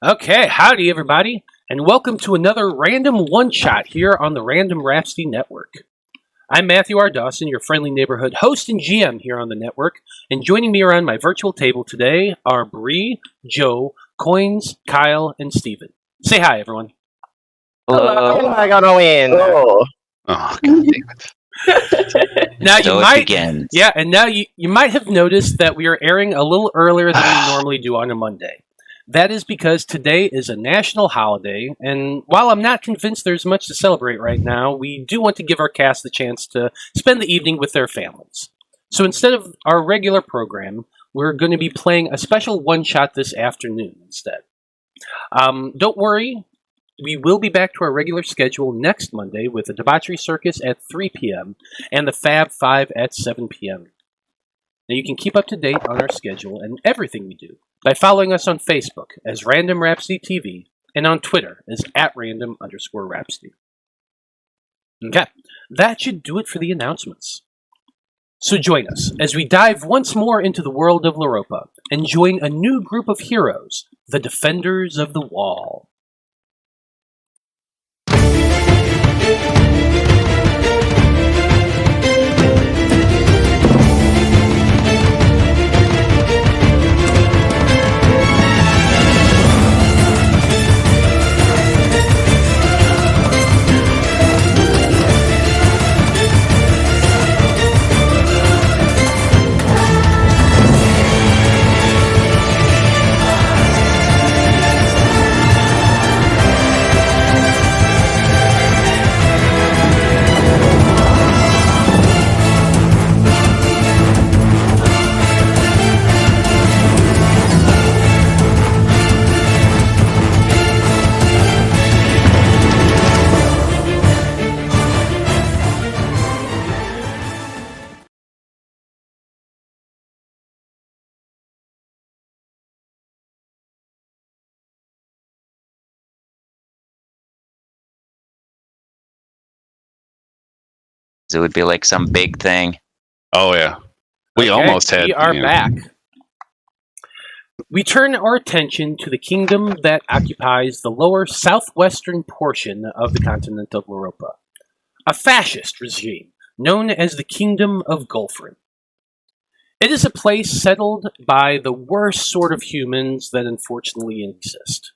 Okay, howdy everybody, and welcome to another random one-shot here on the Random Rhapsody Network. I'm Matthew R. Dawson, your friendly neighborhood host and GM here on the network, and joining me around my virtual table today are Brie, Joe, Koines, Kyle, and Steven. Say hi, everyone. Hello. Am I gonna win? Oh, God damn it. Now So you it might, begins. yeah, and now you might have noticed that we are airing a little earlier than we normally do on a Monday. That is because today is a national holiday, and while I'm not convinced there's much to celebrate right now, we do want to give our cast the chance to spend the evening with their families. So instead of our regular program, we're going to be playing a special one-shot this afternoon instead. Don't worry, we will be back to our regular schedule next Monday with the Debauchery Circus at 3 p.m. and the Fab 5 at 7 p.m. Now you can keep up to date on our schedule and everything we do by following us on Facebook as Random Rhapsody TV and on Twitter as @random_Rhapsody. Okay, that should do it for the announcements. So join us as we dive once more into the world of Loropa and join a new group of heroes, the Defenders of the Wall. It would be like some big thing. Oh, yeah. We almost had. We are back. We turn our attention to the kingdom that occupies the lower southwestern portion of the continent of Loropa, a fascist regime known as the Kingdom of Golferin. It is a place settled by the worst sort of humans that unfortunately exist,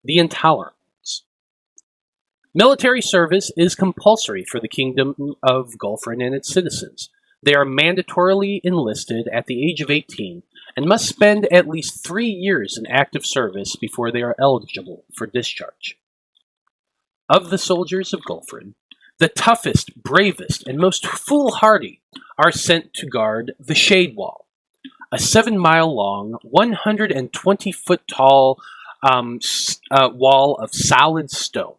the intolerant ones. Military service is compulsory for the Kingdom of Golferin and its citizens. They are mandatorily enlisted at the age of 18 and must spend at least 3 years in active service before they are eligible for discharge. Of the soldiers of Golferin, the toughest, bravest, and most foolhardy are sent to guard the Shadewall, a 7-mile-long, 120-foot-tall wall of solid stone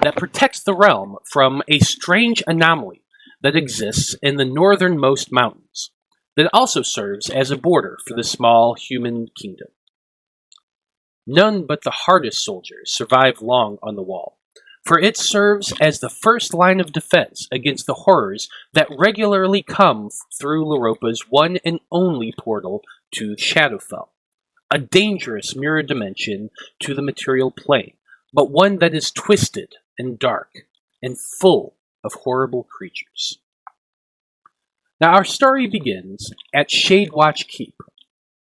that protects the realm from a strange anomaly that exists in the northernmost mountains, that also serves as a border for the small human kingdom. None but the hardest soldiers survive long on the wall, for it serves as the first line of defense against the horrors that regularly come through Loropa's one and only portal to Shadowfell, a dangerous mirror dimension to the material plane, but one that is twisted and dark and full of horrible creatures. Now our story begins at Shadewatch Keep,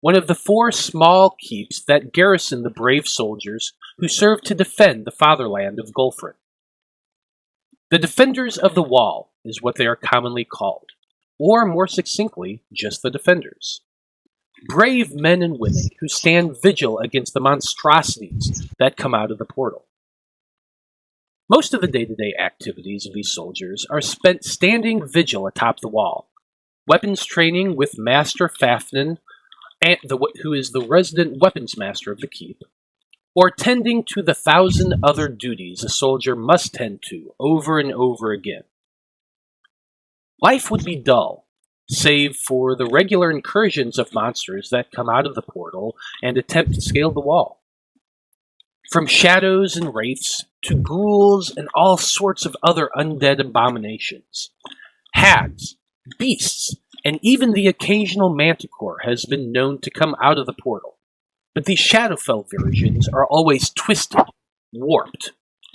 one of the 4 small keeps that garrison the brave soldiers who serve to defend the fatherland of Golferin. The Defenders of the Wall is what they are commonly called, or more succinctly, just the Defenders. Brave men and women who stand vigil against the monstrosities that come out of the portal. Most of the day-to-day activities of these soldiers are spent standing vigil atop the wall, weapons training with Master Fafnin, who is the resident weapons master of the keep, or tending to the 1,000 other duties a soldier must tend to over and over again. Life would be dull, save for the regular incursions of monsters that come out of the portal and attempt to scale the wall. From shadows and wraiths to ghouls and all sorts of other undead abominations. Hags, beasts, and even the occasional manticore has been known to come out of the portal. But these Shadowfell versions are always twisted, warped,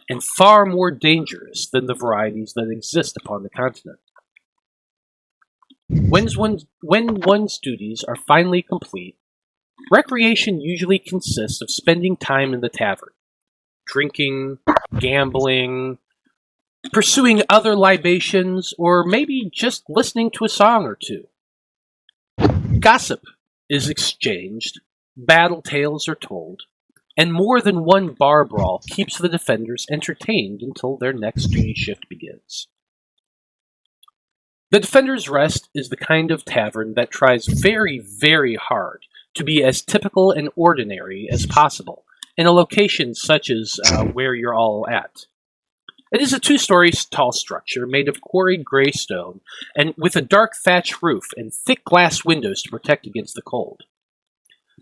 and far more dangerous than the varieties that exist upon the continent. When one's duties are finally complete, recreation usually consists of spending time in the tavern, drinking, gambling, pursuing other libations, or maybe just listening to a song or two. Gossip is exchanged, battle tales are told, and more than one bar brawl keeps the defenders entertained until their next duty shift begins. The Defender's Rest is the kind of tavern that tries very, very hard to be as typical and ordinary as possible in a location such as where you're all at. It is a 2-story tall structure made of quarried gray stone and with a dark thatch roof and thick glass windows to protect against the cold.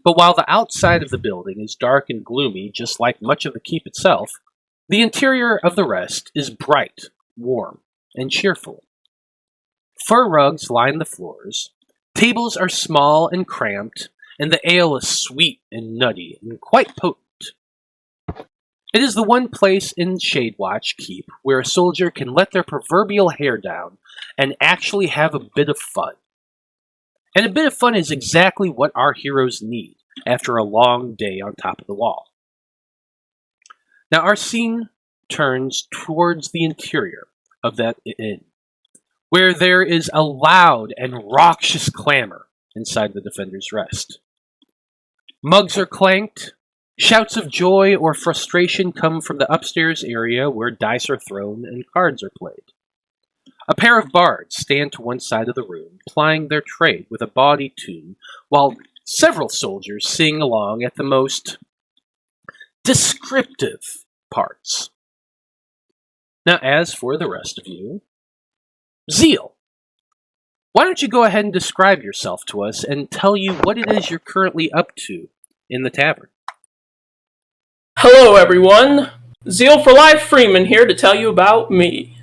But while the outside of the building is dark and gloomy, just like much of the keep itself, the interior of the Rest is bright, warm, and cheerful. Fur rugs line the floors, tables are small and cramped, and the ale is sweet and nutty and quite potent. It is the one place in Shadewatch Keep where a soldier can let their proverbial hair down and actually have a bit of fun. And a bit of fun is exactly what our heroes need after a long day on top of the wall. Now our scene turns towards the interior of that inn, where there is a loud and raucous clamor inside the Defender's Rest. Mugs are clanked, shouts of joy or frustration come from the upstairs area where dice are thrown and cards are played. A pair of bards stand to one side of the room, plying their trade with a bawdy tune, while several soldiers sing along at the most descriptive parts. Now, as for the rest of you, Zeal, why don't you go ahead and describe yourself to us and tell you what it is you're currently up to in the tavern? Hello, everyone. Zeal for Life Freeman here to tell you about me.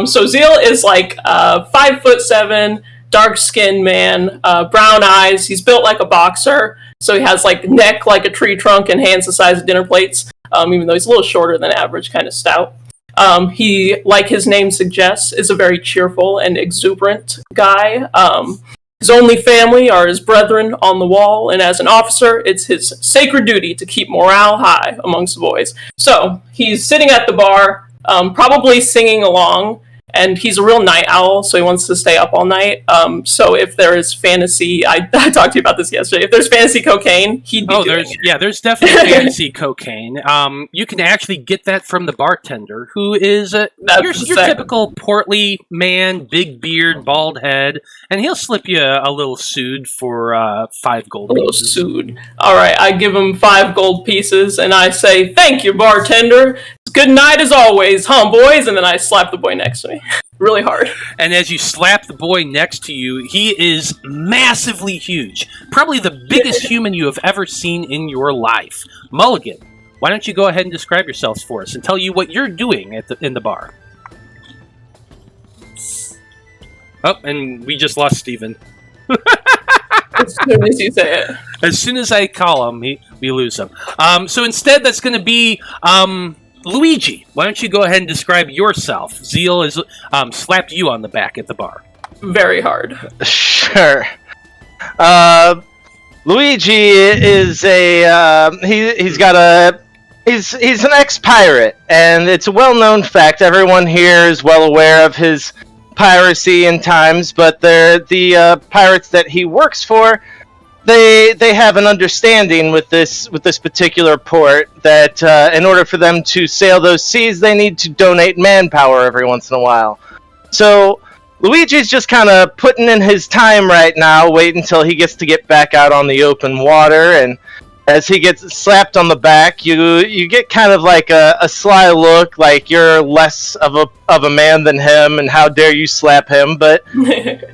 So Zeal is like 5'7", dark-skinned man, brown eyes. He's built like a boxer, so he has like neck like a tree trunk and hands the size of dinner plates. Even though he's a little shorter than average, kind of stout. He, like his name suggests, is a very cheerful and exuberant guy. His only family are his brethren on the wall, and as an officer, it's his sacred duty to keep morale high amongst the boys. So, he's sitting at the bar, probably singing along, and he's a real night owl, so he wants to stay up all night. So if there is fantasy, I talked to you about this yesterday, if there's fantasy cocaine, he'd be doing it. There's definitely fantasy cocaine. You can actually get that from the bartender, who is your typical portly man, big beard, bald head, and he'll slip you a little sood for 5 gold pieces. A little sood. Alright, I give him 5 gold pieces, and I say, "Thank you, bartender. Good night as always, huh, boys?" And then I slap the boy next to me. Really hard. And as you slap the boy next to you, he is massively huge. Probably the biggest human you have ever seen in your life. Mulligan, why don't you go ahead and describe yourselves for us and tell you what you're doing in the bar. Oh, and we just lost Steven. As soon as you say it. As soon as I call him, we lose him. So instead, that's going to be Luigi. Why don't you go ahead and describe yourself? Zeal has slapped you on the back at the bar. Very hard. Sure. Luigi is he's an ex-pirate, and it's a well-known fact. Everyone here is well aware of his piracy in times, but the pirates that he works for, they have an understanding with this particular port that in order for them to sail those seas, they need to donate manpower every once in a while. So Luigi's just kind of putting in his time right now, waiting until he gets to get back out on the open water, and as he gets slapped on the back, you get kind of like a sly look, like you're less of a man than him, and how dare you slap him. But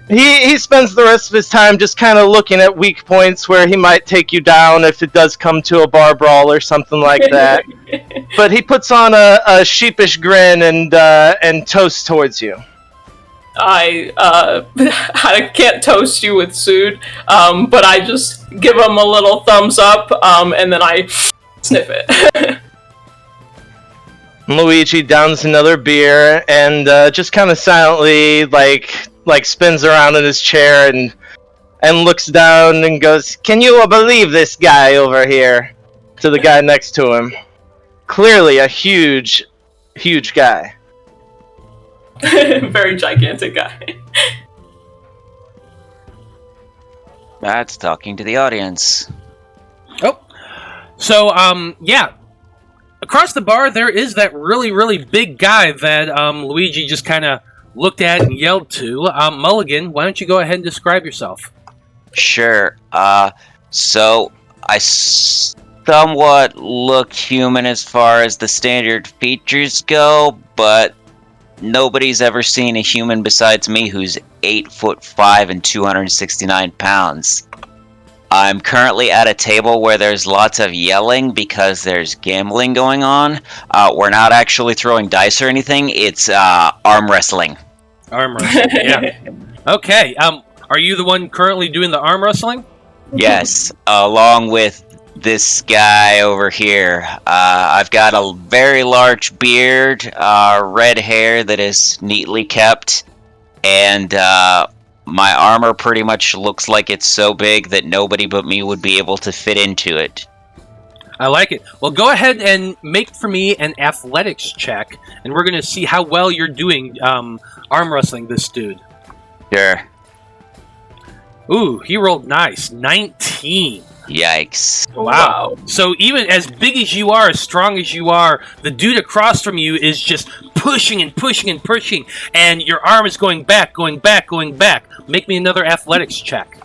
he spends the rest of his time just kind of looking at weak points where he might take you down if it does come to a bar brawl or something like that. But he puts on a sheepish grin and toasts towards you. I can't toast you with Sood, but I just give him a little thumbs up, and then I sniff it. Luigi downs another beer and just kind of silently like spins around in his chair and looks down and goes, "Can you believe this guy over here?" To the guy next to him. Clearly a huge guy. Very gigantic guy. That's talking to the audience. Oh, so yeah. Across the bar, there is that really, really big guy that Luigi just kind of looked at and yelled to. Mulligan, why don't you go ahead and describe yourself? Sure. So I somewhat look human as far as the standard features go, but nobody's ever seen a human besides me who's 8'5" and 269 pounds. I'm currently at a table where there's lots of yelling because there's gambling going on. We're not actually throwing dice or anything. It's arm wrestling. Arm wrestling, yeah. Okay, are you the one currently doing the arm wrestling? Yes, along with this guy over here. I've got a very large beard, red hair that is neatly kept, and my armor pretty much looks like it's so big that nobody but me would be able to fit into it. I like it. Well, go ahead and make for me an athletics check, and we're going to see how well you're doing arm wrestling this dude. Sure. Ooh, he rolled nice. 19. Yikes. Wow. So even as big as you are, as strong as you are, the dude across from you is just pushing and pushing and pushing, and your arm is going back, going back, going back. Make me another athletics check.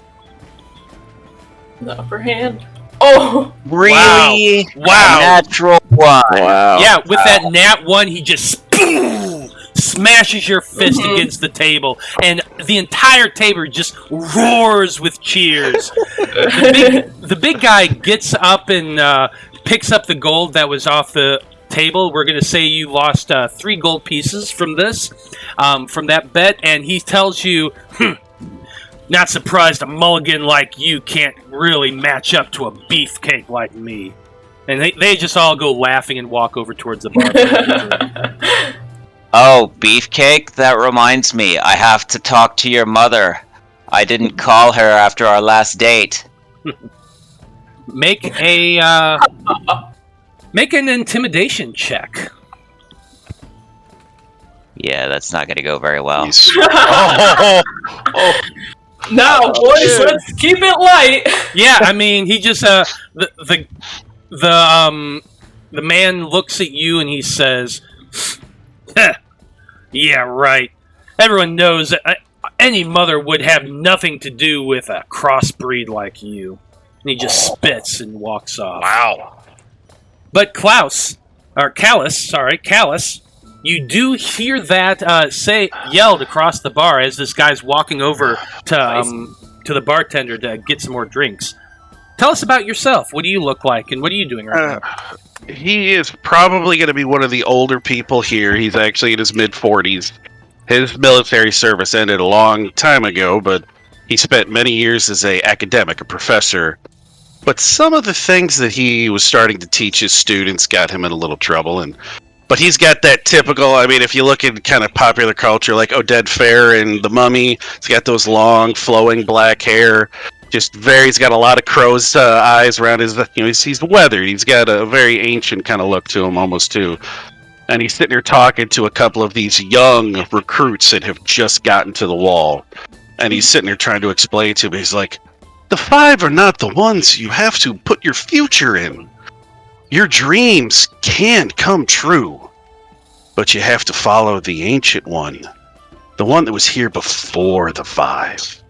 The upper hand. Oh! Really? Wow. A natural one. Wow. Yeah, with that nat 1, he just boom, smashes your fist against the table, and the entire table just roars with cheers. The big guy gets up and picks up the gold that was off the table. We're going to say you lost 3 gold pieces from this, from that bet, and he tells you, not surprised a mulligan like you can't really match up to a beefcake like me. And they just all go laughing and walk over towards the bar. Oh, beefcake? That reminds me. I have to talk to your mother. I didn't call her after our last date. Make an intimidation check. Yeah, that's not going to go very well. Now, boys, let's keep it light. Yeah, I mean, he just the man looks at you and he says, "Yeah, right. Everyone knows that any mother would have nothing to do with a crossbreed like you." And he just spits and walks off. Wow. But Callus, you do hear that yelled across the bar as this guy's walking over to the bartender to get some more drinks. Tell us about yourself. What do you look like, and what are you doing right now? He is probably going to be one of the older people here. He's actually in his mid-40s. His military service ended a long time ago, but he spent many years as an academic, a professor. But some of the things that he was starting to teach his students got him in a little trouble. But he's got that typical, I mean, if you look at kind of popular culture, like Oded Fair and The Mummy, he's got those long, flowing black hair. He's got a lot of crow's eyes around his, he's weathered. He's got a very ancient kind of look to him, almost, too. And he's sitting there talking to a couple of these young recruits that have just gotten to the wall. And he's sitting there trying to explain to me, he's like, the 5 are not the ones you have to put your future in. Your dreams can come true, but you have to follow the ancient one. The one that was here before the 5.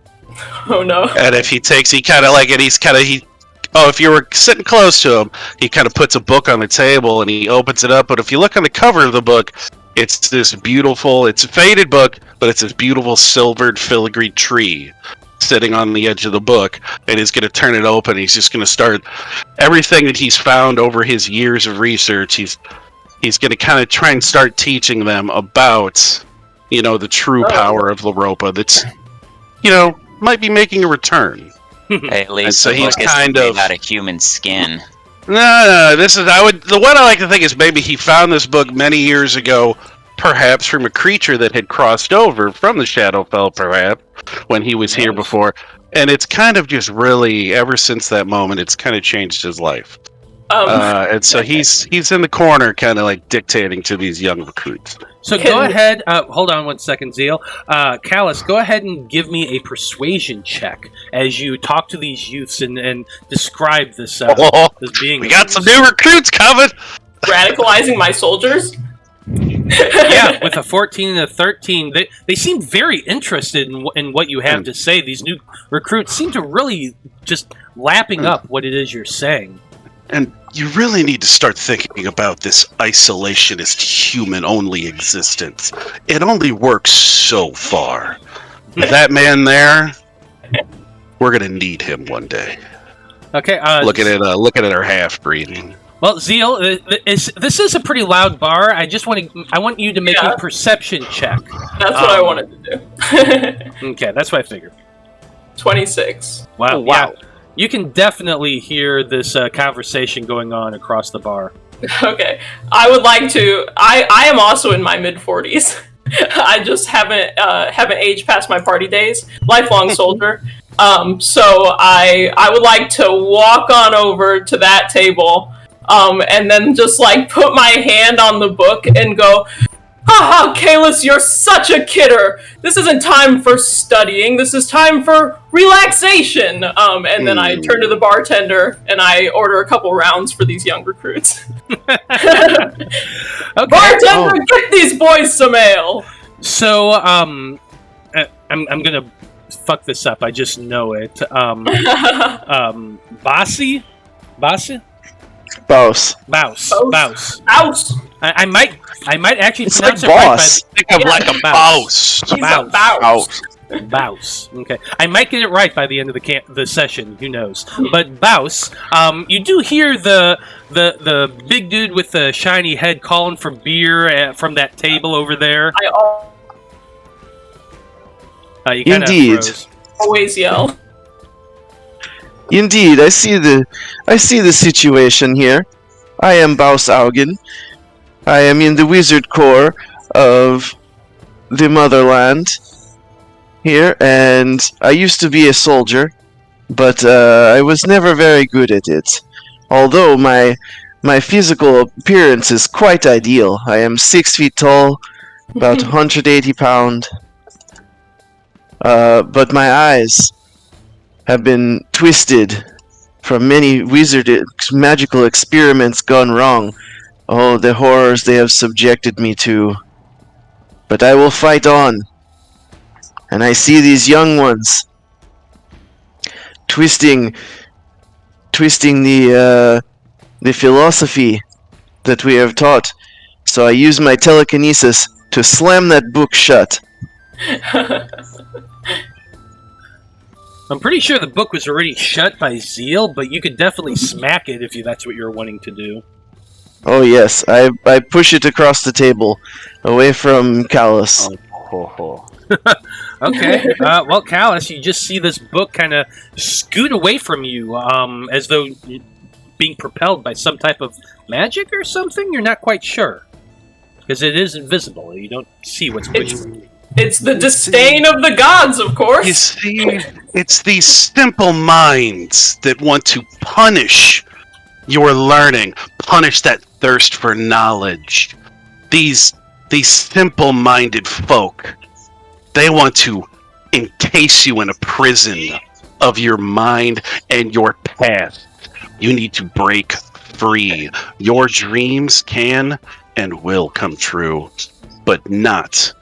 Oh no. And if he kind of like it, if you were sitting close to him, he kind of puts a book on the table and he opens it up. But if you look on the cover of the book, it's this beautiful, it's a faded book, but it's this beautiful silvered filigree tree sitting on the edge of the book, and he's going to turn it open. He's just going to start everything that he's found over his years of research. He's going to kind of try and start teaching them about the true power of Laropa that's, might be making a return. Hey, at least so he's kind made of out of human skin. No, the one I like to think is maybe he found this book many years ago, perhaps from a creature that had crossed over from the Shadowfell, perhaps, when he was here before. And it's kind of just really, ever since that moment, it's kind of changed his life. And so he's in the corner, kind of like dictating to these young recruits. So go ahead. Hold on one second, Zeal. Callus, go ahead and give me a persuasion check as you talk to these youths and describe this being. We got some new recruits coming. Radicalizing my soldiers. Yeah, with a 14 and a 13, they seem very interested in what you have to say. These new recruits seem to really just lapping up what it is you're saying. And you really need to start thinking about this isolationist human-only existence. It only works so far. That man there, we're gonna need him one day. Okay. Looking at our half-breed. Well, Zeal, this is a pretty loud bar. I want you to make a perception check. That's what I wanted to do. Okay, that's what I figured. 26. Wow. Oh, wow. Yeah. You can definitely hear this conversation going on across the bar. Okay. I would like to... I am also in my mid-40s. I just haven't aged past my party days. Lifelong soldier. So I would like to walk on over to that table, and then just like put my hand on the book and go, "Haha, Kalis, you're such a kidder. This isn't time for studying. This is time for relaxation." And then I turn to the bartender and I order a couple rounds for these young recruits. Okay. Bartender, get these boys some ale. So, I'm gonna fuck this up. I just know it. Bossy? Bouse. I might actually It's pronounce like it boss. right. Think of like a mouse. He's a bouse. Bouse. Okay, I might get it right by the end of the session. Who knows? But Bouse, you do hear the big dude with the shiny head calling for beer from that table over there. You kinda Indeed. froze. Always yell. Indeed, I see the situation here. I am Baus Augen. I am in the Wizard Corps of the Motherland here, and I used to be a soldier, but I was never very good at it. Although my physical appearance is quite ideal. I am 6 feet tall, about 180 pounds. But my eyes have been twisted from many magical experiments gone wrong. Oh, the horrors they have subjected me to. But I will fight on. And I see these young ones twisting the philosophy that we have taught. So I use my telekinesis to slam that book shut. I'm pretty sure the book was already shut by Zeal, but you could definitely smack it if that's what you're wanting to do. Oh yes, I push it across the table, away from Callus. Okay, well, Callus, you just see this book kind of scoot away from you, as though being propelled by some type of magic or something? You're not quite sure. Because it is invisible, you don't see what's pushing. It's the disdain of the gods, of course. You see, it's these simple minds that want to punish your learning, punish that thirst for knowledge. These simple-minded folk, they want to encase you in a prison of your mind and your past. You need to break free. Your dreams can and will come true, but not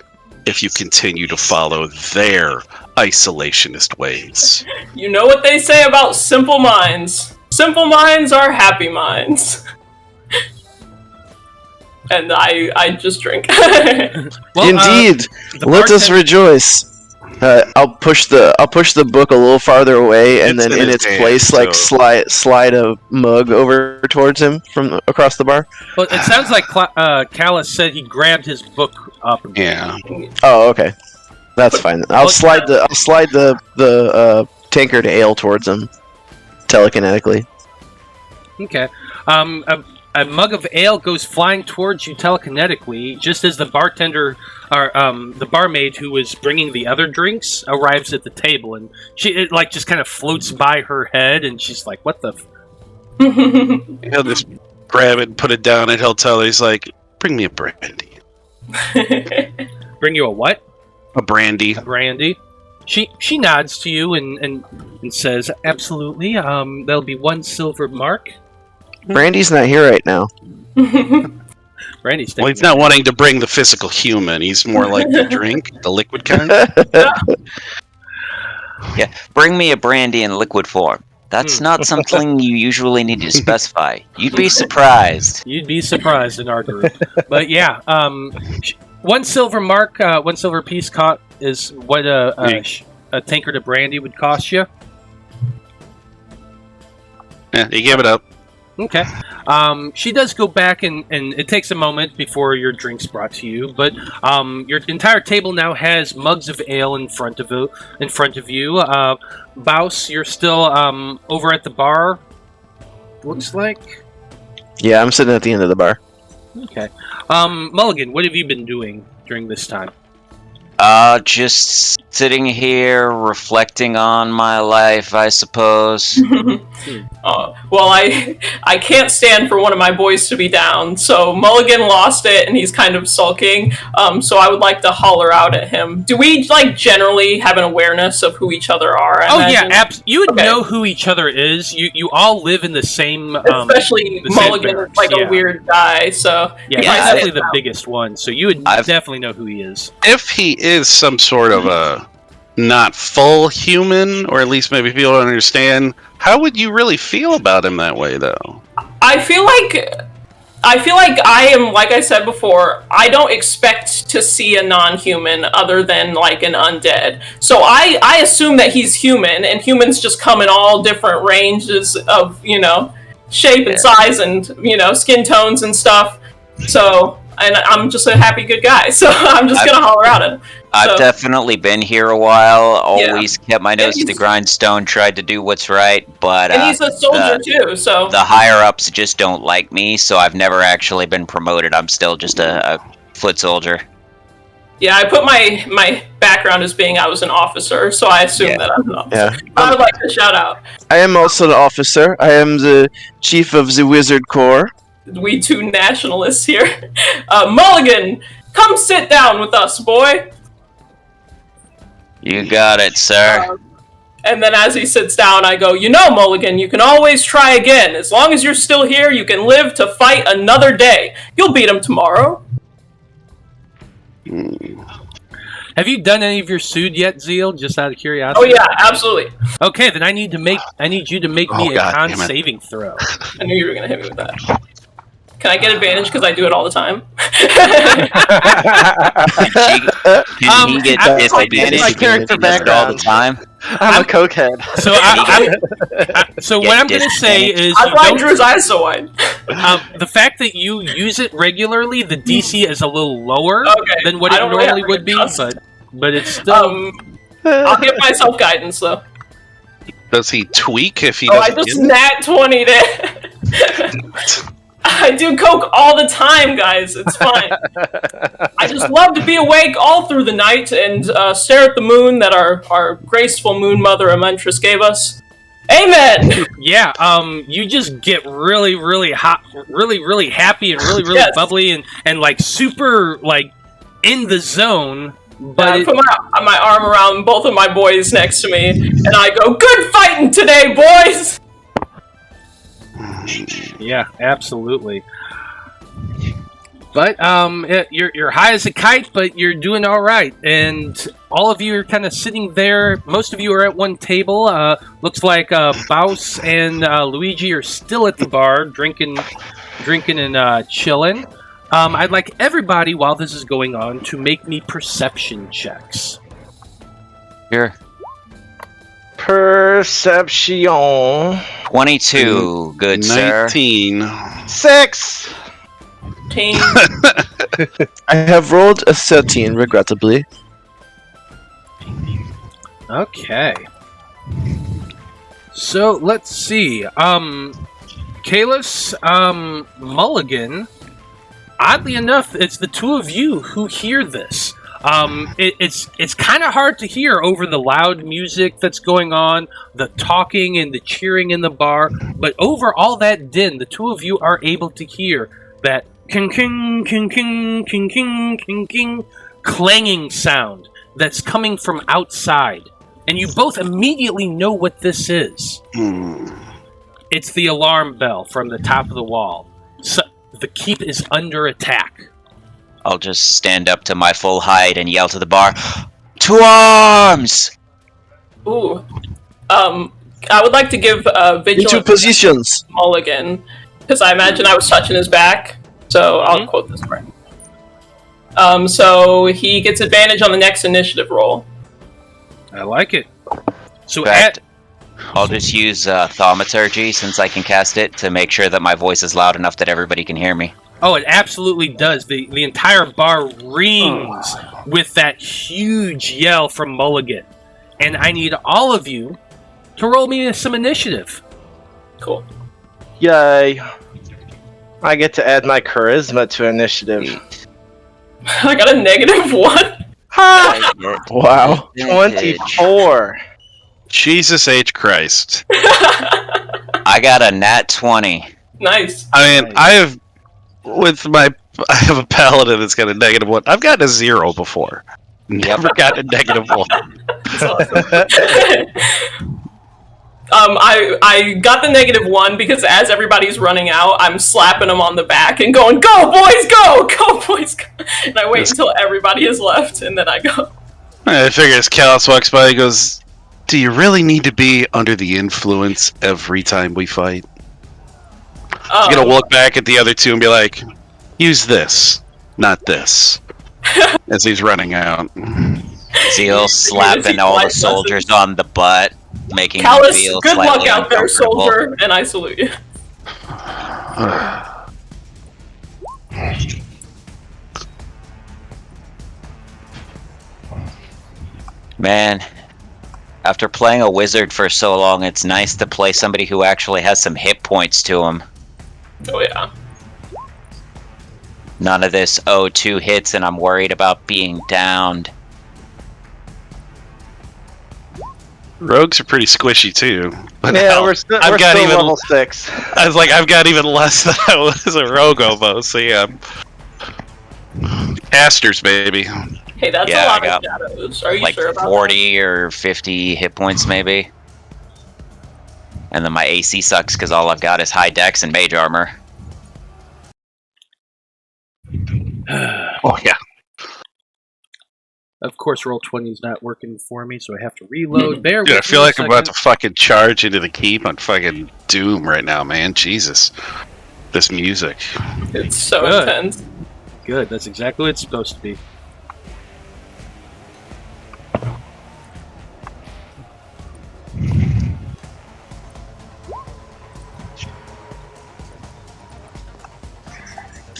if you continue to follow their isolationist ways. You know what they say about simple minds. Simple minds are happy minds. And I just drink. Well, indeed, let us rejoice. I'll push the book a little farther away, and It's then in in his its hand, place, like so- slide a mug over towards him from across the bar. Well, it sounds like Callus said he grabbed his book up. Yeah. Oh, okay, that's fine. I'll slide the tankard ale towards him telekinetically. Okay. A mug of ale goes flying towards you telekinetically, just as the bartender, or the barmaid who was bringing the other drinks, arrives at the table, and it just kind of floats by her head, and she's like, "What the?" He'll just grab it and put it down, and he'll tell her, he's like, bring me a brandy. Bring you a what? A brandy. Brandy. She nods to you and says, "Absolutely. There'll be 1 silver mark." Brandy's not here right now. Brandy's Well, he's not wanting to bring the physical human. He's more like the drink, the liquid kind. Yeah, bring me a brandy in liquid form. That's not something you usually need to specify. You'd be surprised. You'd be surprised in our group. But yeah, 1 silver mark, 1 silver piece is what a tankard of brandy would cost you. Yeah, you give it up. Okay. She does go back, and it takes a moment before your drink's brought to you. But your entire table now has mugs of ale in front of you. Baus, you're still over at the bar. Looks like. Yeah, I'm sitting at the end of the bar. Okay. Mulligan, what have you been doing during this time? Just sitting here reflecting on my life, I suppose. Well, I can't stand for one of my boys to be down, so Mulligan lost it and he's kind of sulking. So I would like to holler out at him. Do we generally have an awareness of who each other are? You would know who each other is. You all live in the same. Especially the same Mulligan is barracks, like a weird guy, so yeah, he's definitely the biggest one. So you would definitely know who he is. If he is some sort of a not full human, or at least maybe people don't understand, how would you really feel about him that way, though? I feel like I am, like I said before, I don't expect to see a non-human other than like an undead. So I assume that he's human, and humans just come in all different ranges of, shape and size and, skin tones and stuff. So, and I'm just a happy good guy, so I'm just gonna holler out at him. I've definitely been here a while, always kept my nose to the grindstone, tried to do what's right, but... And he's a soldier too, so... The higher-ups just don't like me, so I've never actually been promoted. I'm still just a foot soldier. Yeah, I put my background as being I was an officer, so I assume that I'm an officer. Yeah. I would like to shout out. I am also an officer. I am the chief of the Wizard Corps. We two nationalists here. Mulligan, come sit down with us, boy. You got it, sir. And then as he sits down, I go, Mulligan, you can always try again. As long as you're still here, you can live to fight another day. You'll beat him tomorrow. Have you done any of your Sood yet, Zeal? Just out of curiosity. Oh yeah, absolutely. Okay, then I need you to make me a con saving throw. I knew you were gonna hit me with that. Can I get advantage because I do it all the time? Can he get disadvantage? My character all the time. I'm a cokehead. So what I'm going to say is, that's why I drew his eyes so wide. The fact that you use it regularly, the DC is a little lower than what it don't really normally have would be, adjust. but it's still. I'll get myself guidance though. Does he tweak if he I doesn't just get nat 20'd it. I do coke all the time, guys. It's fine. I just love to be awake all through the night and stare at the moon that our graceful moon mother Amentress gave us. Amen! Yeah, you just get really, really hot, really, really happy and really, really bubbly and like super like in the zone. But I put my arm around both of my boys next to me and I go, "Good fighting today, boys!" Yeah, absolutely. But you're high as a kite, but you're doing all right. And all of you are kind of sitting there. Most of you are at one table. Looks like Baus and Luigi are still at the bar, drinking and chilling. I'd like everybody, while this is going on, to make me perception checks. Sure. Perception. 22, good sir. 19. 6. Team. I have rolled a 13, regrettably. Okay. So let's see. Kalis, Mulligan. Oddly enough, it's the two of you who hear this. It's kind of hard to hear over the loud music that's going on, the talking and the cheering in the bar, but over all that din, the two of you are able to hear that king king king king king king king king clanging sound that's coming from outside, and you both immediately know what this is. It's the alarm bell from the top of the wall. So the keep is under attack. I'll just stand up to my full height and yell to the bar, "To arms!" Ooh. I would like to give Into vigilance positions! to Mulligan, because I imagine I was touching his back, so I'll quote this right. So he gets advantage on the next initiative roll. I like it. So In fact, I'll just use thaumaturgy, since I can cast it, to make sure that my voice is loud enough that everybody can hear me. oh, it absolutely does. The entire bar rings with that huge yell from Mulligan. And I need all of you to roll me some initiative. Cool. Yay. I get to add my charisma to initiative. I got a -1. Ha! Wow. 24. Jesus H. Christ. I got a nat 20. Nice. I mean, I have a paladin that's got a -1. I've gotten a 0 before. Never gotten a -1. That's awesome. I got the -1 because as everybody's running out, I'm slapping them on the back and going, "Go boys, go! Go boys, go!" And I wait until everybody is left, and then I go. I figure as Kalos walks by, he goes, "Do you really need to be under the influence every time we fight?" He's gonna look back at the other two and be like, "Use this, not this," as he's running out. Zeal slapping all the soldiers on the butt, making them Callus, feel good luck slightly out there, uncomfortable. soldier, and I salute you. Man, after playing a wizard for so long, it's nice to play somebody who actually has some hit points to him. Oh yeah. None of this, oh, 2 hits and I'm worried about being downed. Rogues are pretty squishy too. But Yeah, hell, we're still I've got even level 6. I was like, I've got even less than I was a rogue almost. So yeah, casters, baby. Hey, that's Yeah, a lot I of shadows. Are you Like sure about 40 or 50 hit points maybe. And then my AC sucks because all I've got is high dex and mage armor. Oh yeah. Of course, Roll20 is not working for me, so I have to reload. Bear Dude, I with feel me a like I'm about to second. fucking charge into the keep on fucking Doom right now, man. Jesus. This music. that? It's so Good. intense. Good, that's exactly what it's supposed to be.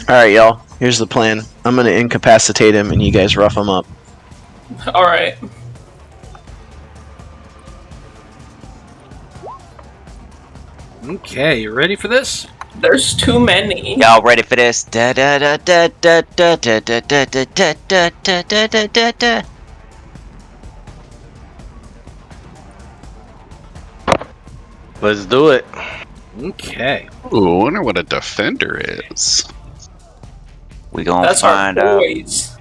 Alright, y'all. Here's the plan. I'm gonna incapacitate him and you guys rough him up. Alright. Okay, you ready for this? There's too many. Y'all ready for this? Da da da da da da da da da da da da da da da da da. Let's do it. Okay. Ooh, I wonder what a defender is. We gonna That's our find out. boys.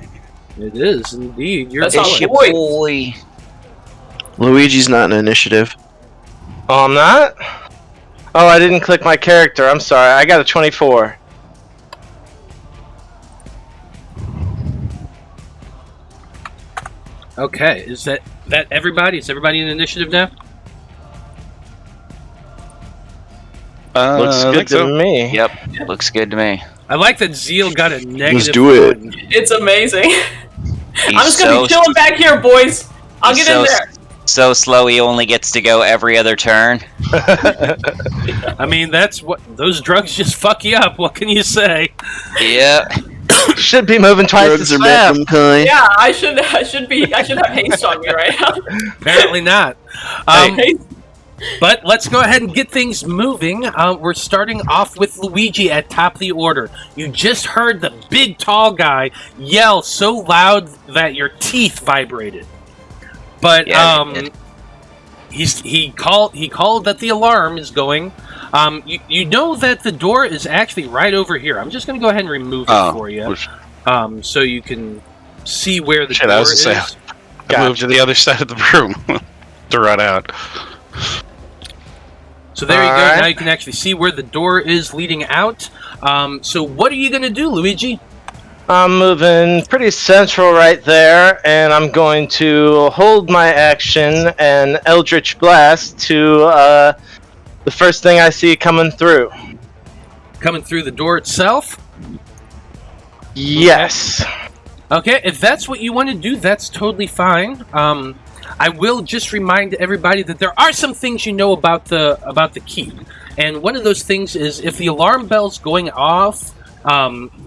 It is indeed. You're That's It's our your boys. boy. Luigi's not an initiative. Oh, I'm not? Oh, I didn't click my character. I'm sorry. I got a 24. Okay, is that everybody? Is everybody in initiative now? Looks I good think to so. me. Yep, looks good to me. I like that Zeal got a negative do it. 1. It's amazing. He's I'm just gonna be chilling back here, boys. I'll he's get in so there. so slow he only gets to go every other turn. I mean, that's what those drugs just fuck you up. What can you say? Yeah. Should be moving twice Drugs as are fast. Beckham kind. Yeah, I should have haste on me right now. Apparently not. But let's go ahead and get things moving. We're starting off with Luigi at top of the order. You just heard the big tall guy yell so loud that your teeth vibrated. But Yeah, he called that the alarm is going. You know that the door is actually right over here. I'm just going to go ahead and remove it for you, so you can see where the Shit, door I was is. gonna say, I moved to the other side of the room to run out. So there you go. Alright. Now you can actually see where the door is leading out. So what are you going to do, Luigi? I'm moving pretty central right there, and I'm going to hold my action and Eldritch Blast to the first thing I see coming through. Coming through the door itself? Yes. Okay, if that's what you want to do, that's totally fine. I will just remind everybody that there are some things you know about the keep, and one of those things is if the alarm bell's going off,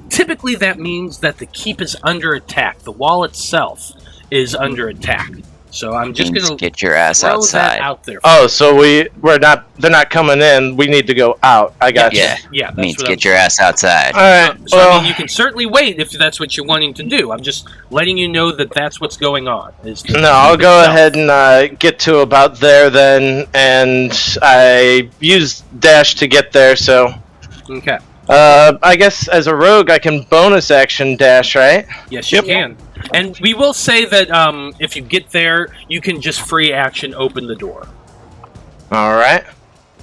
typically that means that the keep is under attack. The wall itself is under attack. So I'm just Means going to get your ass throw that outside. out there. Oh, so they're not coming in. We need to go out. I got you. Yeah. Yeah, that's Means what get your ass outside. All right. So Well, I mean, you can certainly wait if that's what you're wanting to do. I'm just letting you know that that's what's going on. no, I'll go ahead and get to about there then, and I use dash to get there. So, Okay. I guess as a rogue, I can bonus action dash, right? Yes, you can. And we will say that if you get there, you can just free action open the door. All right.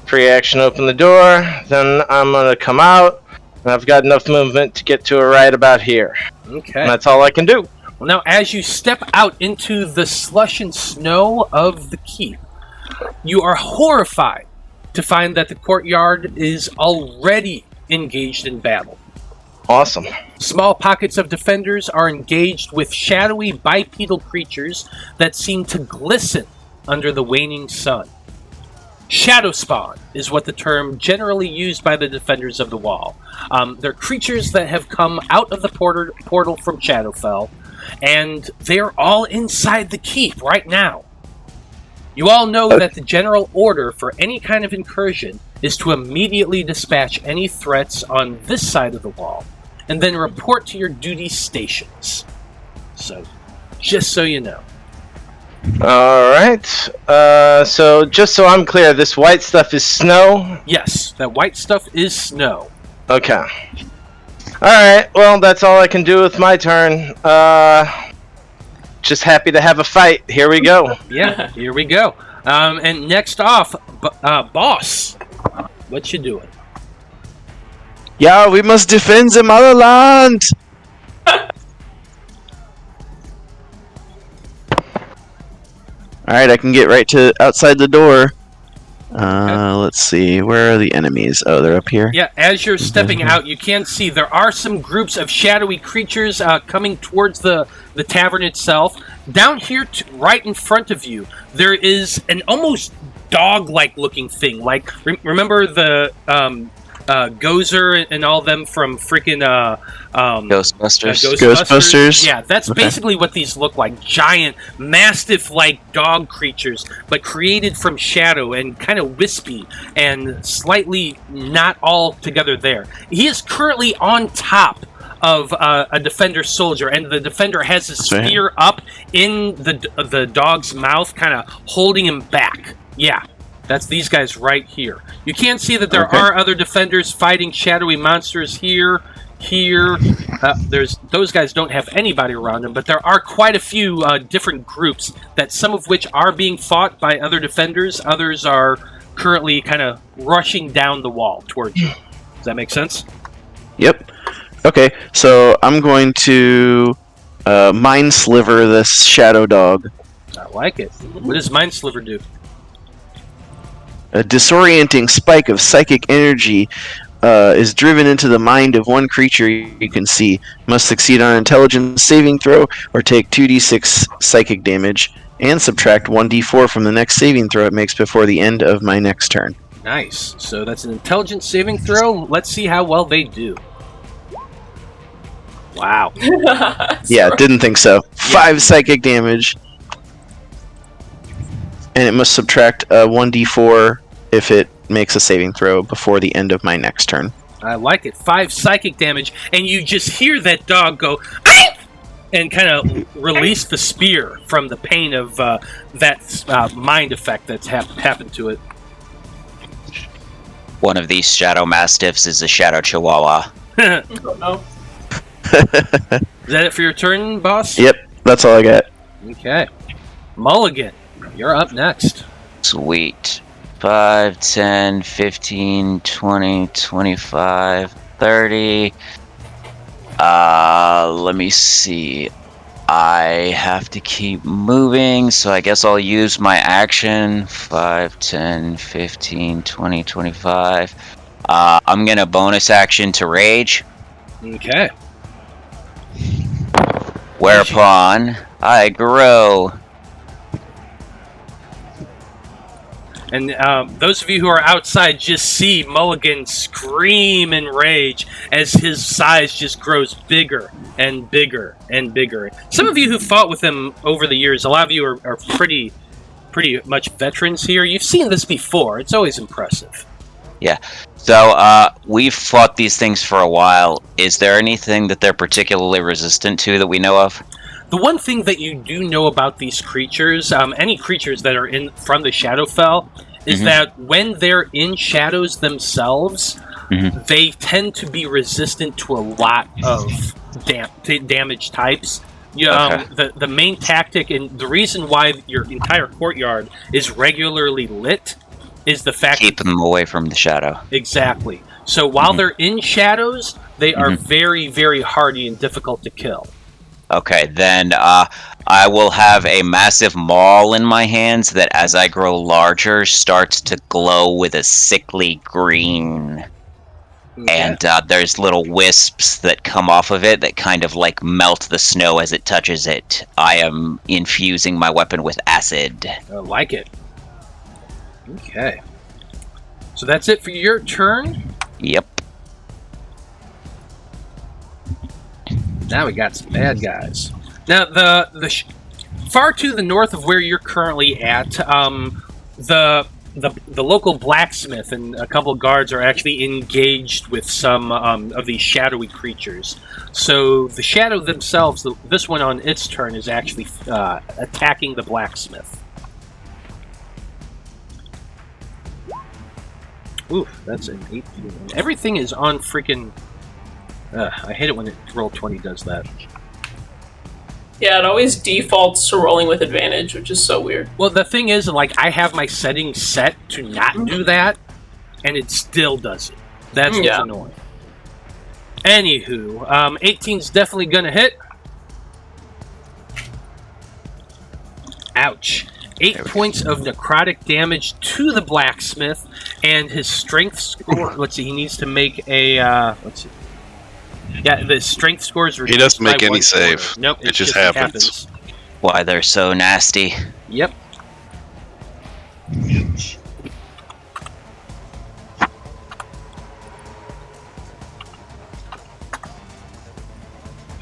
Free action, open the door. Then I'm gonna come out, and I've got enough movement to get to a right about here. Okay. And that's all I can do. Well, now, as you step out into the slush and snow of the keep, you are horrified to find that the courtyard is already engaged in battle. Awesome. Small pockets of defenders are engaged with shadowy bipedal creatures that seem to glisten under the waning sun. Shadow spawn is what the term generally used by the defenders of the wall. They're creatures that have come out of the portal from Shadowfell, and they're all inside the keep right now. You all know that the general order for any kind of incursion is to immediately dispatch any threats on this side of the wall, and then report to your duty stations. So, just so you know. All right. So just so I'm clear, this white stuff is snow. Yes, that white stuff is snow. Okay. All right. Well, that's all I can do with my turn. Just happy to have a fight. Here we go. Yeah, here we go. And next off, boss, what you doing? Yeah, we must defend the motherland. All right, I can get right to outside the door. Let's see, where are the enemies? Oh, they're up here. Yeah, as you're stepping out, you can see there are some groups of shadowy creatures coming towards the tavern itself. Down here, right in front of you, there is an almost dog-like looking thing. Like, remember the Gozer and all them from freaking Ghostbusters. Ghostbusters? Yeah, that's Okay. basically what these look like. Giant, mastiff-like dog creatures, but created from shadow and kind of wispy and slightly not all together there. He is currently on top of a defender soldier, and the defender has his Right. spear up in the dog's mouth, kind of holding him back. Yeah. That's these guys right here. You can see that there Okay. are other defenders fighting shadowy monsters here. There's those guys don't have anybody around them, but there are quite a few different groups that some of which are being fought by other defenders. Others are currently kind of rushing down the wall towards you. Does that make sense? Yep. Okay, so I'm going to mind sliver this shadow dog. I like it. What does Mind Sliver do? A disorienting spike of psychic energy is driven into the mind of one creature you can see. Must succeed on an intelligence saving throw or take 2d6 psychic damage. and subtract 1d4 from the next saving throw it makes before the end of my next turn. Nice. So that's an intelligence saving throw. Let's see how well they do. Wow. Yeah, didn't think so. 5 psychic damage. And it must subtract 1d4 if it makes a saving throw before the end of my next turn. I like it. 5 psychic damage, and you just hear that dog go, "Aye!" and kind of release the spear from the pain of that mind effect that's happened to it. One of these shadow mastiffs is a shadow chihuahua. Oh, no. Is that it for your turn, boss? Yep, that's all I got. Okay. Mulligan, you're up next. Sweet. 5, 10, 15, 20, 25, 30. Let me see. I have to keep moving, so I guess I'll use my action. 5, 10, 15, 20, 25. I'm going to bonus action to rage. Okay. Whereupon I grow. And those of you who are outside just see Mulligan scream in rage as his size just grows bigger and bigger and bigger. Some of you who fought with him over the years, a lot of you are pretty much veterans here. You've seen this before. It's always impressive. Yeah. So, we've fought these things for a while. Is there anything that they're particularly resistant to that we know of? The one thing that you do know about these creatures, any creatures that are from the Shadowfell, is that when they're in shadows themselves, they tend to be resistant to a lot of damage types. The main tactic and the reason why your entire courtyard is regularly lit is the fact keep them away from the shadow. Exactly. So while they're in shadows, they are very, very hardy and difficult to kill. Okay, then I will have a massive maul in my hands that, as I grow larger, starts to glow with a sickly green. And there's little wisps that come off of it that kind of like melt the snow as it touches it. I am infusing my weapon with acid. I like it. Okay. So that's it for your turn? Yep. Now we got some bad guys. Now, the far to the north of where you're currently at, the local blacksmith and a couple of guards are actually engaged with some of these shadowy creatures. So the shadow themselves, this one on its turn, is actually attacking the blacksmith. Ooh, that's an 18. Everything is on freaking... I hate it when Roll20 does that. Yeah, it always defaults to rolling with advantage, which is so weird. Well, the thing is, like, I have my settings set to not do that, and it still does it. That's what's annoying. Anywho, 18's definitely gonna hit. Ouch. 8 points of necrotic damage to the blacksmith, and his strength score... Let's see, he needs to make a... let's see. Yeah, the strength scores... He doesn't make any save. Nope, it just happens. Why, they're so nasty. Yep.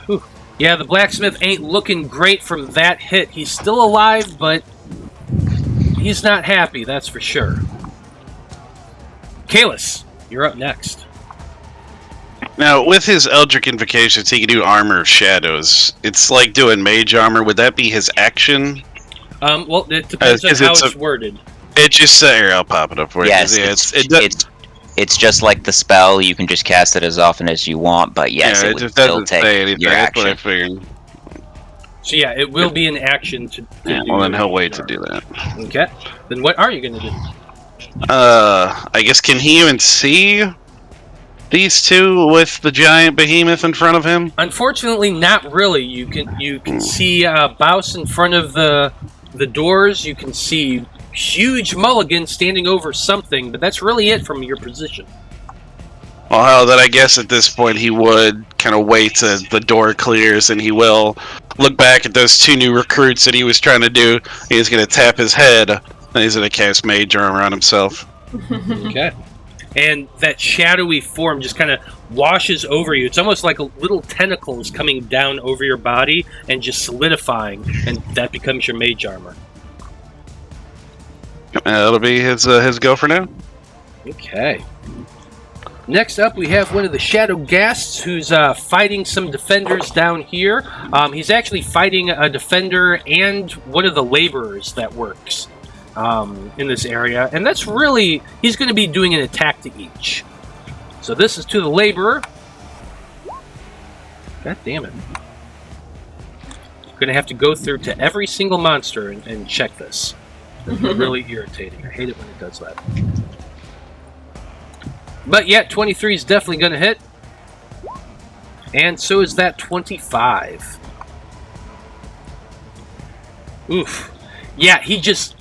Whew. Yeah, the blacksmith ain't looking great from that hit. He's still alive, but he's not happy, that's for sure. Kalis, you're up next. Now, with his Eldritch Invocations, he can do Armor of Shadows. It's like doing Mage Armor. Would that be his action? Well, it depends on how it's worded. It just here, I'll pop it up for you. Yes, it's just like the spell. You can just cast it as often as you want, but yes, it would still take your action. That's what I figured. So yeah, it will be an action to do well, then he'll wait to do that. Okay. Then what are you going to do? I guess, can he even see these two with the giant behemoth in front of him? Unfortunately, not really. You can see Baus in front of the doors. You can see huge Mulligan standing over something, but that's really it from your position. Well, then I guess at this point he would kind of wait till the door clears, and he will look back at those 2 new recruits that he was trying to do. He's going to tap his head, and he's going to cast Mage Armor on himself. Okay. And that shadowy form just kind of washes over you. It's almost like a little tentacles coming down over your body and just solidifying, and that becomes your Mage Armor. That'll be his go for now. Okay. Next up, we have one of the Shadow Ghasts who's fighting some defenders down here. He's actually fighting a defender and one of the laborers that works in this area. And that's really... He's going to be doing an attack to each. So this is to the laborer. God damn it. I'm going to have to go through to every single monster and check this. It's really irritating. I hate it when it does that. But yeah, 23 is definitely going to hit. And so is that 25. Oof. Yeah, he just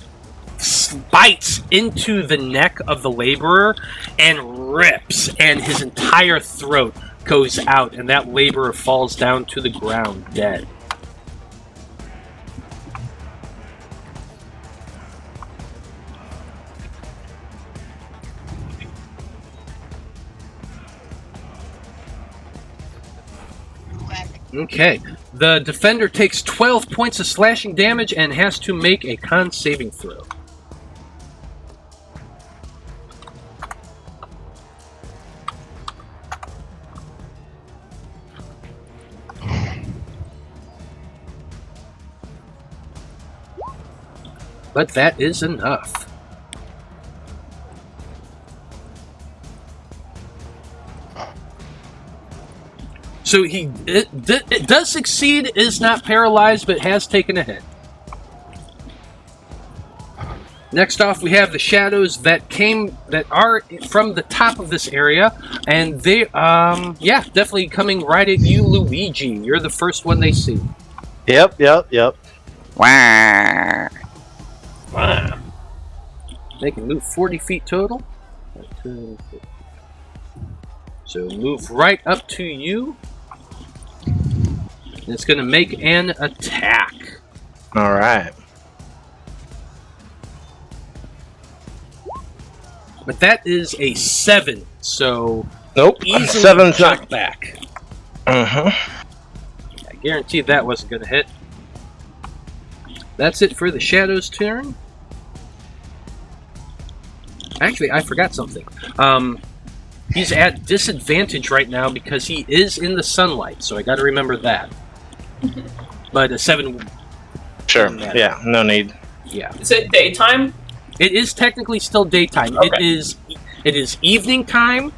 bites into the neck of the laborer and rips, and his entire throat goes out, and that laborer falls down to the ground dead. Okay, the defender takes 12 points of slashing damage and has to make a con saving throw. But that is enough. So it does succeed, is not paralyzed, but has taken a hit. Next off, we have the shadows that are from the top of this area, and they, yeah, definitely coming right at you, Luigi. You're the first one they see. Yep. Wah. Wow. They can move 40 feet total. So move right up to you. And it's going to make an attack. All right. But that is a 7, so Nope. easily 7's knocked not. back. I I guarantee that wasn't going to hit. That's it for the Shadow's turn. Actually, I forgot something. He's at disadvantage right now because he is in the sunlight, so I got to remember that. But a 7... Sure. Yeah. No need. Yeah. Is it daytime? It is technically still daytime. Okay. It is evening time.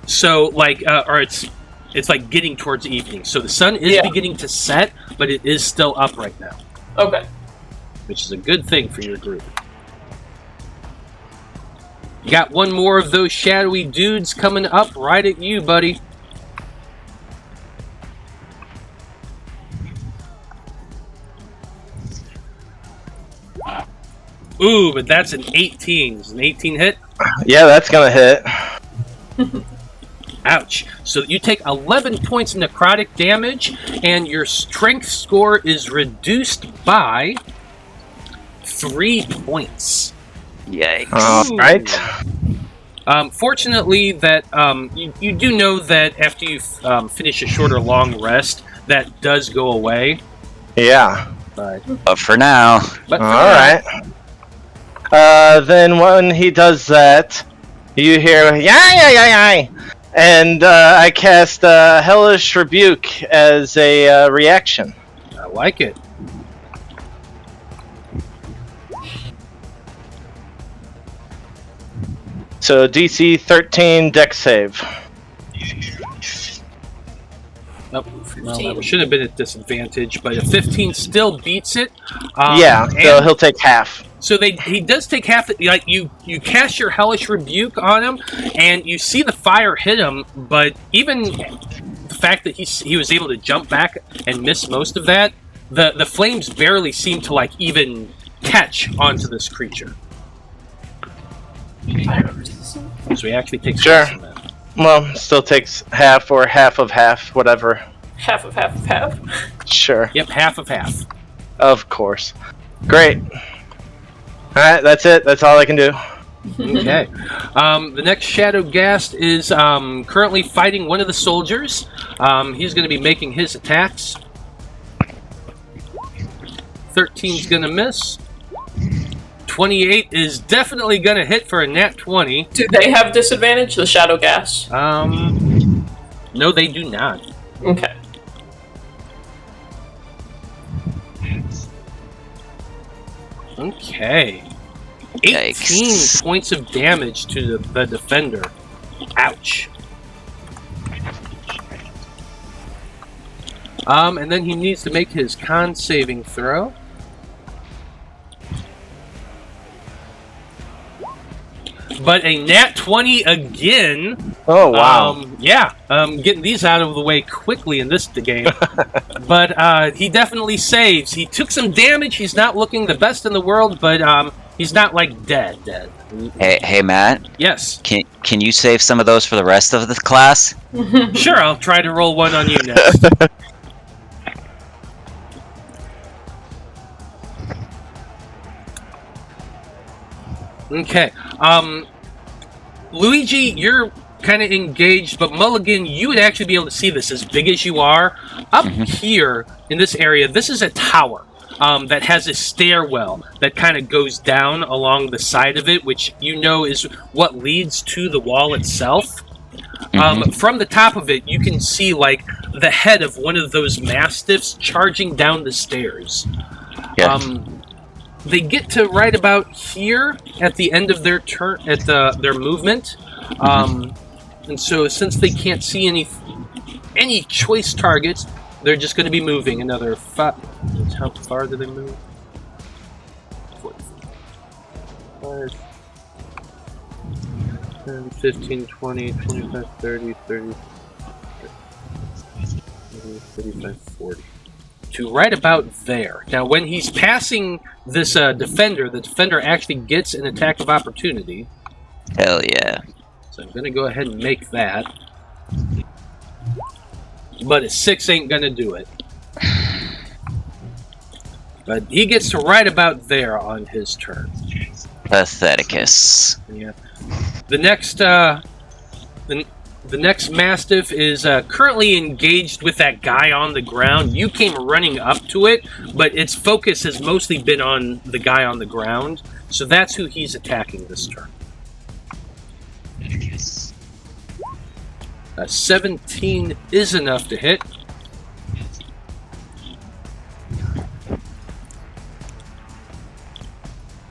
So like, or it's like getting towards evening. So the sun is beginning to set, but it is still up right now. Okay. Which is a good thing for your group. You got one more of those shadowy dudes coming up right at you, buddy. Ooh, but that's an 18. Is an 18 hit? Yeah, that's gonna hit. Ouch. So you take 11 points of necrotic damage, and your strength score is reduced by 3 points. Yikes. All right. Fortunately, that you do know that after you finish a short or long rest, that does go away. Yeah. But For now. all right. Then when he does that, you hear yay, and I cast Hellish Rebuke as a reaction. I like it. So DC 13 Dex save. Nope. Well, that should have been at disadvantage, but a 15 still beats it. Yeah, so he'll take half. So he does take half. Like you cast your Hellish Rebuke on him, and you see the fire hit him. But even the fact that he was able to jump back and miss most of that, the flames barely seem to like even catch onto this creature. So he actually takes less than that. Well, still takes half or half of half, whatever. Half of half of half. Sure. Yep, half of half. Of course. Great. Alright, that's it. That's all I can do. Okay. The next Shadow Ghast is currently fighting one of the soldiers. He's going to be making his attacks. 13's going to miss. 28 is definitely going to hit for a nat 20. Do they have disadvantage, the Shadow Gas? No, they do not. Okay. Okay. 18 Yikes. points of damage to the defender. Ouch. And then he needs to make his con saving throw. But a nat 20 again. Oh, wow. Getting these out of the way quickly in this game. But he definitely saves. He took some damage. He's not looking the best in the world, but he's not like dead. Hey, Matt. Yes. Can you save some of those for the rest of the class? Sure, I'll try to roll one on you next. Okay. Luigi, you're kind of engaged, but Mulligan, you would actually be able to see this as big as you are. Up here in this area, this is a tower that has a stairwell that kind of goes down along the side of it, which you know is what leads to the wall itself. From the top of it, you can see like the head of one of those mastiffs charging down the stairs. Yeah. They get to right about here at the end of their turn, at their movement, and so since they can't see any choice targets, they're just going to be moving another 5. How far do they move? 5, 10, 15, 20, 25, 30, 35, 40. To right about there. Now, when he's passing this defender, the defender actually gets an attack of opportunity. Hell yeah. So I'm going to go ahead and make that. But a 6 ain't going to do it. But he gets to right about there on his turn. Patheticus. Yeah. The next, the next Mastiff is currently engaged with that guy on the ground. You came running up to it, but its focus has mostly been on the guy on the ground. So that's who he's attacking this turn. 17 is enough to hit.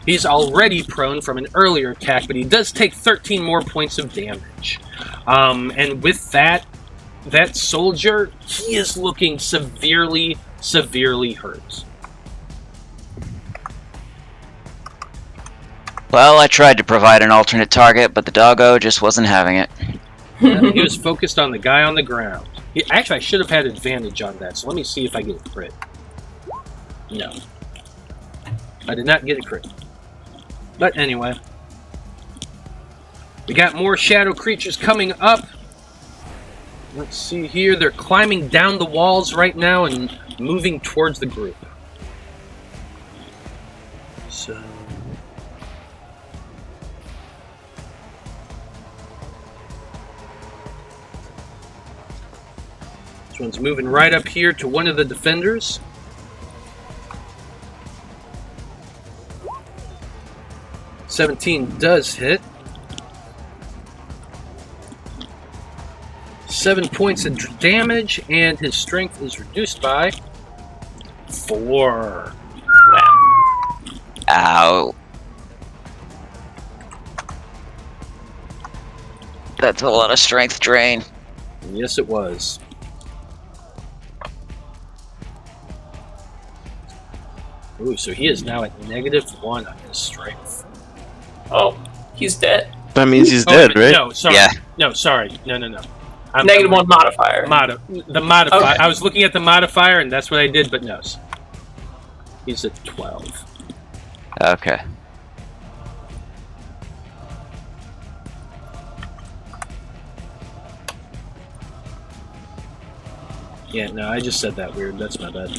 He's already prone from an earlier attack, but he does take 13 more points of damage. And with that soldier, he is looking severely, severely hurt. Well, I tried to provide an alternate target, but the doggo just wasn't having it. He was focused on the guy on the ground. Actually, I should have had advantage on that, so let me see if I get a crit. No. I did not get a crit. But anyway. We got more shadow creatures coming up. Let's see here. They're climbing down the walls right now and moving towards the group. So... this one's moving right up here to one of the defenders. $17 does hit. 7 points of damage, and his strength is reduced by 4. Ow. That's a lot of strength drain. Yes, it was. Ooh, so he is now at -1 on his strength. Oh, he's dead. That means he's dead, right? No, sorry. Yeah. No, sorry. No. -1 modifier. The modifier. Okay. I was looking at the modifier, and that's what I did, but no. He's at 12. Okay. Yeah, no, I just said that weird. That's my bad.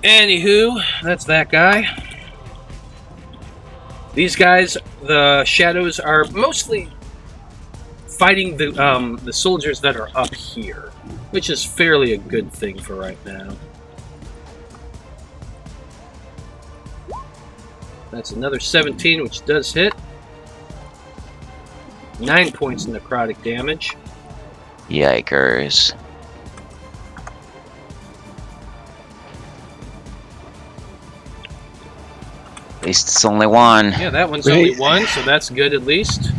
Anywho, that's that guy. These guys, the shadows, are mostly fighting the soldiers that are up here, which is fairly a good thing for right now. That's another 17, which does hit. 9 points of necrotic damage. Yikers. At least it's only one. Yeah, that one's only one, so that's good at least.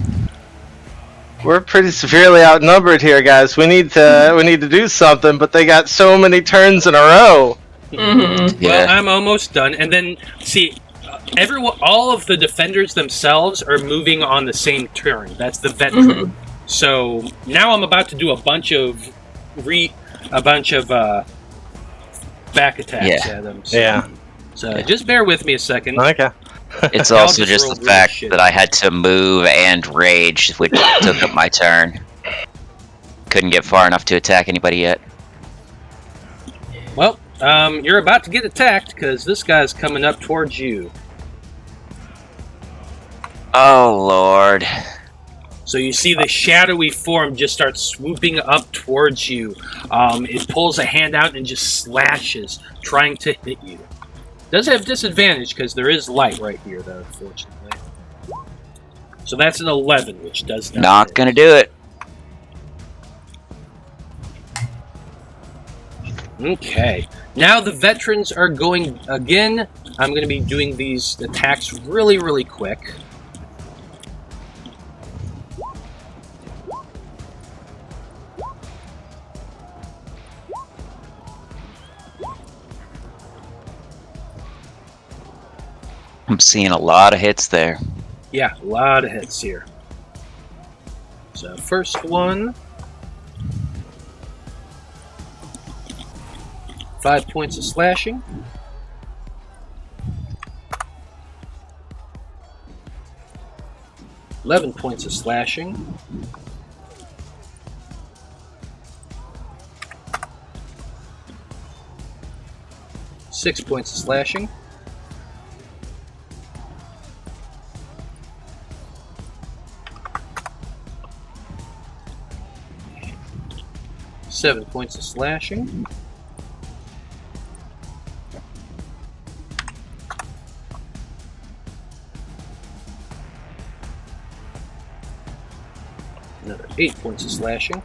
We're pretty severely outnumbered here, guys. We need to do something, but they got so many turns in a row. Mm-hmm. Yeah. Well, I'm almost done. And then, see, all of the defenders themselves are moving on the same turn. That's the veteran. Mm-hmm. So now I'm about to do a bunch of back attacks at them. So, Yeah. So just bear with me a second. Okay. It's Y'all also just just roll the really fact shitty. that I had to move and rage, which took up my turn. Couldn't get far enough to attack anybody yet. Well, you're about to get attacked because this guy's coming up towards you. Oh, Lord. So you see the shadowy form just start swooping up towards you. It pulls a hand out and just slashes, trying to hit you. Does have disadvantage because there is light right here, though, unfortunately. So that's an 11, which does not hit. Gonna do it. Okay. Now the veterans are going again. I'm going to be doing these attacks really, really quick. I'm seeing a lot of hits there. Yeah, a lot of hits here. So first one. 5 points of slashing. $11 points of slashing. $6 points of slashing. $7 points of slashing. Another 8 points of slashing.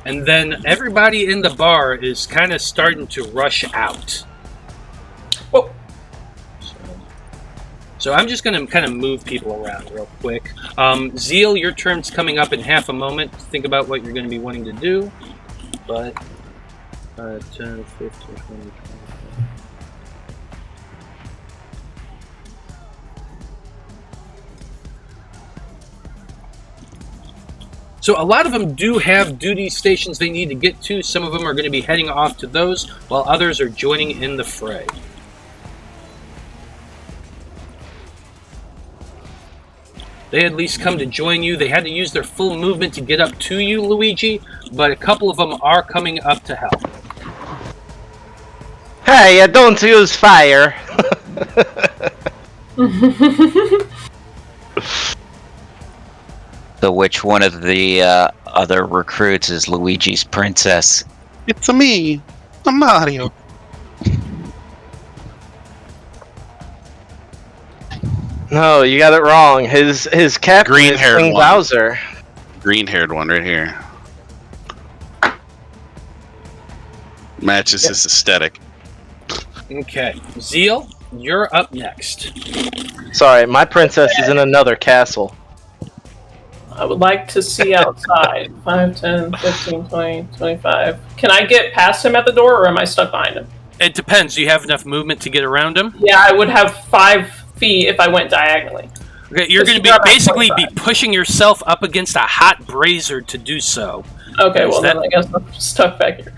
And then everybody in the bar is kind of starting to rush out. Whoa. So I'm just going to kind of move people around real quick. Zeal, your turn's coming up in half a moment. Think about what you're going to be wanting to do. But 10, 15, 20, 25. So a lot of them do have duty stations they need to get to. Some of them are going to be heading off to those, while others are joining in the fray. They at least come to join you. They had to use their full movement to get up to you, Luigi, but a couple of them are coming up to help. Hey, don't use fire. So which one of the other recruits is Luigi's princess? It's me, I'm Mario. No, you got it wrong. His captain is Green-haired King one. Bowser. Green-haired one right here. Matches his aesthetic. Okay. Zeal, you're up next. Sorry, my princess is in another castle. I would like to see outside. 5, 10, 15, 20, 25. Can I get past him at the door, or am I stuck behind him? It depends. Do you have enough movement to get around him? Yeah, I would have 5 feet if I went diagonally. Okay, you're going to be basically be pushing yourself up against a hot brazier to do so. Okay, well that- then I guess I'm stuck back here.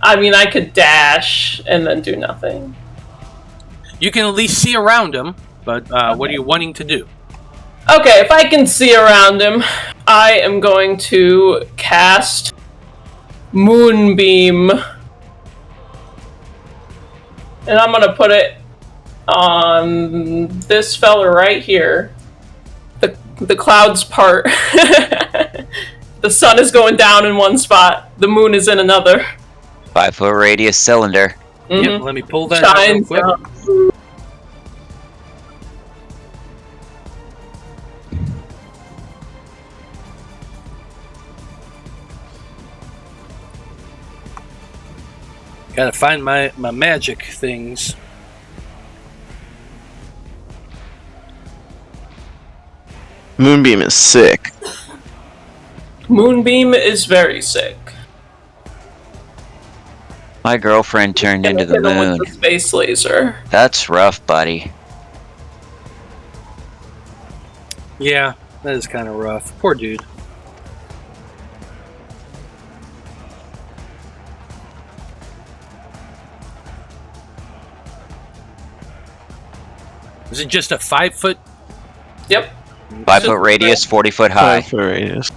I mean, I could dash and then do nothing. You can at least see around him, but what are you wanting to do? Okay, if I can see around him, I am going to cast Moonbeam. And I'm going to put it on this fella right here. The clouds part. The sun is going down in one spot. The moon is in another. 5-foot radius cylinder. Mm-hmm. Yep, let me pull that out real Shines quick. up. Gotta find my magic things. Moonbeam is sick. Moonbeam is very sick. My girlfriend turned into the Hit him moon. with the space laser. That's rough, buddy. Yeah, that is kind of rough. Poor dude. Is it just a 5-foot? Yep. 5-foot radius, 40-foot high. 5-foot radius.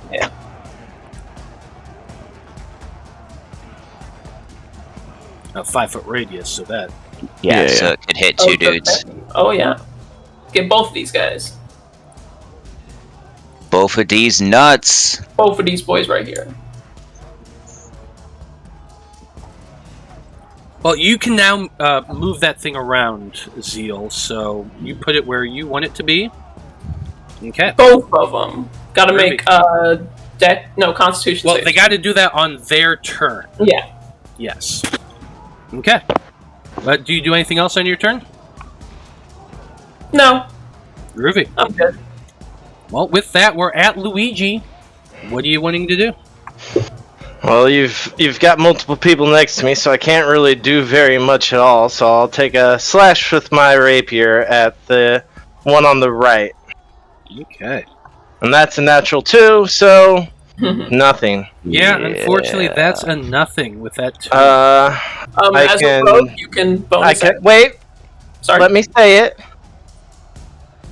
A 5-foot radius, so that. Yeah, Yeah, so yeah. it could hit two dudes. Oh, yeah. Get both of these guys. Both of these nuts. Both of these boys right here. Well, you can now move that thing around, Zeal. So you put it where you want it to be. Okay. Both of them. Gotta make Perfect. Constitution Well, save. they got to do that on their turn. Yeah. Yes. Okay. But do you do anything else on your turn? No, Groovy. I'm good. Well, with that, we're at Luigi. What are you wanting to do? Well, you've got multiple people next to me, so I can't really do very much at all. So I'll take a slash with my rapier at the one on the right, Okay. and that's a natural 2, so nothing. Yeah, unfortunately, that's a nothing with that two. As a rogue, you can bonus I can action. wait. Sorry. Let me say it.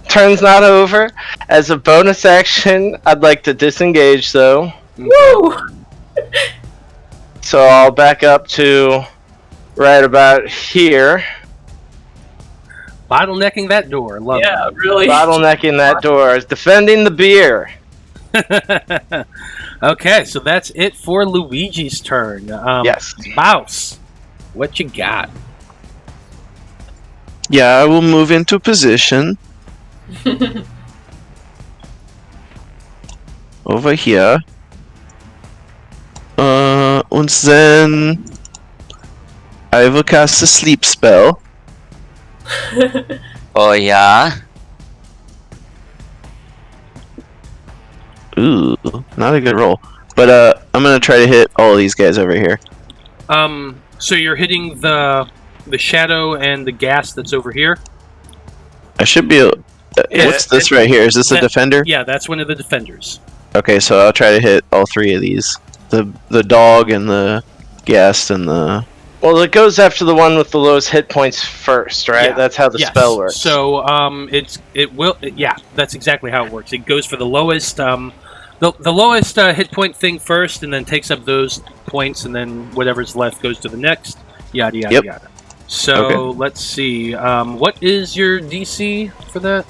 Turn's not over. As a bonus action, I'd like to disengage, though. Woo! So I'll back up to right about here, Bottlenecking that door. Love Yeah, really. bottlenecking that door, defending the beer. it. Okay, so that's it for Luigi's turn. Yes. Mouse, what you got? Yeah, I will move into position. Over here. Und then I will cast a sleep spell. Oh, yeah? Ooh, not a good roll. But I'm gonna try to hit all of these guys over here. So you're hitting the shadow and the gas that's over here? I should be able... what's this right here? Is this a defender? Yeah, that's one of the defenders. Okay, so I'll try to hit all 3 of these. The dog and the ghast and the... Well, it goes after the one with the lowest hit points first, right? Yeah. That's how the Yes. spell works. So yeah, that's exactly how it works. It goes for the lowest the lowest hit point thing first, and then takes up those points, and then whatever's left goes to the next. Yada yada Yep. yada. So let's see. What is your DC for that?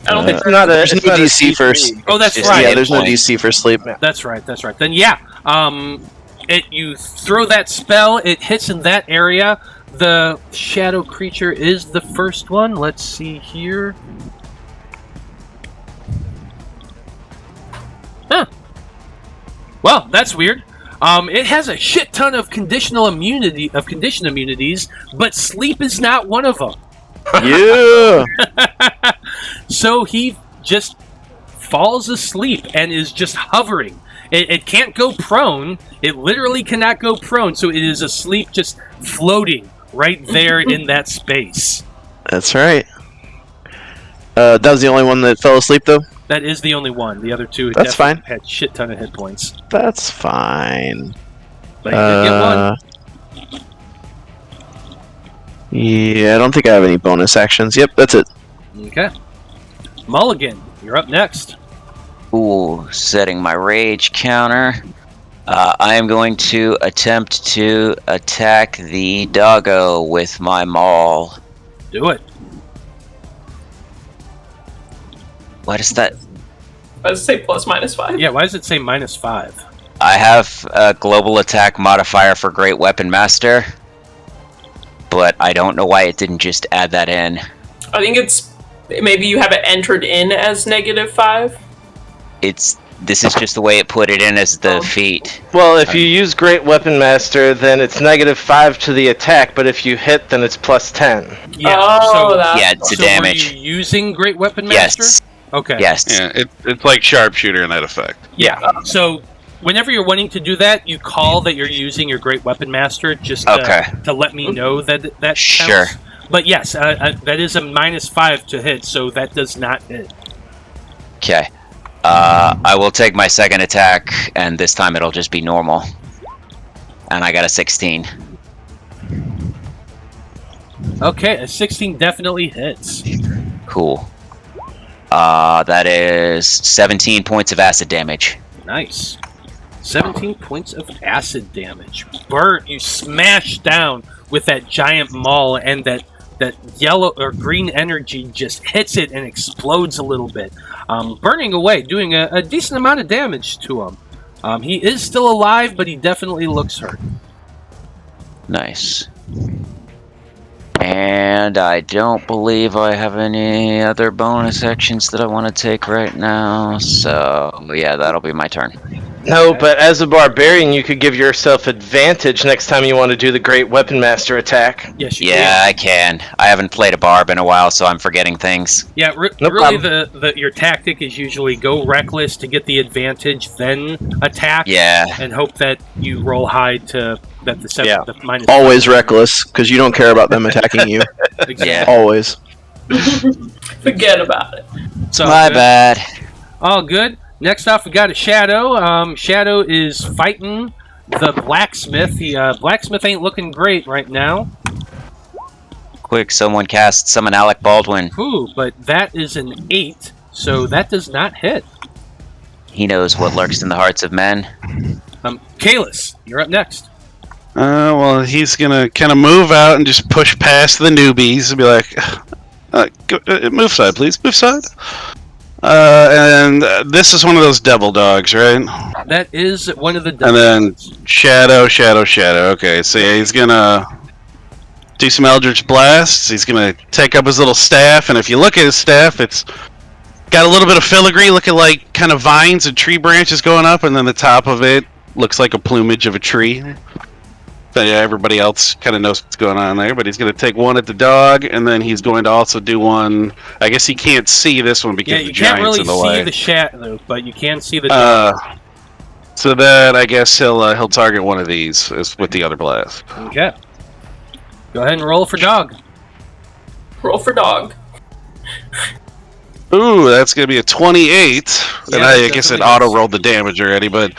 I don't think It's not a, There's it's no not a DC for... CP. Oh, that's Just right. Yeah, hit there's no point. DC for sleep. That's right. That's right. Then yeah, you throw that spell. It hits in that area. The shadow creature is the first one. Let's see here. Huh. Well, that's weird. It has a shit ton of condition immunities, but sleep is not one of them. Yeah! So he just falls asleep and is just hovering. It can't go prone. It literally cannot go prone, so it is asleep, just floating right there in that space. That's right. That was the only one that fell asleep, though? That is the only one. The other two That's definitely had shit ton of hit points. That's fine. But you did get one. Yeah, I don't think I have any bonus actions. Yep, that's it. Okay. Mulligan, you're up next. Ooh, setting my rage counter. I am going to attempt to attack the doggo with my maul. Do it. What is that? Let's say ±5. Yeah, why does it say -5? I have a global attack modifier for Great Weapon Master, but I don't know why it didn't just add that in. I think it's maybe you have it entered in as -5. This is just the way it put it in as the feat. Well, if you use Great Weapon Master, then it's -5 to the attack, but if you hit, then it's +10. Yeah. Oh, so, that- Yeah, it's a so damage. Were you using Great Weapon Master? Yes. Okay. Yes. Yeah, it's like sharpshooter in that effect. Yeah. So whenever you're wanting to do that, you call that you're using your Great Weapon Master just to let me know that counts. Sure. But yes, that is a -5 to hit, so that does not hit. Okay. I will take my second attack, and this time it'll just be normal. And I got a 16. Okay, a 16 definitely hits. Cool. That is 17 points of acid damage. Nice. 17 points of acid damage. Bert, you smash down with that giant maul, and that yellow or green energy just hits it and explodes a little bit, burning away, doing a decent amount of damage to him. He is still alive, but he definitely looks hurt. Nice. And I don't believe I have any other bonus actions that I want to take right now, so yeah, that'll be my turn. No, but as a barbarian, you could give yourself advantage next time you want to do the Great Weapon Master attack. Yes, you Yeah, I can. I haven't played a barb in a while, so I'm forgetting things. Yeah, No really, your tactic is usually go reckless to get the advantage, then attack, Yeah. and hope that you roll high to that the seven, Yeah. the minus. Always reckless, because you don't care about them attacking you. Exactly. Yeah. Always. Forget about it. So, My bad. All good. Next off, we got a Shadow. Shadow is fighting the blacksmith. The blacksmith ain't looking great right now. Quick, someone cast Summon Alec Baldwin. Ooh, but that is an 8, so that does not hit. He knows what lurks in the hearts of men. Kalis, you're up next. Well, he's gonna kind of move out and just push past the newbies and be like, "Move side, please. Move side." And this is one of those devil dogs, right? That is one of the. And then Shadow. Okay, so yeah, he's gonna do some Eldritch Blasts. He's gonna take up his little staff, and if you look at his staff, it's got a little bit of filigree, looking like kind of vines and tree branches going up, and then the top of it looks like a plumage of a tree. So yeah, everybody else kind of knows what's going on there, but he's going to take one at the dog, and then he's going to also do one. I guess he can't see this one because you the can't giant's really in the see way. the shadow, but you can see the. So that I guess he'll target one of these with the other blast. Okay. Go ahead and roll for dog. Roll for dog. Ooh, that's going to be a 28. Yeah, And I guess it definitely does. auto-rolled the damage already, but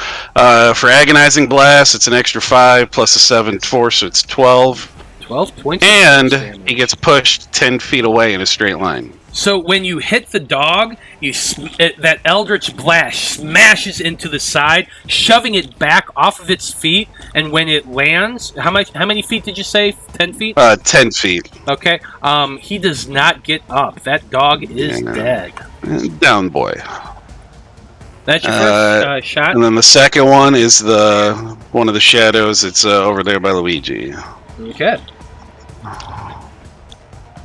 for Agonizing Blast, it's an extra 5 plus a 7 force, so it's 12. 12 points. of And damage. he gets pushed 10 feet away in a straight line. So when you hit the dog, that Eldritch Blast smashes into the side, shoving it back off of its feet. And when it lands, how many feet did you say? 10 feet? 10 feet. Okay. He does not get up. That dog is Yeah. dead. Down boy. That's your first shot. And then the second one is one of the shadows. It's over there by Luigi. Okay.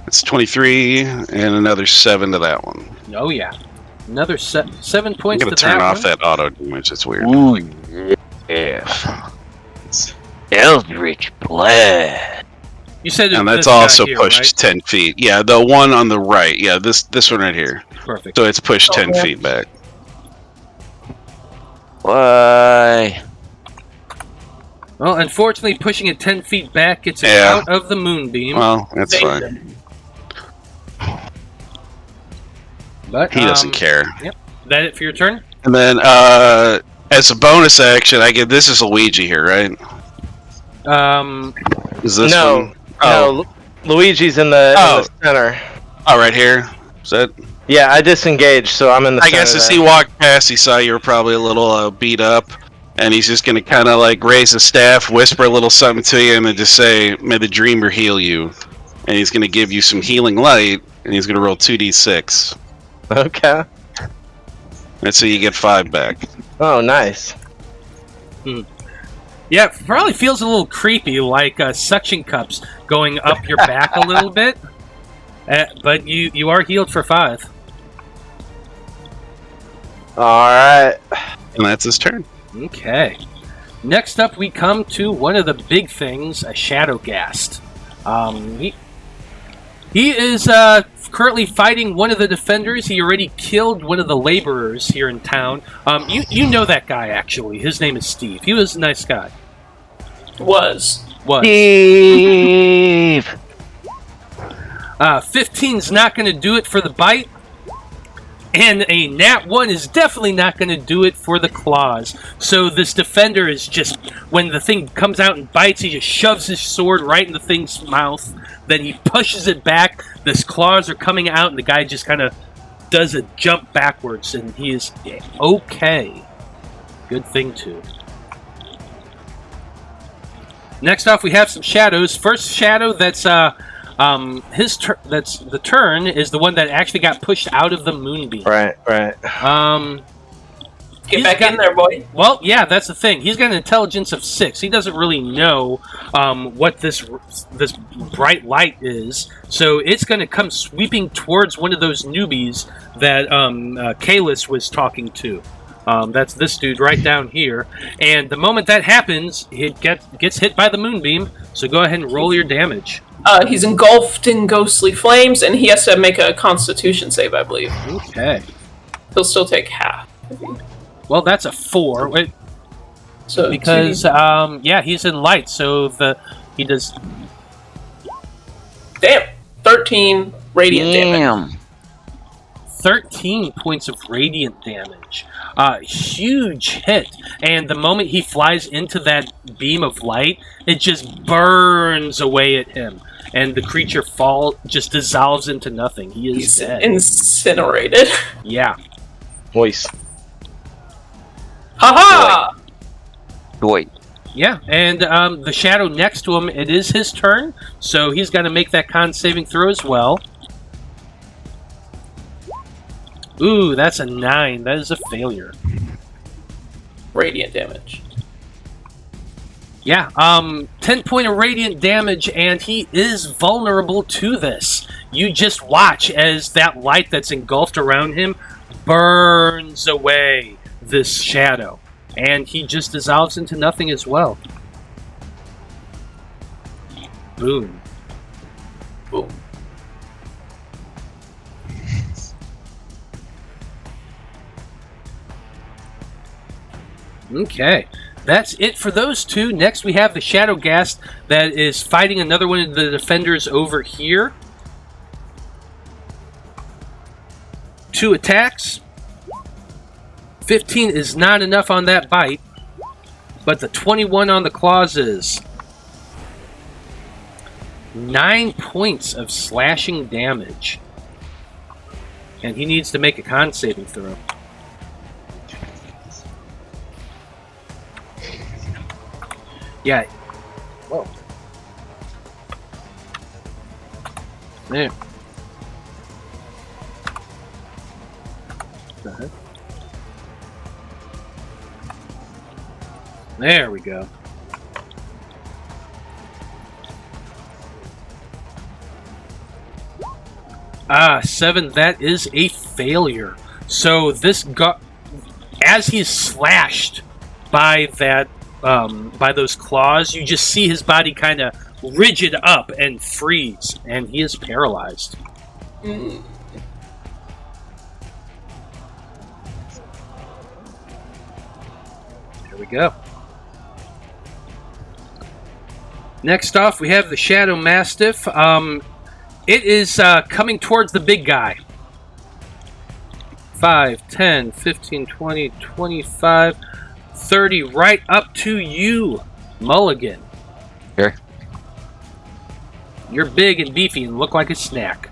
It's 23 and another 7 to that one. Oh yeah. Another 7 I'm points gonna to turn that off one. that auto damage. It's weird. Ooh, yeah. Eldritch Blast. You said And this that's guy also here, pushed right? 10 feet. Yeah, the one on the right. Yeah, this one right here. Perfect. So it's pushed 10 yeah. feet back. Why? Well, unfortunately, pushing it 10 feet back gets it Yeah. out of the moonbeam. Well, that's Thank fine. But He doesn't care. That it for your turn? And then, as a bonus action, I get this is Luigi here, right? Is this No, one? Oh. no, Luigi's in the center. Oh, right here. Is that? Yeah, I disengaged, so I'm in the I center. guess as there. he walked past, he saw you were probably a little beat up, and he's just gonna kind of like raise his staff, whisper a little something to you, and then just say, "May the dreamer heal you." And he's gonna give you some healing light, and he's gonna roll 2d6. Okay. That's so you get 5 back. Oh, nice. Yeah, it probably feels a little creepy, like suction cups going up your back a little bit. But you are healed for 5. Alright. And that's his turn. Okay. Next up, we come to one of the big things, a Shadowghast. He is currently fighting one of the defenders. He already killed one of the laborers here in town. You know that guy, actually. His name is Steve. He was a nice guy. Was. Steve! 15's not going to do it for the bite. And a nat 1 is definitely not going to do it for the claws. So this defender is just, when the thing comes out and bites, he just shoves his sword right in the thing's mouth. Then he pushes it back. His claws are coming out, and the guy just kind of does a jump backwards, and he is okay. Good thing, too. Next off, we have some shadows. First shadow that's that's the turn is the one that actually got pushed out of the moonbeam. Right. Get back in there, boy. Well, yeah, that's the thing. He's got an intelligence of 6. He doesn't really know what this bright light is, so it's going to come sweeping towards one of those newbies that Kalis was talking to. That's this dude right down here. And the moment that happens, it gets hit by the moonbeam. So go ahead and roll your damage. He's engulfed in ghostly flames, and he has to make a Constitution save, I believe. Okay. He'll still take half. Well, that's a 4. Wait, So because he's in light, so he does. Damn, 13 radiant damage. Damn. 13 points of radiant damage. Huge hit. And the moment he flies into that beam of light, it just burns away at him. And the creature just dissolves into nothing. He's dead. Incinerated. Yeah. Voice. Haha! Wait. Yeah, and the shadow next to him, it is his turn, so he's got to make that con saving throw as well. Ooh, that's a 9. That is a failure. Radiant damage. Yeah, 10 point of radiant damage, and he is vulnerable to this. You just watch as that light that's engulfed around him burns away this shadow, and he just dissolves into nothing as well. Boom. Boom. Okay, that's it for those two. Next we have the Shadowghast that is fighting another one of the defenders over here. 2 attacks. 15 is not enough on that bite, but the 21 on the claws is. 9 points of slashing damage. And he needs to make a con saving throw. Yeah. Whoa. There. Uh-huh. There we go. Ah, 7. That is a failure. So this as he's slashed by that, by those claws, you just see his body kind of rigid up and freeze, and he is paralyzed. Mm. There we go. Next off, we have the Shadow Mastiff. It is coming towards the big guy. 5, 10, 15, 20, 25, 30, right up to you, Mulligan. Sure. You're big and beefy and look like a snack.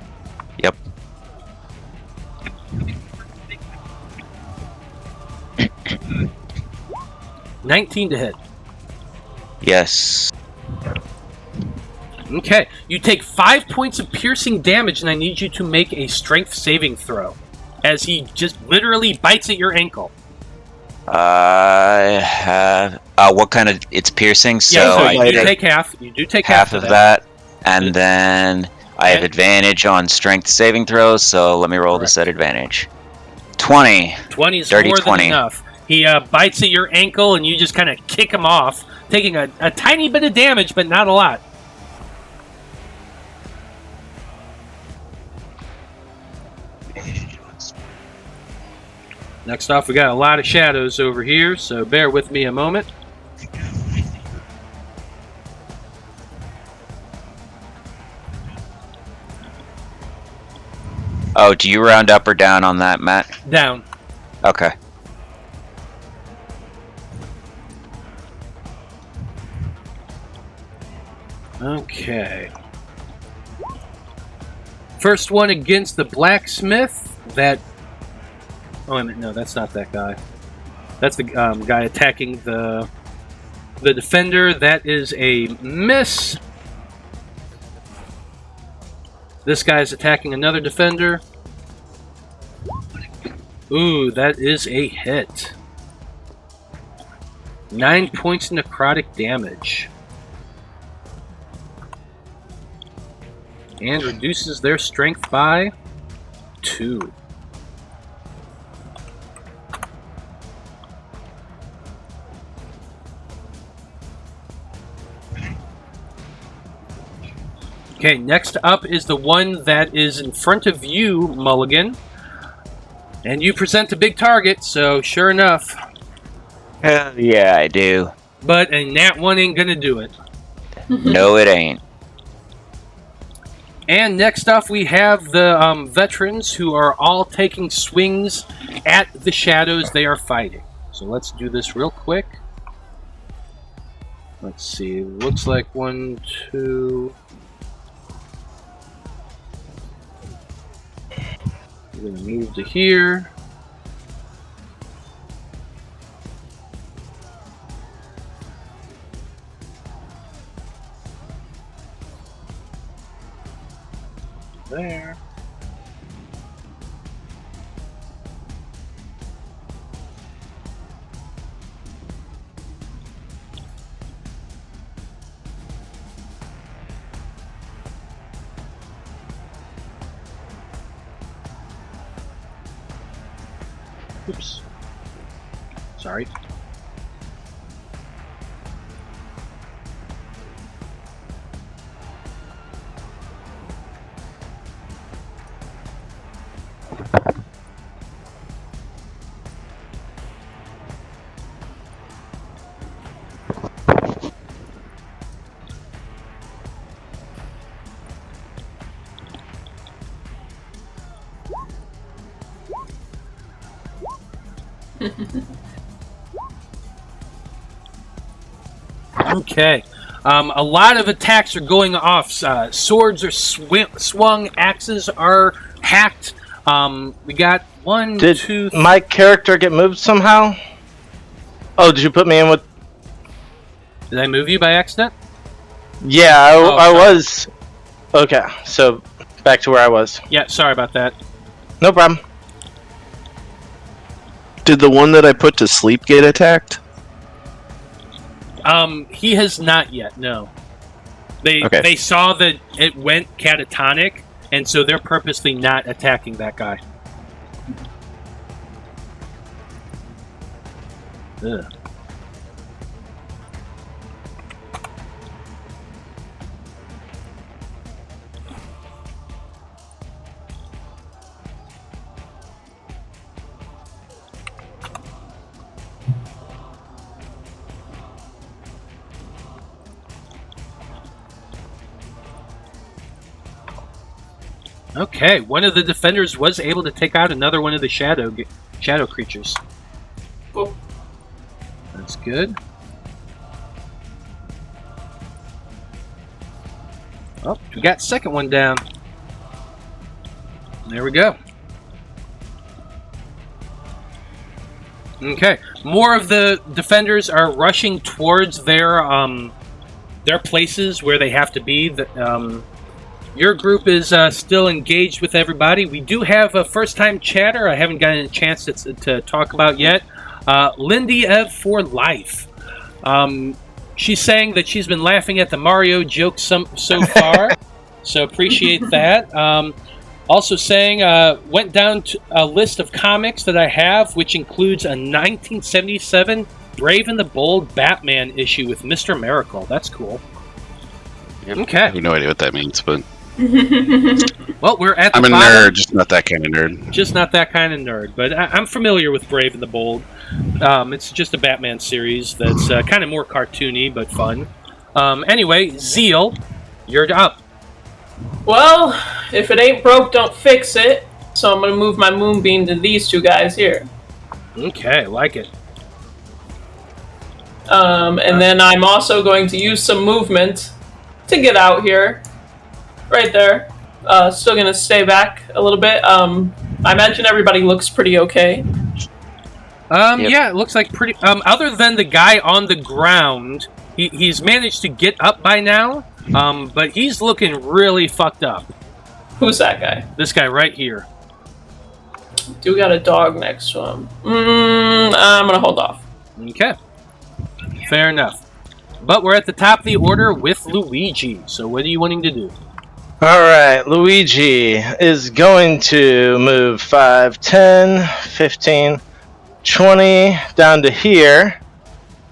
Yep. $19 to hit. Yes. Okay, you take 5 points of piercing damage, and I need you to make a strength saving throw, as he just literally bites at your ankle. I have. What kind of? It's piercing, so Yeah, so I you do take take half. You do take half of that. that, and then I have Okay. advantage on strength saving throws. So let me roll Correct. this at advantage. 20. 20 is Dirty more 20. than enough. He bites at your ankle, and you just kind of kick him off, taking a tiny bit of damage, but not a lot. Next off, we got a lot of shadows over here, so bear with me a moment. Oh, do you round up or down on that, Matt? Down. Okay. Okay. First one against the blacksmith. That. Oh, wait a minute. No, that's not that guy. That's the guy attacking the defender. That is a miss. This guy's attacking another defender. Ooh, that is a hit. 9 points necrotic damage. And reduces their strength by 2. Okay, next up is the one that is in front of you, Mulligan. And you present a big target, so sure enough. Hell yeah, I do. But a nat 1 ain't gonna do it. No, it ain't. And next up, we have the veterans who are all taking swings at the shadows they are fighting. So let's do this real quick. Let's see. Looks like 1, 2. We're going to move to here. There. Oops. Sorry. Okay. A lot of attacks are going off. Swords are swung. Axes are hacked. We got 1, Did 2, my character get moved somehow? Oh, did you put me in with... Did I move you by accident? Yeah, I sorry. was... Okay, so back to where I was. Yeah, sorry about that. No problem. Did the one that I put to sleep get attacked? He has not yet, no. Okay. They saw that it went catatonic, and so they're purposely not attacking that guy. Ugh. Okay, one of the defenders was able to take out another one of the shadow creatures. Cool. That's good. Oh, we got second one down. There we go. Okay, more of the defenders are rushing towards their places where they have to be. Your group is still engaged with everybody. We do have a first-time chatter I haven't gotten a chance to talk about yet. Lindy Ev for life. She's saying that she's been laughing at the Mario jokes so far, so appreciate that. Also saying, went down to a list of comics that I have, which includes a 1977 Brave and the Bold Batman issue with Mr. Miracle. That's cool. Okay. I have no idea what that means, but... Well, we're at the I'm a bottom. nerd, just not that kind of nerd. Just not that kind of nerd, but I'm familiar with Brave and the Bold. It's just a Batman series that's kind of more cartoony, but fun. Anyway, Zeal, you're up. Well, if it ain't broke, don't fix it. So I'm gonna move my moonbeam to these two guys here. Okay, like it. And then I'm also going to use some movement to get out here. Right there. Still gonna stay back a little bit. I imagine everybody looks pretty okay. Yeah, it looks like pretty... other than the guy on the ground, he's managed to get up by now, but he's looking really fucked up. Who's that guy? This guy right here. Do we got a dog next to him? I'm gonna hold off. Okay. Fair enough. But we're at the top of the order with Luigi, so what are you wanting to do? Alright, Luigi is going to move 5, 10, 15, 20 down to here.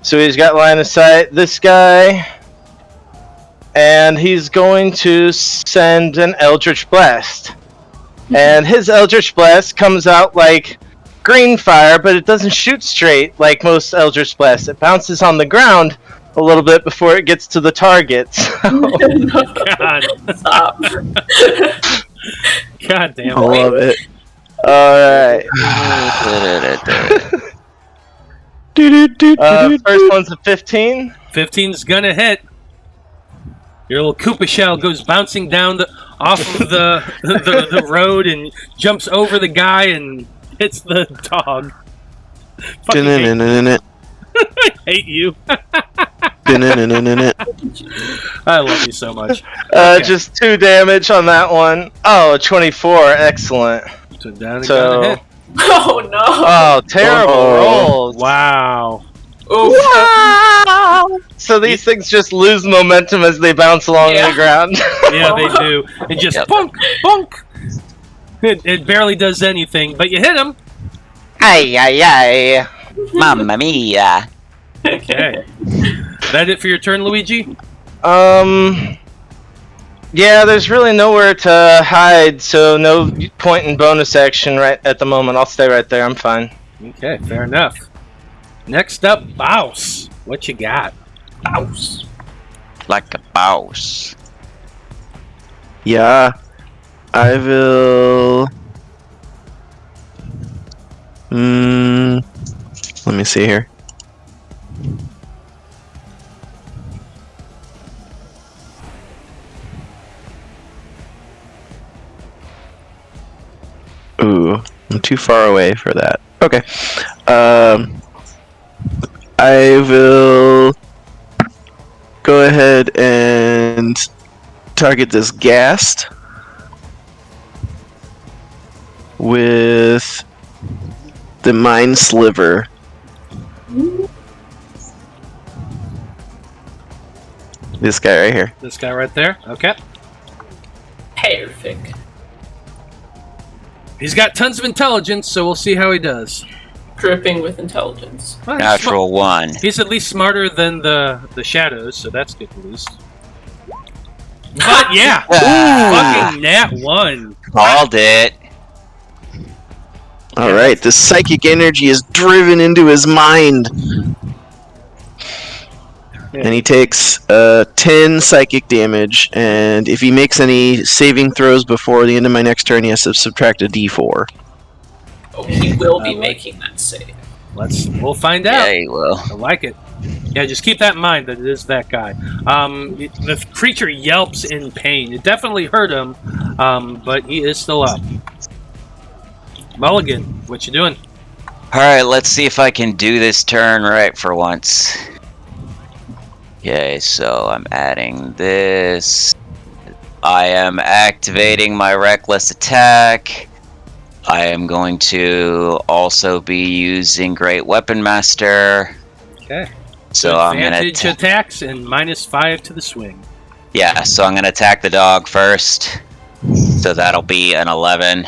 So he's got line of sight. This guy. And he's going to send an Eldritch Blast. And his Eldritch Blast comes out like green fire, but it doesn't shoot straight like most Eldritch Blasts. It bounces on the ground a little bit before it gets to the target. God. Stop. God damn I it. love it. Alright. First one's a 15. 15's gonna hit. Your little Koopa shell goes bouncing down off of the road and jumps over the guy and hits the dog. I hate you. I love you so much. Okay. Just 2 damage on that one. Oh, 24. Excellent. So down and So- gonna hit. Oh no! Oh, terrible rolls. Wow. Oof. So these things just lose momentum as they bounce along Yeah. the ground. Yeah, they do. It just bonk, bonk. It barely does anything, but you hit him. Ay, ay, ay. Mamma mia. Okay. That it for your turn, Luigi? Yeah, there's really nowhere to hide, so no point in bonus action right at the moment. I'll stay right there. I'm fine. Okay, fair enough. Next up, Bouse. What you got? Bouse. Like a boss. Yeah, I will. Let me see here. Ooh, I'm too far away for that. Okay. I will go ahead and target this ghast with the Mind Sliver. This guy right here. This guy right there? Okay. Perfect. He's got tons of intelligence, so we'll see how he does. Dripping with intelligence. Well, he's Natural 1. He's at least smarter than the shadows, so that's good at least. But yeah, fucking nat 1. Called it. Alright, the psychic energy is driven into his mind. And he takes 10 psychic damage, and if he makes any saving throws before the end of my next turn, he has to subtract a d4. Oh, he will be making that save. We'll find out. Yeah, you will. I like it. Yeah, just keep that in mind that it is that guy. The creature yelps in pain. It definitely hurt him, but he is still up. Mulligan, what you doing? Alright, let's see if I can do this turn right for once. Okay, so I'm adding this. I am activating my reckless attack. I am going to also be using Great Weapon Master. Okay. So I'm gonna advantage attacks and -5 to the swing. Yeah, so I'm gonna attack the dog first. So that'll be an 11,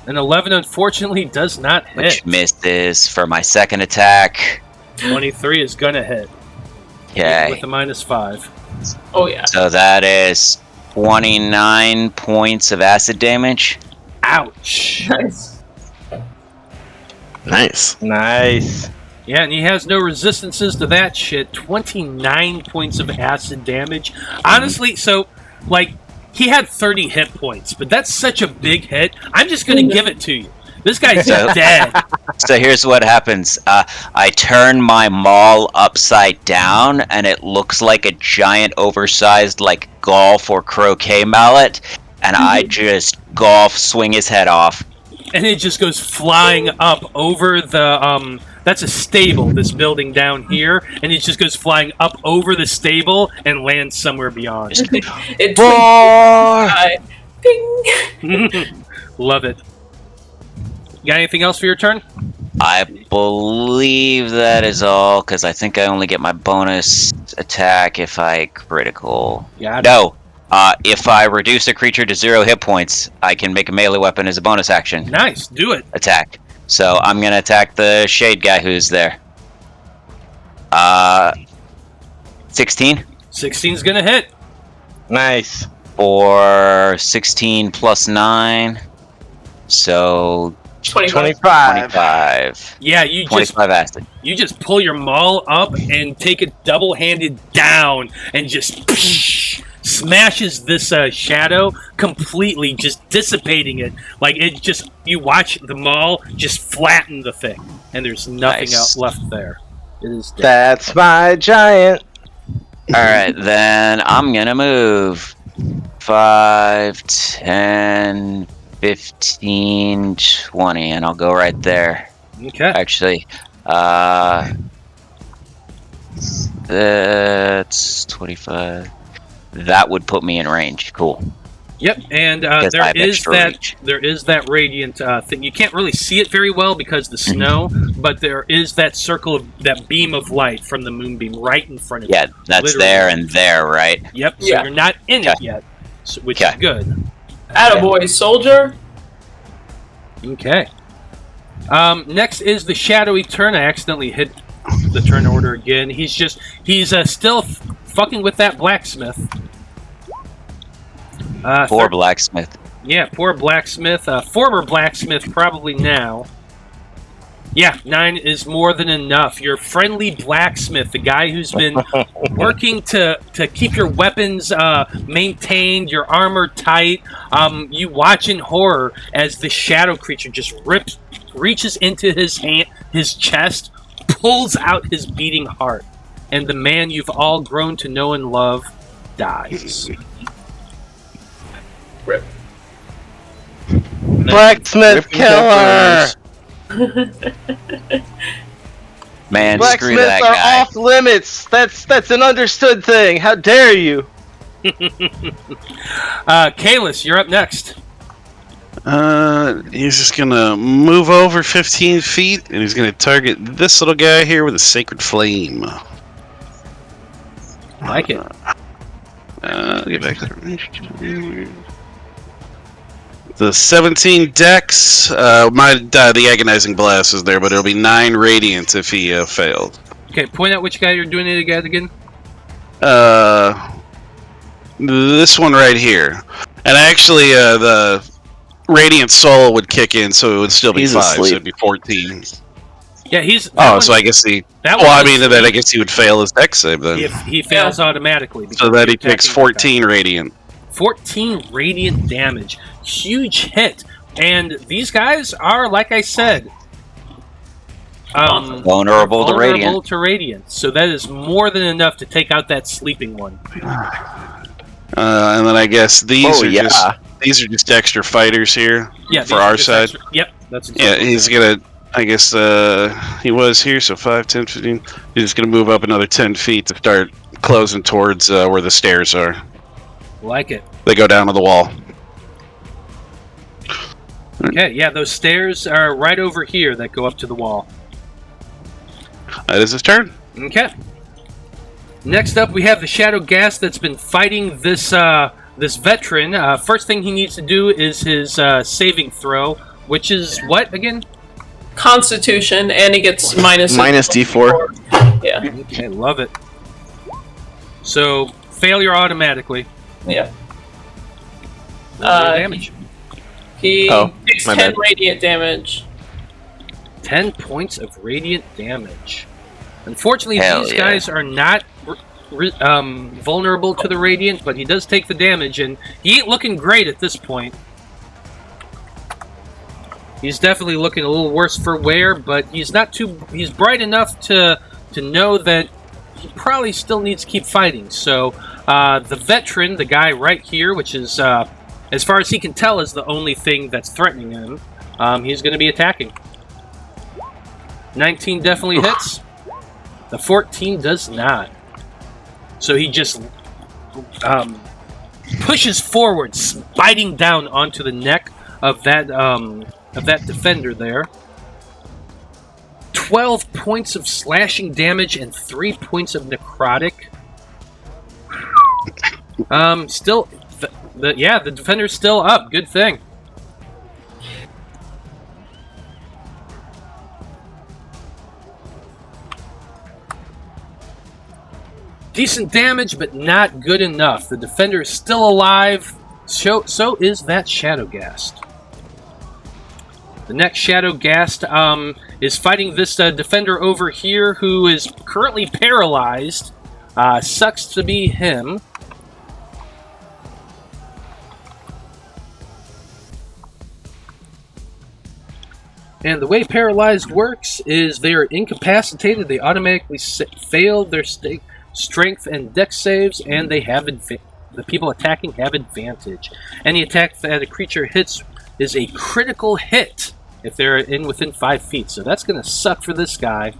An 11 unfortunately does not hit. which misses for my second attack. 23 is gonna hit. Okay, With a -5. Oh yeah. so that is 29 points of acid damage. Ouch. Nice. Nice. Nice. Yeah, and he has no resistances to that shit. 29 points of acid damage. Honestly, so, like, he had 30 hit points, but that's such a big hit. I'm just going to give it to you. This guy's So- dead. So here's what happens. I turn my maul upside down, and it looks like a giant, oversized, like, golf or croquet mallet, and I just swing his head off. And it just goes flying up over the, that's a stable, this building down here, and it just goes flying up over the stable and lands somewhere beyond. It twinkles. Ding. Love it. You got anything else for your turn? I believe that is all, because I think I only get my bonus attack if I critical. Yeah. No, if I reduce a creature to 0 hit points, I can make a melee weapon as a bonus action Nice. Do it. attack. So I'm going to attack the shade guy who's there. 16 16's gonna hit. Nice. for 16 plus 9. So 25. 25. Yeah, you just 25 acid. you just pull your maul up and take it double-handed down and just smashes this shadow completely, just dissipating it. Like it just, you watch the maul just flatten the thing, and there's nothing Nice. else left there. It is dead. That's my giant. Alright, then I'm gonna move 5, 10, 15, 20, and I'll go right there. Okay. Actually, that's 25. That would put me in range. Cool. Yep, and Because I have extra reach. there is that radiant thing. You can't really see it very well because of the snow, but there is that circle of that beam of light from the moonbeam right in front of you. Yeah, that's Literally. there and there, right? Yep. So Yeah. you're not in it Okay. yet, which Okay. is good. Attaboy, soldier. Okay. Next is the shadowy turn. I accidentally hit the turn order again. He's still fucking with that blacksmith. Poor blacksmith. Yeah, poor blacksmith. Former blacksmith, probably now. Yeah, 9 is more than enough. Your friendly blacksmith, the guy who's been working to keep your weapons maintained, your armor tight. You watch in horror as the shadow creature just reaches into his chest, pulls out his beating heart, and the man you've all grown to know and love dies. Rip. Blacksmith killer. Man, screw Blacksmiths that are guy. off limits. That's an understood thing. How dare you? Kalis, you're up next. He's just gonna move over 15 feet, and he's gonna target this little guy here with a sacred flame. Like it. Get back there. The 17 dex. The agonizing blast is there, but it'll be 9 radiant if he failed. Okay, point out which guy you're doing it again. This one right here, and actually, the radiant soul would kick in, so it would still be He's 5, so asleep. it'd be 14. Yeah, he's. So I guess he. That Well, I one mean, was- then I guess he would fail his dex save then. If he fails automatically. because So that he you're takes attacking with 14 radiant. that. 14 radiant damage. Huge hit. And these guys are, like I said, Vulnerable to radiant. to radiant. So that is more than enough to take out that sleeping one. And then I guess these are just extra fighters here for our side. Extra, yep, that's he's gonna. I guess he was here, so 5, 10, 15. He's just gonna move up another 10 feet to start closing towards where the stairs are. Like it. They go down to the wall. Okay, yeah, those stairs are right over here that go up to the wall. That is his turn. Okay. Next up, we have the Shadow Ghast that's been fighting this this veteran. First thing he needs to do is his saving throw, which is what again? Constitution, and he gets minus D4. Yeah. Okay, love it. So failure automatically. Yeah. Damage. He takes 10 radiant damage. 10 points of radiant damage. Unfortunately, these guys are not vulnerable to the radiant, but he does take the damage, and he ain't looking great at this point. He's definitely looking a little worse for wear, but he's not too. He's bright enough to know that he probably still needs to keep fighting. So the veteran, the guy right here, which is as far as he can tell, is the only thing that's threatening him. He's going to be attacking. 19 definitely hits. The 14 does not. So he just pushes forward, biting down onto the neck of that defender there. 12 points of slashing damage and 3 points of necrotic. Still, the defender's still up. Good thing. Decent damage, but not good enough. The defender is still alive. So is that Shadow Ghast. The next Shadow Ghast is fighting this defender over here who is currently paralyzed. Sucks to be him. And the way paralyzed works is they are incapacitated. They automatically fail their strength and dex saves, and they have the people attacking have advantage. Any attack that a creature hits is a critical hit if they're within 5 feet. So that's going to suck for this guy.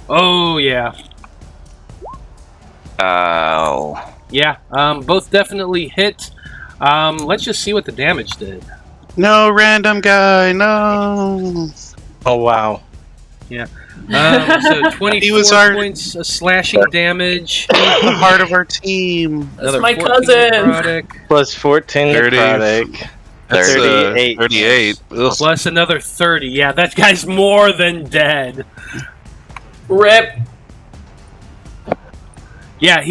Oh, yeah. Oh. Yeah, both definitely hit. Let's just see what the damage did. No, random guy, no. Oh, wow. Yeah. So 24 points of slashing damage. The heart of our team. That's my cousin. Necrotic. Plus 14 necrotic. 38. 38. Plus another 30. Yeah, that guy's more than dead. Rip. Yeah,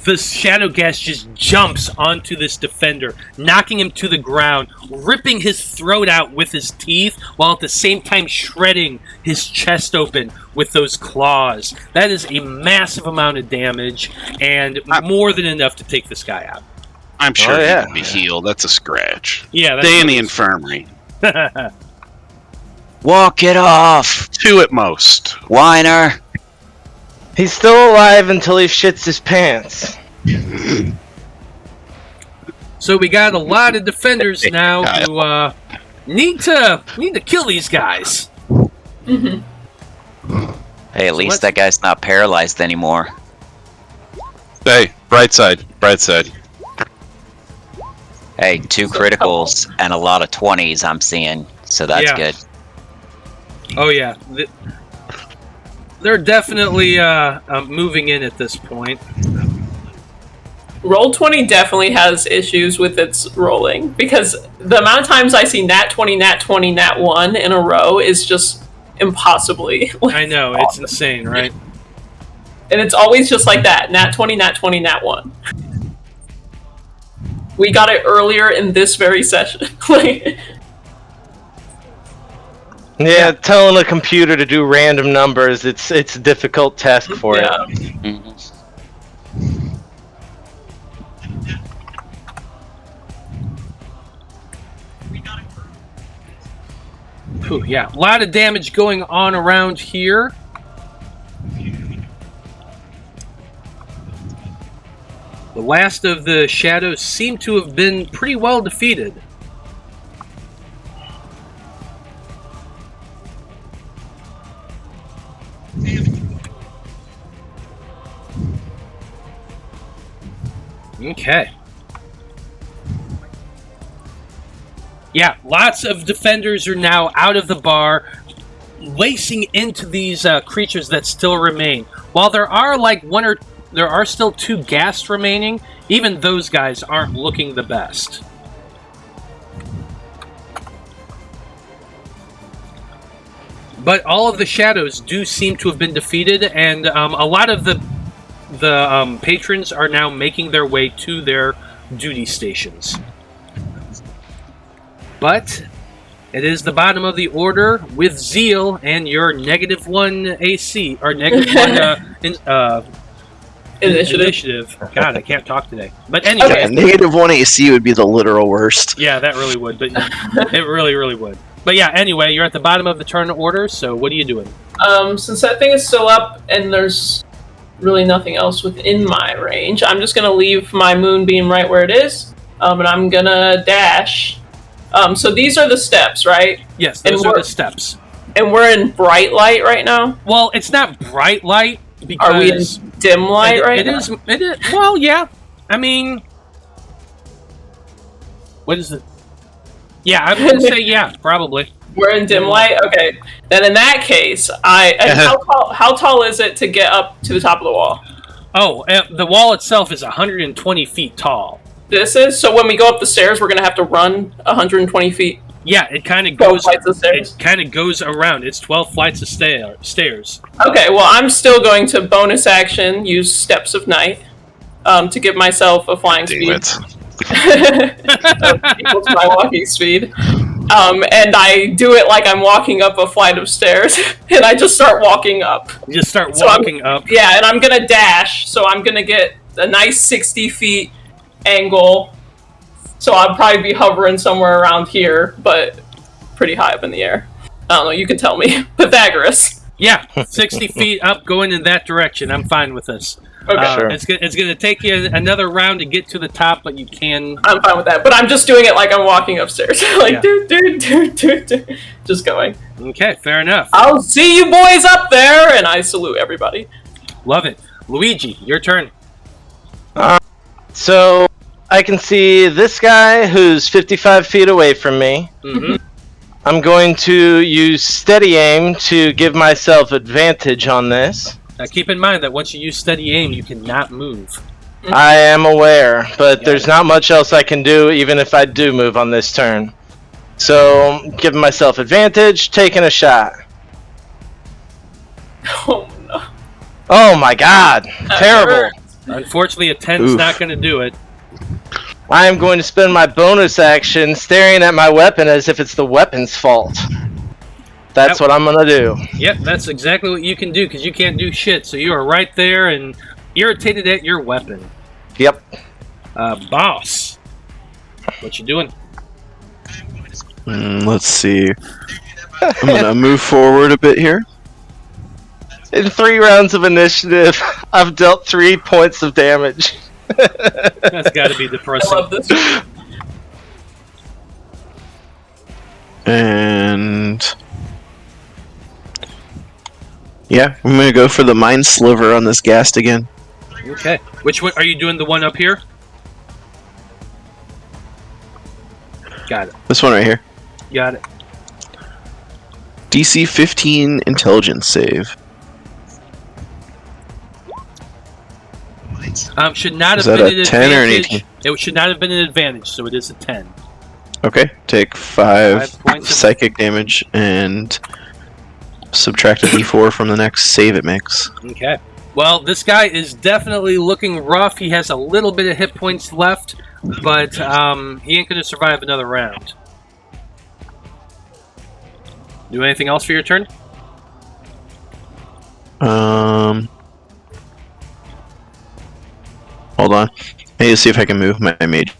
this Shadow Ghast just jumps onto this defender, knocking him to the ground, ripping his throat out with his teeth, while at the same time shredding his chest open with those claws. That is a massive amount of damage, and more than enough to take this guy out. I'm sure he can be healed. That's a scratch. Yeah, stay in the infirmary. Walk it off! 2 at most. Whiner! He's still alive until he shits his pants. So we got a lot of defenders now who need to kill these guys. Hey, at least that guy's not paralyzed anymore. Hey, bright side. Hey, 2 criticals and a lot of 20s I'm seeing, so that's good. Oh yeah. They're definitely moving in at this point. Roll20 definitely has issues with its rolling, because the amount of times I see nat 20, nat 20, nat 1 in a row is just impossibly. I know, it's insane, right? And it's always just like that, nat 20, nat 20, nat 1. We got it earlier in this very session. Yeah, telling a computer to do random numbers, it's a difficult task for it. Mm-hmm. Whew, yeah, a lot of damage going on around here. The last of the shadows seem to have been pretty well defeated. Okay. Yeah, lots of defenders are now out of the bar, lacing into these creatures that still remain. While there are there are still 2 ghasts remaining, even those guys aren't looking the best. But all of the shadows do seem to have been defeated, and a lot of the patrons are now making their way to their duty stations. But it is the bottom of the order with Zeal and your -1 AC, or -1 initiative. God, I can't talk today. But anyway. Okay. -1 AC would be the literal worst. Yeah, that really would, but it really, really would. But yeah, anyway, you're at the bottom of the turn order, so what are you doing? Since that thing is still up and there's really nothing else within my range, I'm just gonna leave my moonbeam right where it is, and I'm gonna dash. So these are the steps, right? Yes, those are the steps. And we're in bright light right now? Well, it's not bright light, because... Are we in dim light now? It is, well, yeah. I mean... What is it? Yeah, I would say yeah, probably. We're in dim light? Okay. Then in that case, how tall is it to get up to the top of the wall? Oh, the wall itself is 120 feet tall. This is? So when we go up the stairs, we're going to have to run 120 feet? Yeah, it kind of goes... 12 flights of stairs? It kind of goes around. It's 12 flights of stairs. Okay, well, I'm still going to bonus action, use Steps of Night, to give myself a flying speed. Equals my walking speed. And I do it like I'm walking up a flight of stairs, and I just start walking up. You just start walking up? Yeah, and I'm going to dash, so I'm going to get a nice 60 feet angle. So I'll probably be hovering somewhere around here, but pretty high up in the air. I don't know, you can tell me. Pythagoras. Yeah, 60 feet up, going in that direction. I'm fine with this. Okay, sure. It's going to take you another round to get to the top, but you can... I'm fine with that, but I'm just doing it like I'm walking upstairs. Like, yeah. Just going. Okay, fair enough. I'll see you boys up there, and I salute everybody. Love it. Luigi, your turn. So I can see this guy who's 55 feet away from me. Mm-hmm. I'm going to use steady aim to give myself advantage on this. Now keep in mind that once you use steady aim, you cannot move. I am aware, but there's not much else I can do even if I do move on this turn. So, giving myself advantage, taking a shot. Oh no. Oh my god, terrible. Unfortunately, a 10's not going to do it. I am going to spend my bonus action staring at my weapon as if it's the weapon's fault. That's what I'm going to do. Yep, that's exactly what you can do, because you can't do shit. So you are right there and irritated at your weapon. Yep. Boss, what you doing? Let's see. I'm going to move forward a bit here. In 3 rounds of initiative, I've dealt 3 points of damage. That's got to be depressing. I love this. And... yeah, I'm going to go for the Mind Sliver on this ghast again. Okay. Which one? Are you doing the one up here? Got it. This one right here. Got it. DC 15 Intelligence save. Should not Is have that been a an 10 or an advantage. 18? It should not have been an advantage, so it is a 10. Okay, take 5 5 points of- psychic damage and subtract a d4 from the next save it makes. Okay. Well, this guy is definitely looking rough. He has a little bit of hit points left, but he ain't going to survive another round. Do anything else for your turn? Hold on. I need to see if I can move my mage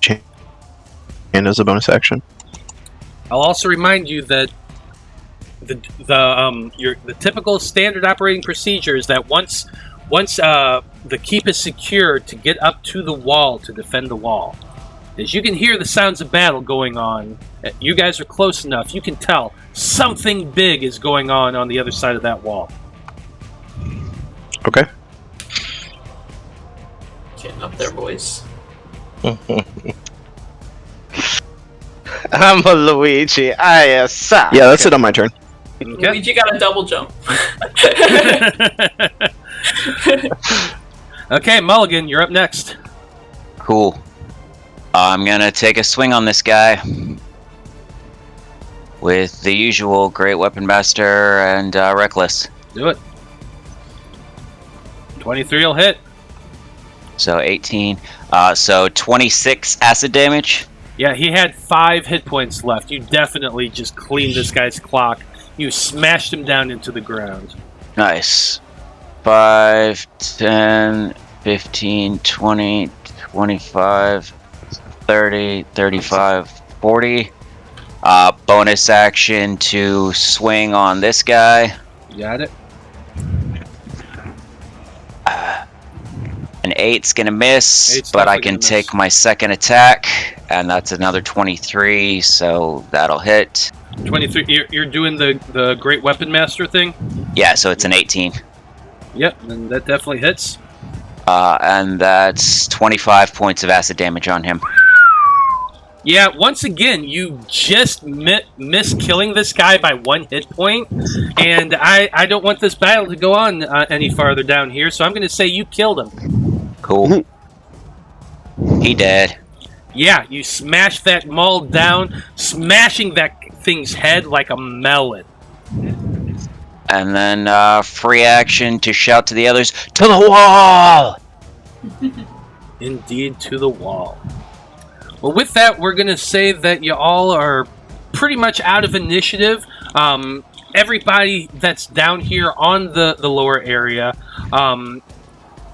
hand as a bonus action. I'll also remind you that the typical standard operating procedure is that once the keep is secured, to get up to the wall to defend the wall. As you can hear the sounds of battle going on, you guys are close enough. You can tell something big is going on the other side of that wall. Okay. Getting up there, boys. I'm a Luigi. I am Saga. Yeah, that's it on my turn. Okay. Luigi got a double jump. Okay, Mulligan, you're up next. Cool. I'm gonna take a swing on this guy with the usual Great Weapon Master and Reckless. Do it. 23 will hit. So 18. So 26 acid damage. Yeah, he had 5 hit points left. You definitely just cleaned this guy's clock. You smashed him down into the ground. Nice. 5, 10, 15, 20, 25, 30, 35, 40. Bonus action to swing on this guy. You got it? An 8's gonna miss, Eight's but I definitely can gonna take miss. my second attack, and that's another 23, so that'll hit. 23. You're doing the Great Weapon Master thing? Yeah, so it's an 18. Yep, and that definitely hits. And that's 25 points of acid damage on him. Yeah, once again, you just miss killing this guy by 1 hit point, and I don't want this battle to go on any farther down here, so I'm going to say you killed him. Cool. He dead. Yeah, you smash that maul down, smashing that thing's head like a melon. And then free action to shout to the others, to the wall! Indeed, to the wall. Well, with that, we're going to say that you all are pretty much out of initiative. Everybody that's down here on the lower area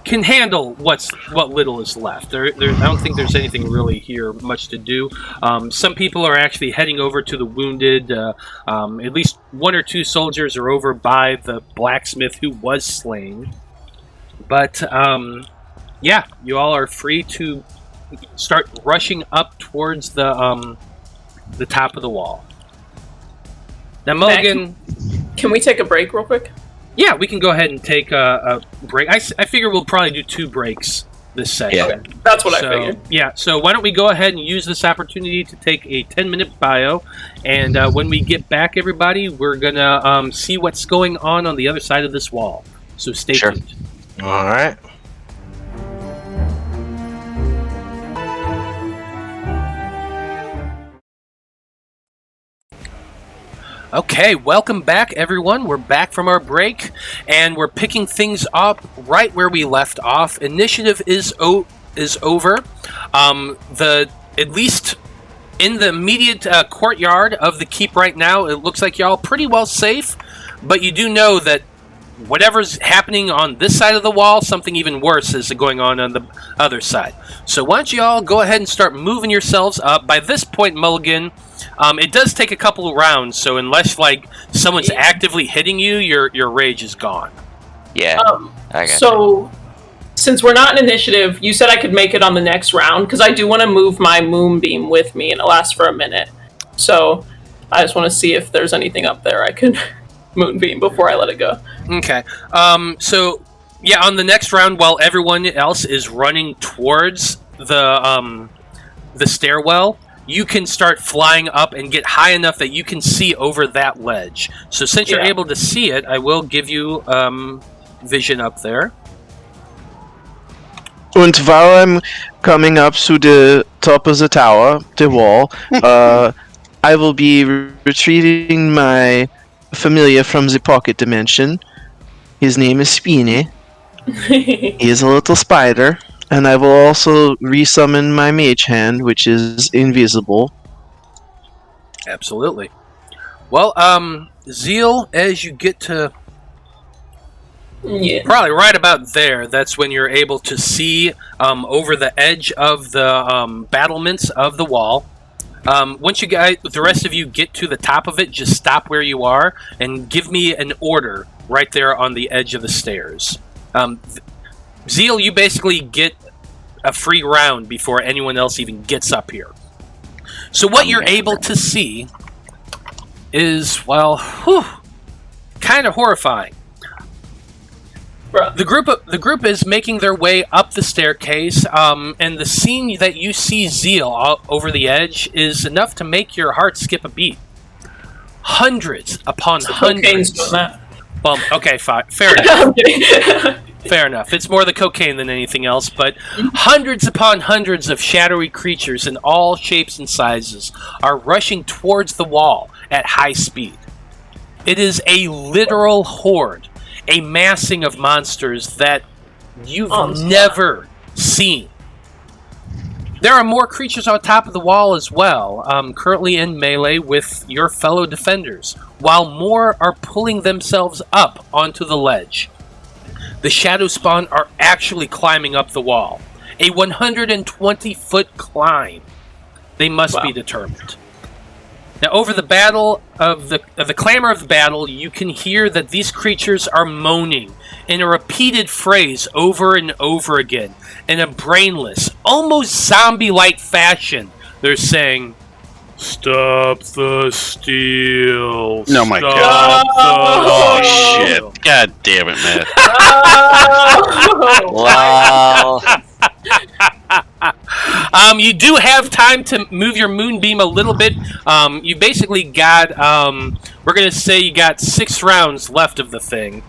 can handle what little is left. I don't think there's anything really here much to do. Some people are actually heading over to the wounded. At least 1 or 2 soldiers are over by the blacksmith who was slain. But, yeah, you all are free to start rushing up towards the top of the wall. Now, Mulligan... Can we take a break real quick? Yeah, we can go ahead and take a break. I figure we'll probably do 2 breaks this session. Yeah. Okay, that's what I figured. Yeah, so why don't we go ahead and use this opportunity to take a 10-minute bio, and when we get back, everybody, we're going to see what's going on the other side of this wall. So stay Sure. tuned. All right. Okay, welcome back, everyone. We're back from our break, and we're picking things up right where we left off. Initiative is over. At least in the immediate courtyard of the keep right now, it looks like y'all pretty well safe. But you do know that whatever's happening on this side of the wall, something even worse is going on the other side. So why don't you all go ahead and start moving yourselves up. By this point, Mulligan, it does take a couple of rounds, so unless someone's actively hitting you, your rage is gone. Yeah. I got So, since we're not in initiative, you said I could make it on the next round, because I do want to move my moonbeam with me, and it lasts for a minute. So, I just want to see if there's anything up there I can moonbeam before I let it go. Okay. So, yeah, on the next round, while everyone else is running towards the stairwell, you can start flying up and get high enough that you can see over that ledge. So since you're able to see it, I will give you vision up there. And while I'm coming up to the top of the tower, the wall, I will be retrieving my familiar from the pocket dimension. His name is Spiny. He is a little spider. And I will also resummon my mage hand, which is invisible. Absolutely. Well, Zeal, as you get to probably right about there, that's when you're able to see over the edge of the battlements of the wall. Once you guys, the rest of you get to the top of it, just stop where you are and give me an order right there on the edge of the stairs. Zeal, you basically get a free round before anyone else even gets up here. So what you're able to see is, well, kind of horrifying. The group is making their way up the staircase, and the scene that you see Zeal over the edge is enough to make your heart skip a beat. Hundreds upon hundreds. Doing that. Well, okay, fine, fair enough. Fair enough. It's more the cocaine than anything else, but hundreds upon hundreds of shadowy creatures in all shapes and sizes are rushing towards the wall at high speed. It is a literal horde. A massing of monsters that you've never seen. There are more creatures on top of the wall as well, currently in melee with your fellow defenders, while more are pulling themselves up onto the ledge. The Shadow Spawn are actually climbing up the wall. A 120-foot climb. They must be determined. Now, over the battle of the clamor of the battle, you can hear that these creatures are moaning in a repeated phrase over and over again, in a brainless, almost zombie-like fashion. They're saying, "Stop the steal." Oh my God! Oh shit! God damn it, man! Wow. You do have time to move your moonbeam a little bit. You basically got, we're going to say you got 6 rounds left of the thing.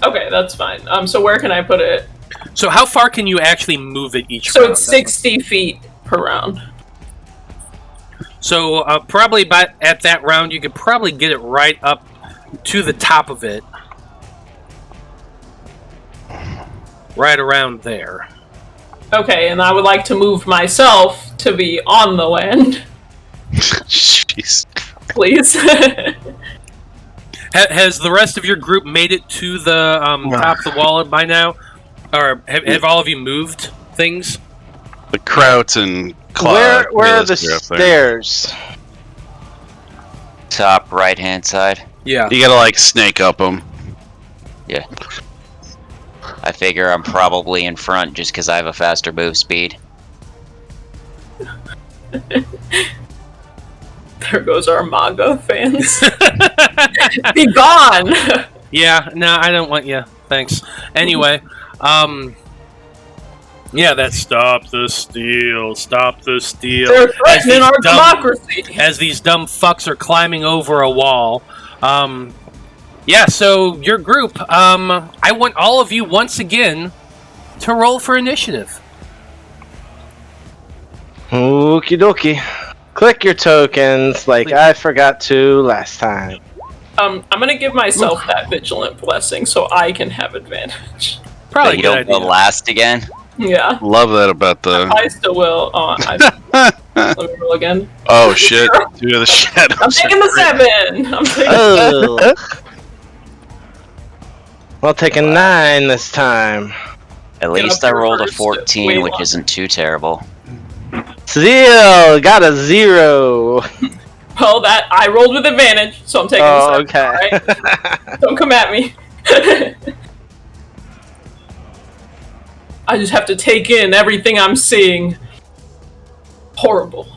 Okay, that's fine. So where can I put it? So how far can you actually move it each So round? it's 60 feet per round. So probably at that round, you could probably get it right up to the top of it. Right around there. Okay, and I would like to move myself to be on the land. Jeez. Please. Has the rest of your group made it to the top of the wall by now? Or have all of you moved things? The Krauts and Claude. Where are the stairs? Top right-hand side. Yeah. You gotta like snake up them. Yeah. I figure I'm probably in front just because I have a faster move speed. There goes our manga fans. Be gone! Yeah, no, I don't want you. Thanks. Anyway, yeah, that stop the steal. They're threatening our democracy. As these dumb fucks are climbing over a wall. Yeah, so your group, I want all of you once again to roll for initiative. Okie dokie. Click your tokens like I forgot to last time. I'm gonna give myself that vigilant blessing so I can have advantage. Probably a You good don't idea. go last again? Yeah. Love that about the. I still will. Let me roll again. Oh shit! 2 of the shadows. I'm taking the 7! I'm taking Oh. I'll take a 9 this time. At least I rolled a 14, which isn't too terrible. Zeal got a 0. Well, that I rolled with advantage, so I'm taking the 7. Okay. Alright? Don't come at me. I just have to take in everything I'm seeing. Horrible.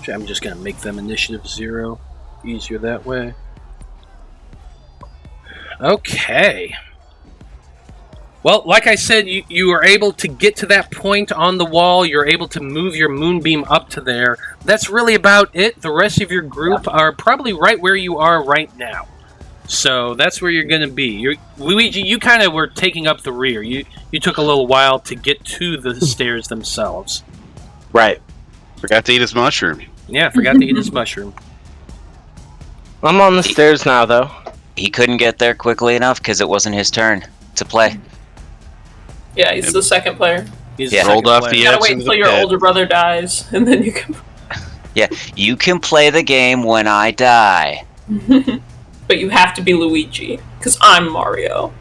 I'm just going to make them initiative 0. Easier that way. Okay. Well, like I said, you are able to get to that point on the wall. You're able to move your moonbeam up to there. That's really about it. The rest of your group are probably right where you are right now. So that's where you're going to be. Luigi, you kind of were taking up the rear. You took a little while to get to the stairs themselves. Right. Forgot to eat his mushroom. Yeah, forgot to eat his mushroom. I'm on the stairs now, though. He couldn't get there quickly enough because it wasn't his turn to play. Yeah, he's the second player. He's Yeah. the second Rolled off player. the You gotta edge wait into until the your pit. older brother dies, and then you can. Yeah, you can play the game when I die. But you have to be Luigi, because I'm Mario.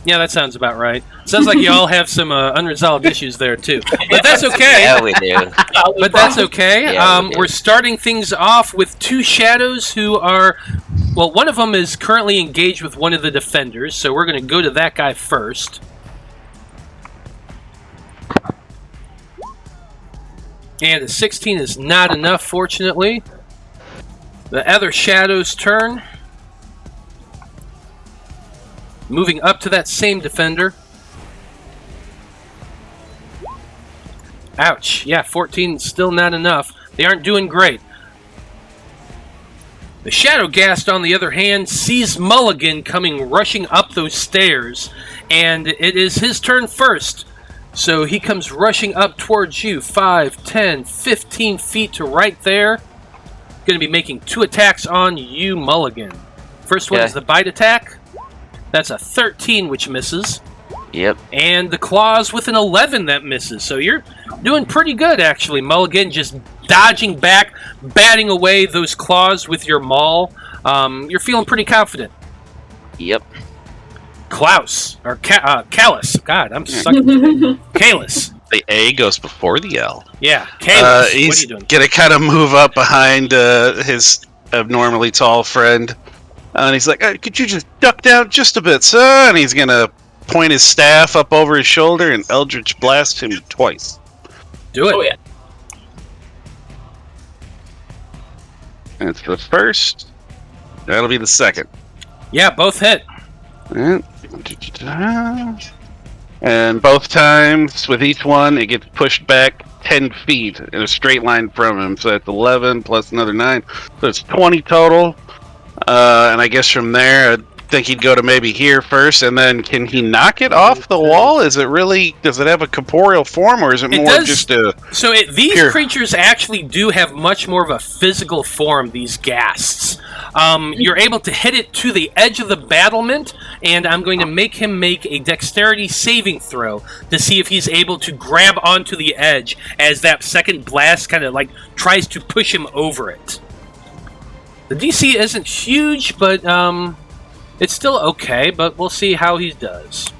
Yeah, that sounds about right. Sounds like you all have some unresolved issues there, too. But that's okay. Yeah, we do. But that's okay. Yeah, we do. We're starting things off with two shadows who are... Well, one of them is currently engaged with one of the defenders, so we're going to go to that guy first. And a 16 is not enough, fortunately. The other shadow's turn. Moving up to that same defender. Ouch. Yeah, 14 still not enough. They aren't doing great. The Shadowghast, on the other hand, sees Mulligan coming rushing up those stairs, and it is his turn first. So he comes rushing up towards you, 5, 10, 15 feet to right there. Going to be making 2 attacks on you, Mulligan. First one is the bite attack. That's a 13, which misses. Yep. And the claws with an 11 that misses. So you're doing pretty good, actually, Mulligan. Just dodging back, batting away those claws with your maul. You're feeling pretty confident. Yep. Klaus, or Callus. God, I'm sucking today. Kalis. The A goes before the L. Yeah, Kalis. What are He's you doing? gonna kind of move up behind his abnormally tall friend, and he's like, "Could you just duck down just a bit, sir?" And he's gonna point his staff up over his shoulder and Eldritch blast him twice. Do it. Oh, yeah. That's the first. That'll be the second. Yeah, both hit. And both times, with each one, it gets pushed back 10 feet in a straight line from him. So that's 11 plus another 9. So it's 20 total. And I guess from there, I think he'd go to maybe here first. And then can he knock it off the wall? Is it really, does it have a corporeal form, or is it more just a... So these Here. creatures actually do have much more of a physical form, these ghasts. You're able to hit it to the edge of the battlement, and I'm going to make him make a dexterity saving throw to see if he's able to grab onto the edge as that second blast kind of like tries to push him over it. The DC isn't huge, but it's still okay, but we'll see how he does.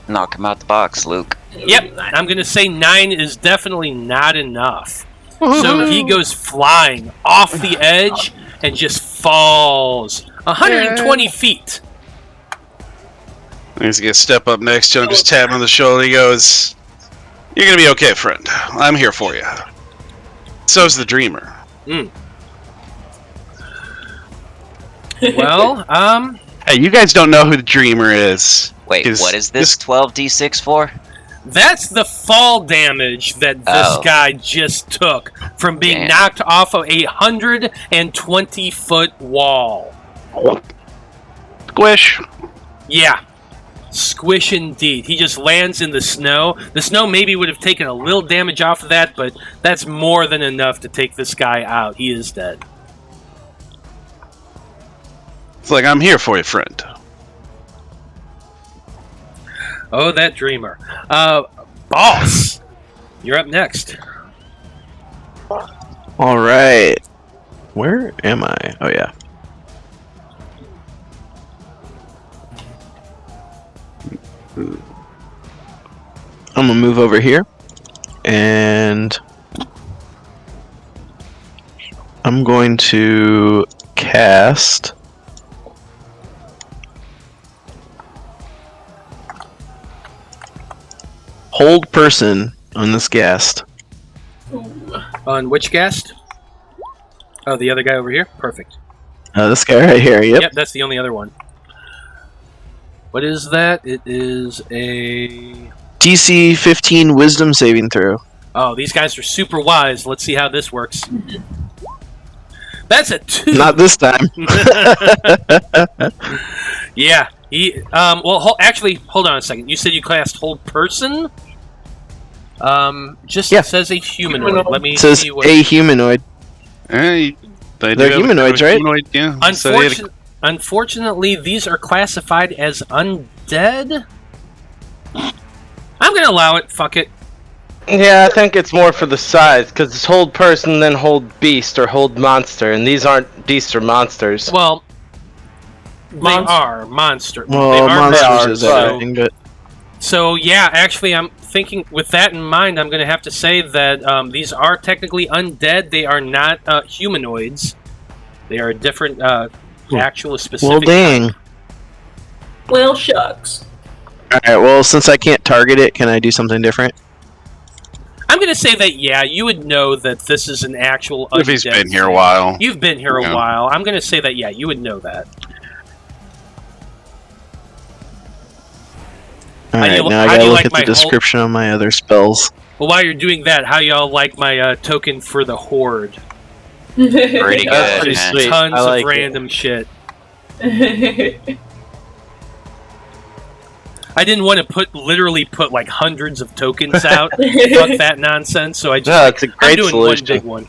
Knock him out the box, Luke. Yep, I'm going to say 9 is definitely not enough. So he goes flying off the edge and just falls 120 feet. He's going to step up next to him, just tap him on the shoulder. He goes, "You're going to be okay, friend. I'm here for you." So's the Dreamer. Well, Hey, you guys don't know who the Dreamer is. Wait, what is this 12d6 for? that's the fall damage that this guy just took from being knocked off of a 120-foot wall. Squish. Yeah. Squish indeed. He just lands in the snow. The snow maybe would have taken a little damage off of that, but that's more than enough to take this guy out. He is dead. It's like, I'm here for you, friend. Oh, that dreamer. Boss, you're up next. All right. Where am I? Oh, yeah. I'm gonna move over here, and I'm going to cast Hold Person on this ghast. On which guest? Oh, the other guy over here? Perfect. This guy right here, yep. Yep, that's the only other one. What is that? It is a... DC 15 Wisdom saving throw. Oh, these guys are super wise. Let's see how this works. That's a 2. Not this time. Yeah. Well, actually, hold on a second. You said you cast Hold Person? Just Yeah. says a humanoid. Let me It says see what... a humanoid. They're humanoids, right? Humanoid, yeah. So they had a- Unfortunately, these are classified as undead. I'm gonna allow it. Fuck it. Yeah, I think it's more for the size, because it's hold person, then hold beast, or hold monster, and these aren't beasts or monsters. Well, they Monster. are monster. Well, they are monsters is monsters, everything, but So yeah, actually, I'm thinking with that in mind, I'm gonna have to say that these are technically undead. They are not humanoids. They are different, actual specific. well, dang. Well, shucks. All right. Well, since I can't target it, can I do something different? I'm gonna say that yeah, you would know that this is an actual. if he's undead been here a thing. while. You've been here a Yeah. while. I'm gonna say that yeah, you would know that. All How do right. you- Now I how do gotta you look like at my the whole- description on my other spells. Well, while you're doing that, how y'all like my token for the horde? Pretty That's good, pretty man. sweet. Tons I like of it. random shit. I didn't want to literally put like hundreds of tokens out. Fuck that nonsense. So I just No, it's a I'm great doing solution. one big one.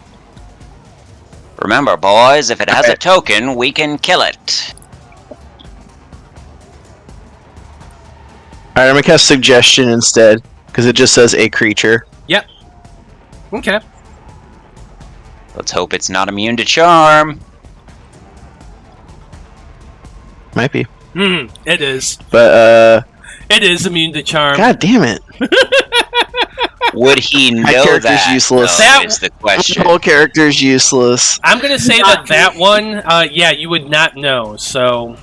Remember, boys, if it has a token, we can kill it. Alright, I'm gonna cast Suggestion instead, because it just says a creature. Okay. Let's hope it's not immune to charm. Might be. It is. But, It is immune to charm. god damn it. Would he know character's that? useless. though, That- is the The question. whole character's useless. I'm gonna say that one, yeah, you would not know. So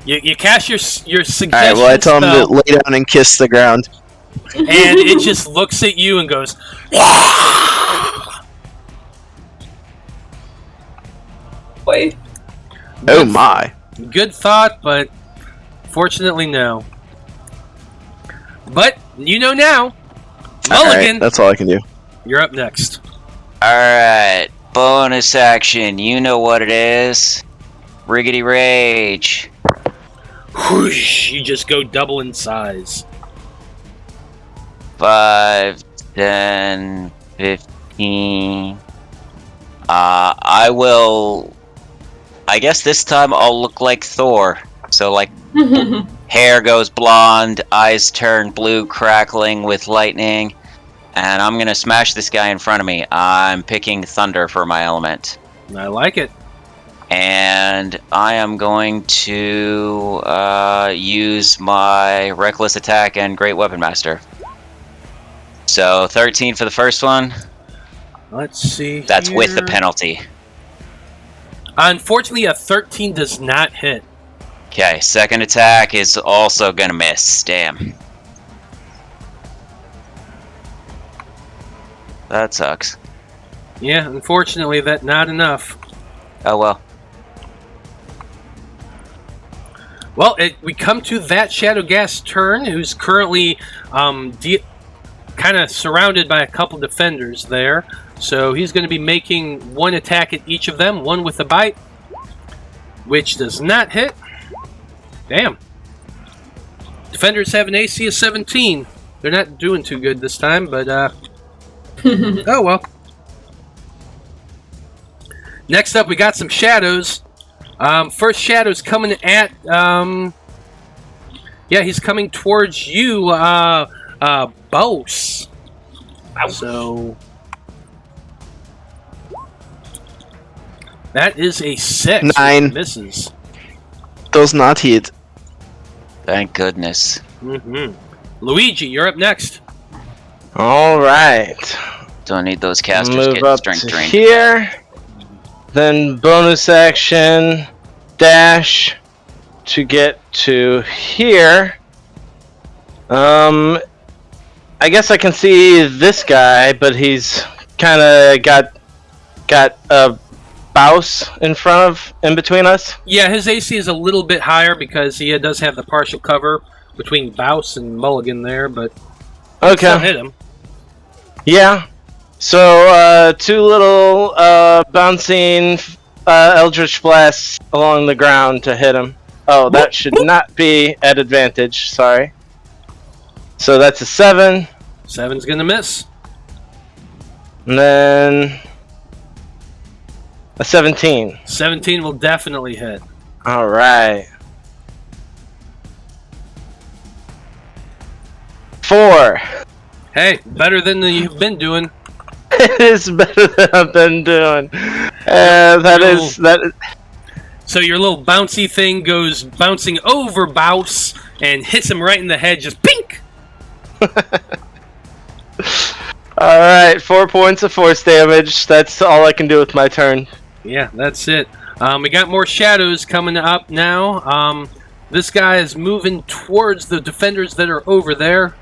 you cast your suggestion Alright, well, I tell him to spell, lay down and kiss the ground. and it just looks at you and goes. Wait. Oh my. Good thought, but fortunately, no. But you know now. Mulligan, Alright, that's all I can do. you're up next. Alright, bonus action. You know what it is. Riggedy Rage. Whoosh, you just go double in size. 5, 10, 15. I will. I guess this time I'll look like Thor. So, like, hair goes blonde, eyes turn blue, crackling with lightning. And I'm gonna smash this guy in front of me. I'm picking Thunder for my element. I like it. And I am going to use my Reckless Attack and Great Weapon Master. So 13 for the first one. Let's see. That's with the here. penalty. Unfortunately, a 13 does not hit. Okay, second attack is also gonna miss. Damn. That sucks. Yeah, unfortunately, that not enough. Oh well. Well, we come to that Shadow Gas turn, who's currently kind of surrounded by a couple defenders there. So he's going to be making one attack at each of them, one with a bite, which does not hit. Damn. Defenders have an AC of 17. They're not doing too good this time, but oh well. Next up, we got some shadows. First shadow's coming at, yeah, he's coming towards you, Bose. So, that is a 6. 9. Misses. Does not hit. Thank goodness. Luigi, you're up next. Alright. Don't need those casters Move getting up strength to drink. here. Then bonus action, dash to get to here. I guess I can see this guy, but he's kind of got a Bouse in between us? Yeah, his AC is a little bit higher because he does have the partial cover between Bouse and Mulligan there, but still hit him. Yeah. So, 2 little bouncing Eldritch Blasts along the ground to hit him. Oh, that should not be at advantage. Sorry. So that's a 7. 7's gonna miss. And then a 17. 17 will definitely hit. All right. 4. Hey, better than you've been doing. It is better than I've been doing. So your little bouncy thing goes bouncing over Bouse and hits him right in the head, just pink! Alright, 4 points of force damage. That's all I can do with my turn. Yeah, that's it. We got more shadows coming up now. This guy is moving towards the defenders that are over there.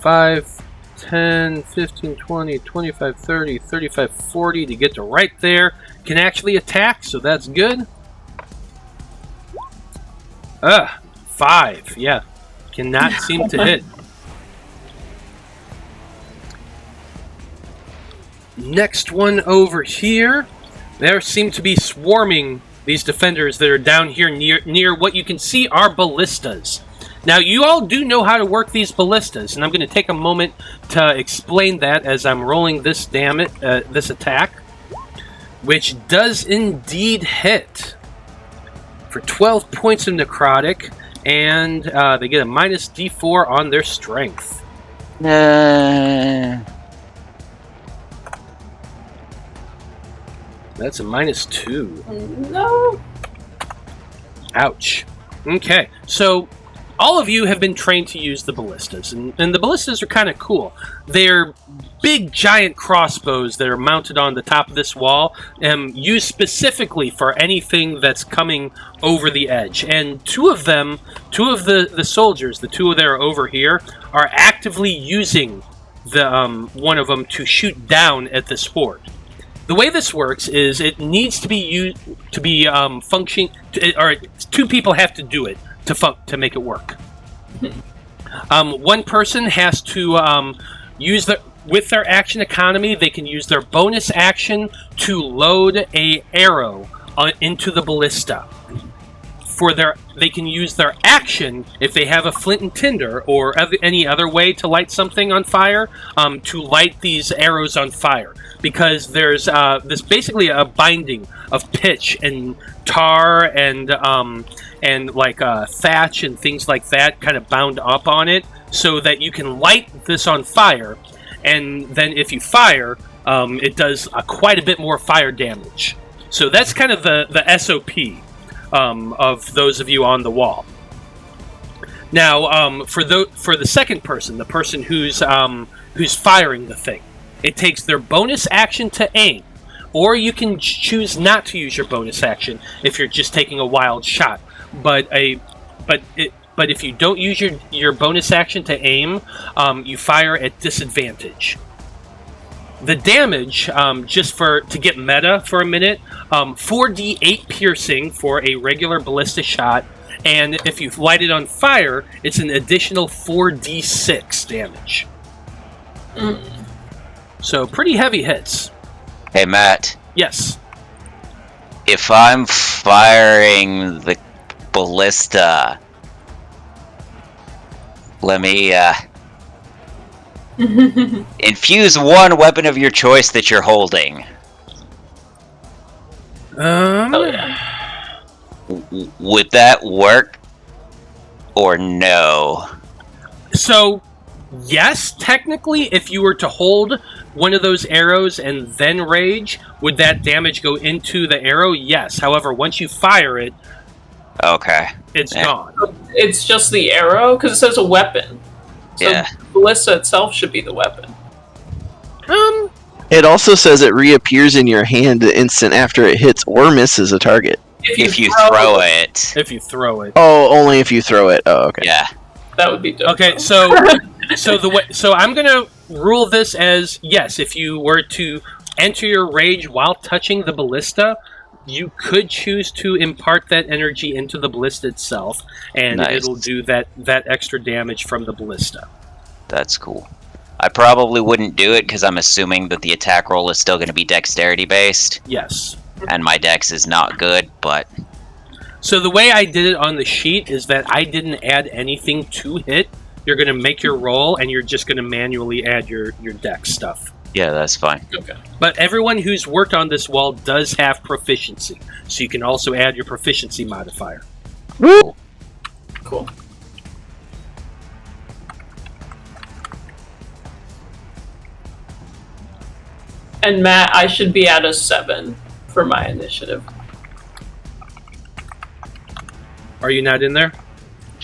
5, 10, 15, 20, 25, 30, 35, 40 to get to right there. Can actually attack, so that's good. 5, yeah. Cannot seem to hit. Next one over here. There seem to be swarming these defenders that are down here near what you can see are ballistas. Now, you all do know how to work these ballistas, and I'm going to take a moment to explain that as I'm rolling this this attack, which does indeed hit for 12 points of necrotic, and they get a minus D4 on their strength. That's a minus 2. No. Ouch. Okay, so all of you have been trained to use the ballistas, and the ballistas are kind of cool. They're big, giant crossbows that are mounted on the top of this wall, used specifically for anything that's coming over the edge. And two of the soldiers, the 2 that are over here, are actively using the one of them to shoot down at this horde. The way this works is it needs to be used to be function, or 2 people have to do it to make it work. One person has to use with their action economy. They can use their bonus action to load a arrow into the ballista. They can use their action if they have a flint and tinder or any other way to light something on fire to light these arrows on fire. Because there's this basically a binding of pitch and tar and like thatch and things like that kind of bound up on it, so that you can light this on fire, and then if you fire, it does quite a bit more fire damage. So that's kind of the SOP of those of you on the wall. Now, for the second person, the person who's firing the thing, it takes their bonus action to aim, or you can choose not to use your bonus action if you're just taking a wild shot. But if you don't use your bonus action to aim, you fire at disadvantage. The damage, just to get meta for a minute, 4d8 piercing for a regular ballista shot, and if you light it on fire, it's an additional 4d6 damage. So, pretty heavy hits. Hey, Matt. Yes. If I'm firing the ballista, let me infuse one weapon of your choice that you're holding. Would that work? Or no? So, yes, technically, if you were to hold one of those arrows and then rage, would that damage go into the arrow? Yes. However, once you fire it, okay, it's gone. It's just the arrow? Because it says a weapon. So yeah. the ballista itself should be the weapon. It also says it reappears in your hand the instant after it hits or misses a target. If you throw it. If you throw it. Oh, only if you throw it. Oh, okay. Yeah. That would be dope. Okay, so I'm gonna rule this as yes. If you were to enter your rage while touching the ballista, you could choose to impart that energy into the ballista itself, and Nice. it'll do that extra damage from the ballista. That's cool. I probably wouldn't do it because I'm assuming that the attack roll is still going to be dexterity based, Yes. and my dex is not good, but So the way I did it on the sheet is that I didn't add anything to hit. You're going to make your roll, and you're just going to manually add your dex stuff. yeah, that's fine. Okay. But everyone who's worked on this wall does have proficiency, so you can also add your proficiency modifier. Cool. And Matt, I should be at a 7 for my initiative. Are you not in there?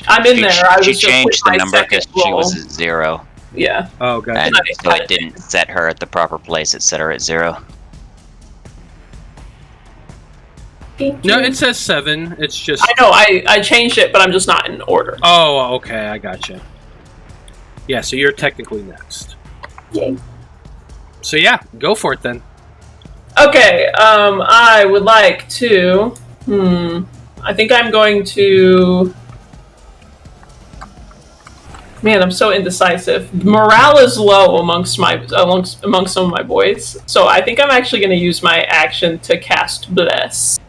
I'm in there. I was She just changed with the my number second because she roll. was at 0, Yeah. Oh, gotcha. and so I- it didn't set her at the proper place. It set her at 0. No, it says 7. It's just... I know. I changed it, but I'm just not in order. Oh, okay, I gotcha. Yeah, so you're technically next. Yay. So yeah, go for it then. Okay. I would like to. I think I'm going to. Man, I'm so indecisive. Morale is low amongst some of my boys, so I think I'm actually going to use my action to cast Bless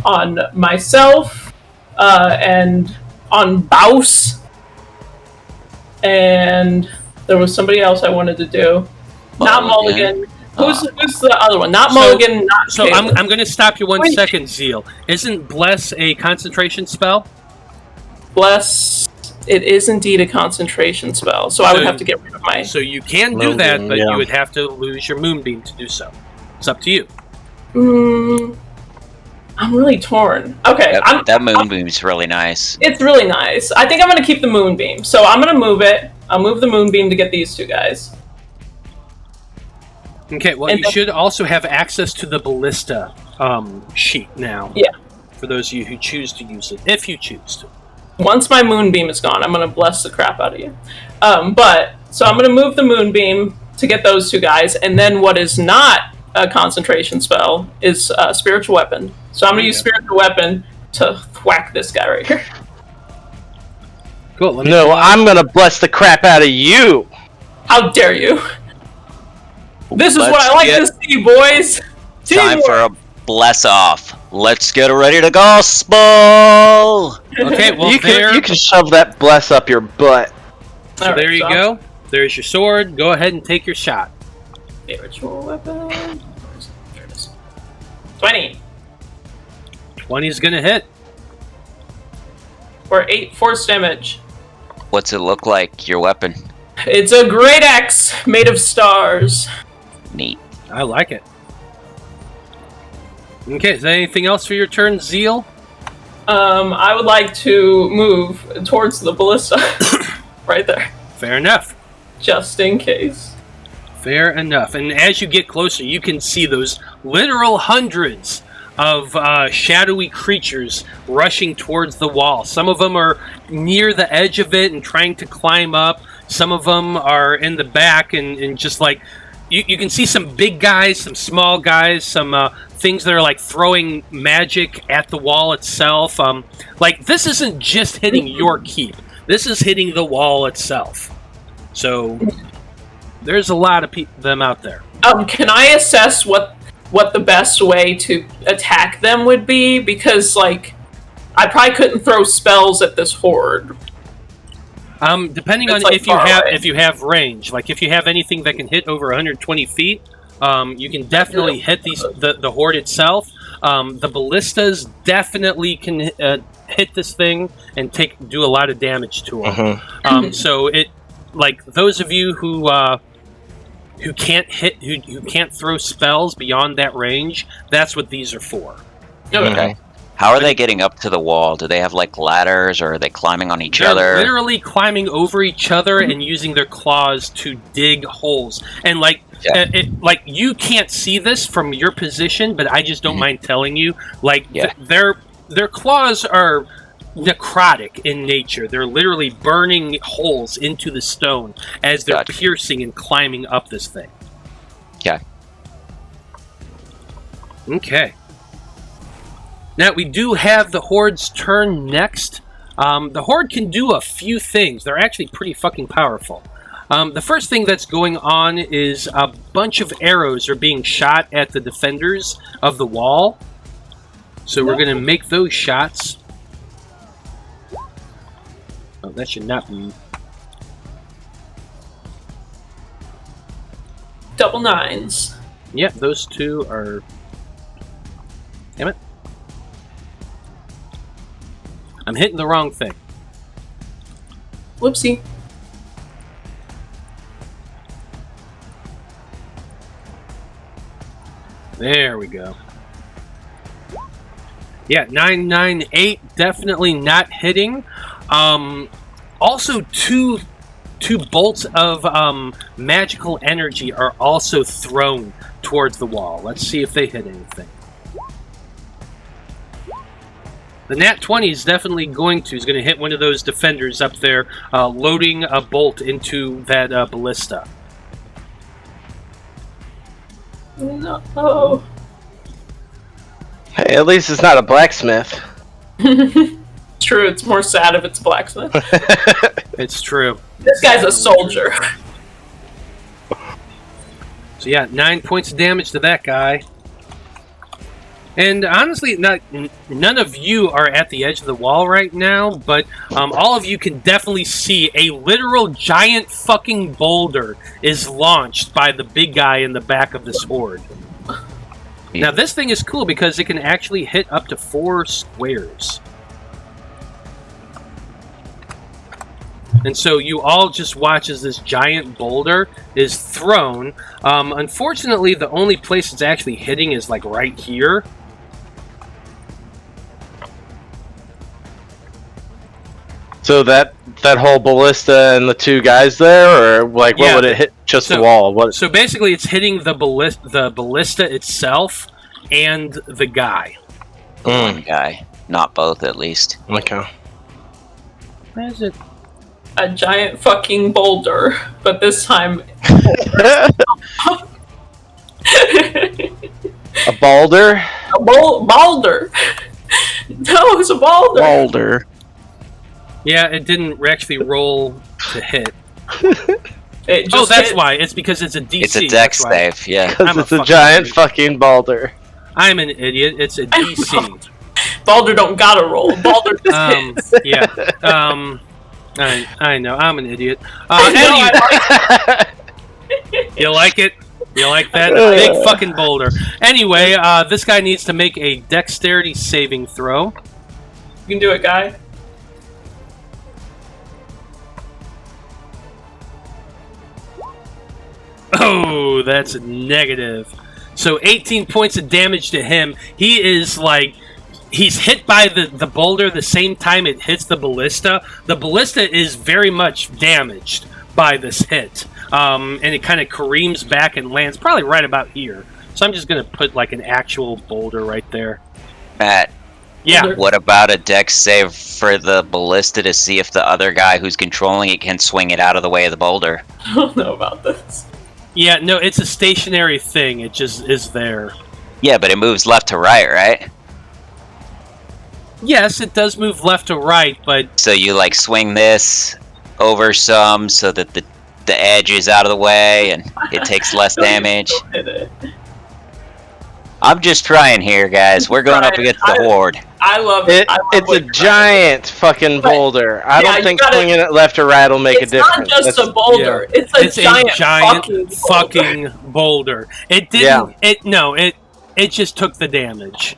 on myself and on Baus, and there was somebody else I wanted to do. Not Mulligan. Mulligan. Who's the other one? Not Mulligan. Not So Caleb. I'm going to stop you one Wait. second, Zeal. Isn't Bless a concentration spell? Bless. It is indeed a concentration spell, so I would So- have to get rid of my. So you can do that, Moonbeam, but yeah. you would have to lose your moonbeam to do so. It's up to you. I'm really torn. Okay, That moonbeam's really nice. it's really nice. I think I'm going to keep the moonbeam, so I'm going to move it. I'll move the moonbeam to get these two guys. Okay, well, And you then- should also have access to the ballista sheet now. Yeah. For those of you who choose to use it, if you choose to. Once my moonbeam is gone, I'm going to bless the crap out of you. So I'm going to move the moonbeam to get those two guys, and then what is not a concentration spell is a spiritual weapon. So I'm going to use spiritual weapon to whack this guy right here. Cool. Let me No, I'm gonna bless the crap out of you. How dare you? This is what Let's I like get- to see, boys. Time Teamwork. for a bless off. Let's get ready to gospel. Okay, well, you there, can shove that bless up your butt. so Alright, there you so go. There's your sword. Go ahead and take your shot. Spiritual weapon. There it is. 20 20's gonna hit. for 8 force damage. What's it look like? Your weapon? It's a great axe made of stars. Neat. I like it. Okay, is there anything else for your turn, Zeal? I would like to move towards the ballista. Right there. Fair enough. Just in case. Fair enough. And as you get closer, you can see those literal hundreds of shadowy creatures rushing towards the wall. Some of them are near the edge of it and trying to climb up. Some of them are in the back and just like... You can see some big guys, some small guys, some things that are like throwing magic at the wall itself. Like, this isn't just hitting your keep. This is hitting the wall itself. So, there's a lot of them out there. Can I assess what the best way to attack them would be? Because, like, I probably couldn't throw spells at this horde. Depending It's, on like, if you far have away. if you have range, like if you have anything that can hit over 120 feet, you can definitely hit the horde itself. The ballistas definitely can hit this thing and do a lot of damage to them. So it, like, those of you who can't hit, who can't throw spells beyond that range, that's what these are for. Okay. How are they getting up to the wall? Do they have like ladders, or are they climbing on each They're other? literally climbing over each other and using their claws to dig holes. And like, Yeah. like you can't see this from your position, but I just don't mind telling you. Like, Yeah. their claws are necrotic in nature. They're literally burning holes into the stone as they're Gotcha. piercing and climbing up this thing. Okay. Okay. Now, we do have the Horde's turn next. The Horde can do a few things. They're actually pretty fucking powerful. The first thing that's going on is a bunch of arrows are being shot at the defenders of the wall. So we're going to make those shots. Oh, that should not be... Double nines. Yep, those two are... Damn it. I'm hitting the wrong thing. Whoopsie. There we go. Yeah, 998, definitely not hitting. Also, two bolts of magical energy are also thrown towards the wall. Let's see if they hit anything. The nat 20 is definitely going to. He's going to hit one of those defenders up there, loading a bolt into that ballista. No. Hey, at least it's not a blacksmith. It's true, it's more sad if it's a blacksmith. It's true. This guy's a soldier. So yeah, 9 points of damage to that guy. And honestly, none of you are at the edge of the wall right now, but all of you can definitely see a literal giant fucking boulder is launched by the big guy in the back of this horde. Now this thing is cool because it can actually hit up to 4 squares. And so you all just watch as this giant boulder is thrown. Unfortunately, the only place it's actually hitting is like right here. So that whole ballista and the two guys there, or like what would it hit? Just the wall? What? So basically, it's hitting the ballista itself and the guy. One guy, not both, at least. Okay. Where is it? A giant fucking boulder, but this time... A boulder? A boulder! No, it's a boulder! Boulder. Yeah, it didn't actually roll to hit. It Oh, just that's hit. why. It's because it's a DC. It's a dex that's why. save, yeah. Because I'm a it's a fucking giant idiot. fucking boulder. I'm an idiot. It's a DC. Boulder don't gotta roll. Boulder just hits. Yeah. I know. I'm an idiot. No, Anyway, I you like it? You like that big fucking boulder? Anyway, this guy needs to make a dexterity saving throw. You can do it, guy. Oh, that's a negative. So 18 points of damage to him. He is like... He's hit by the boulder the same time it hits the ballista. The ballista is very much damaged by this hit. And it kind of careens back and lands probably right about here. So I'm just going to put like an actual boulder right there. Matt, Yeah. what about a dex save for the ballista to see if the other guy who's controlling it can swing it out of the way of the boulder? I don't know about this. Yeah, no, it's a stationary thing. It just is there. Yeah, but it moves left to right, right? Yes, it does move left to right, but So you like swing this over some so that the edge is out of the way and it takes less damage. Hit it. I'm just trying here, guys. We're going up against the horde. I love it. I love It's what a you're giant fucking boulder. I Yeah, don't you think gotta- swinging it left or right will make a It's difference. not just That's- a boulder. yeah. It's a giant fucking boulder. It didn't. Yeah. It just took the damage,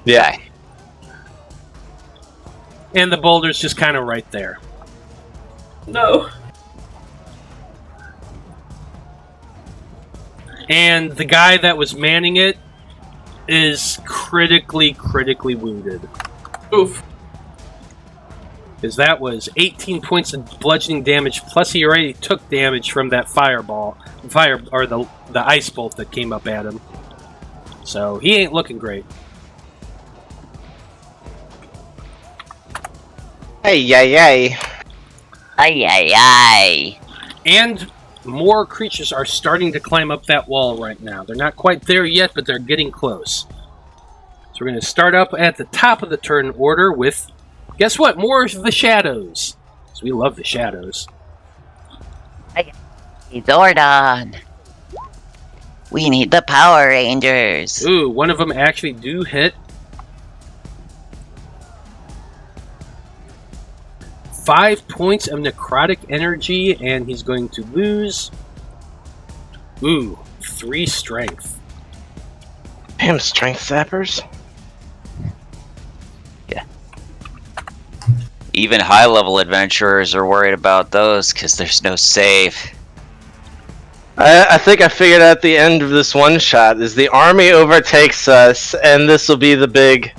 yeah. and the boulder's just kind of right there. No. And the guy that was manning it is critically wounded. Oof. Because that was 18 points of bludgeoning damage, plus he already took damage from that the ice bolt that came up at him. So he ain't looking great. Hey, yay. Ay, ay, ay. And more creatures are starting to climb up that wall right now. They're not quite there yet, but they're getting close. So we're going to start up at the top of the turn order with, guess what? More of the shadows. So we love the shadows. Zordon. We need the Power Rangers. Ooh, one of them actually do hit. 5 points of necrotic energy, and he's going to lose. Ooh, 3 strength. Damn, strength zappers. Even high-level adventurers are worried about those because there's no save. I think I figured out the end of this one shot is the army overtakes us, and this will be the big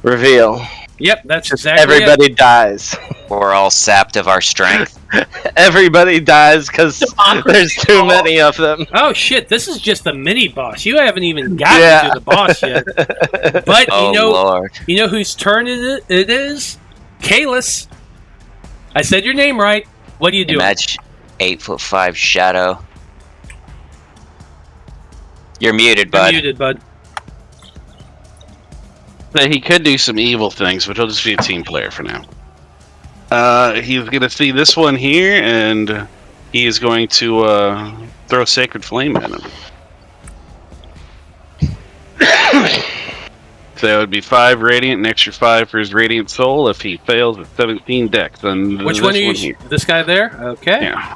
reveal. Yep, that's exactly Everybody dies. We're all sapped of our strength. Everybody dies because there's too many of them. Oh shit, this is just the mini boss. You haven't even gotten to the boss yet. But Oh, Lord. you know whose turn it is? Kalis. I said your name right. What are you doing? Match 8'5" Shadow. You're muted, bud. You're muted, bud. But he could do some evil things, but he'll just be a team player for now. He's going to see this one here, and he is going to throw Sacred Flame at him. So that would be 5 Radiant, an extra 5 for his Radiant Soul if he fails at 17 Dex. Then Which one are you? here. This guy there? Okay. Yeah.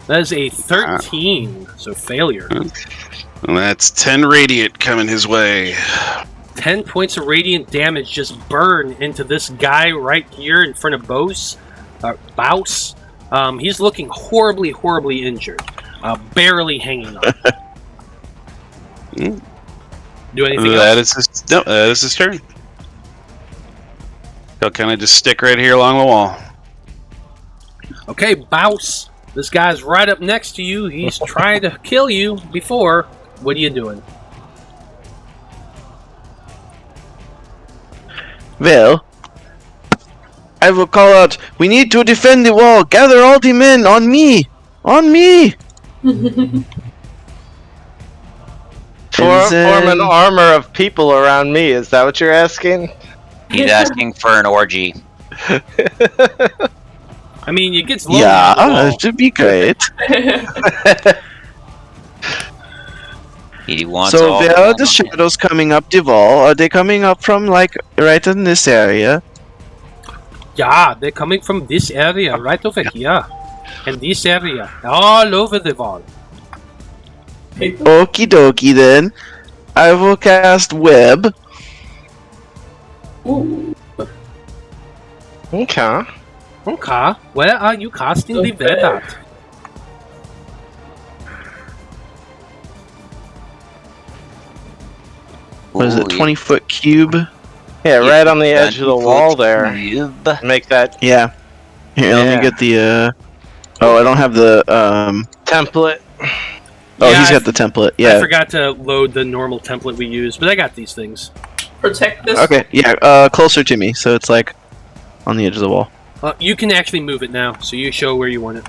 That is a 13, so failure. And that's 10 Radiant coming his way. 10 points of radiant damage just burn into this guy right here in front of Bose. He's looking horribly, horribly injured. Barely hanging on. Do anything else? That is his turn. He'll kind of just stick right here along the wall. Okay, Bouse. This guy's right up next to you. He's trying to kill you before. What are you doing? Well, I will call out, we need to defend the wall. Gather all the men on me. On me. Form an armor of people around me. Is that what you're asking? He's asking for an orgy. I mean, it gets lonely. Yeah, on the wall. that should be great. He wants So all where are the men. shadows coming up the wall? Are they coming up from, like, right in this area? Yeah, they're coming from this area, right over here. And this area, all over the wall. Okie dokie then. I will cast Web. Ooh. Okay. Okay, where are you casting the web at? What is it, Ooh, 20-foot cube? Yeah, right on the yeah, edge of the wall there. cube. Make that Yeah. Here, let Yeah. me get the, Oh, I don't have the, template. Oh, Yeah, he's I got the template, I yeah. forgot to load the normal template we use, but I got these things. Protect this. Okay, yeah, closer to me, so it's, like, on the edge of the wall. You can actually move it now, so you show where you want it.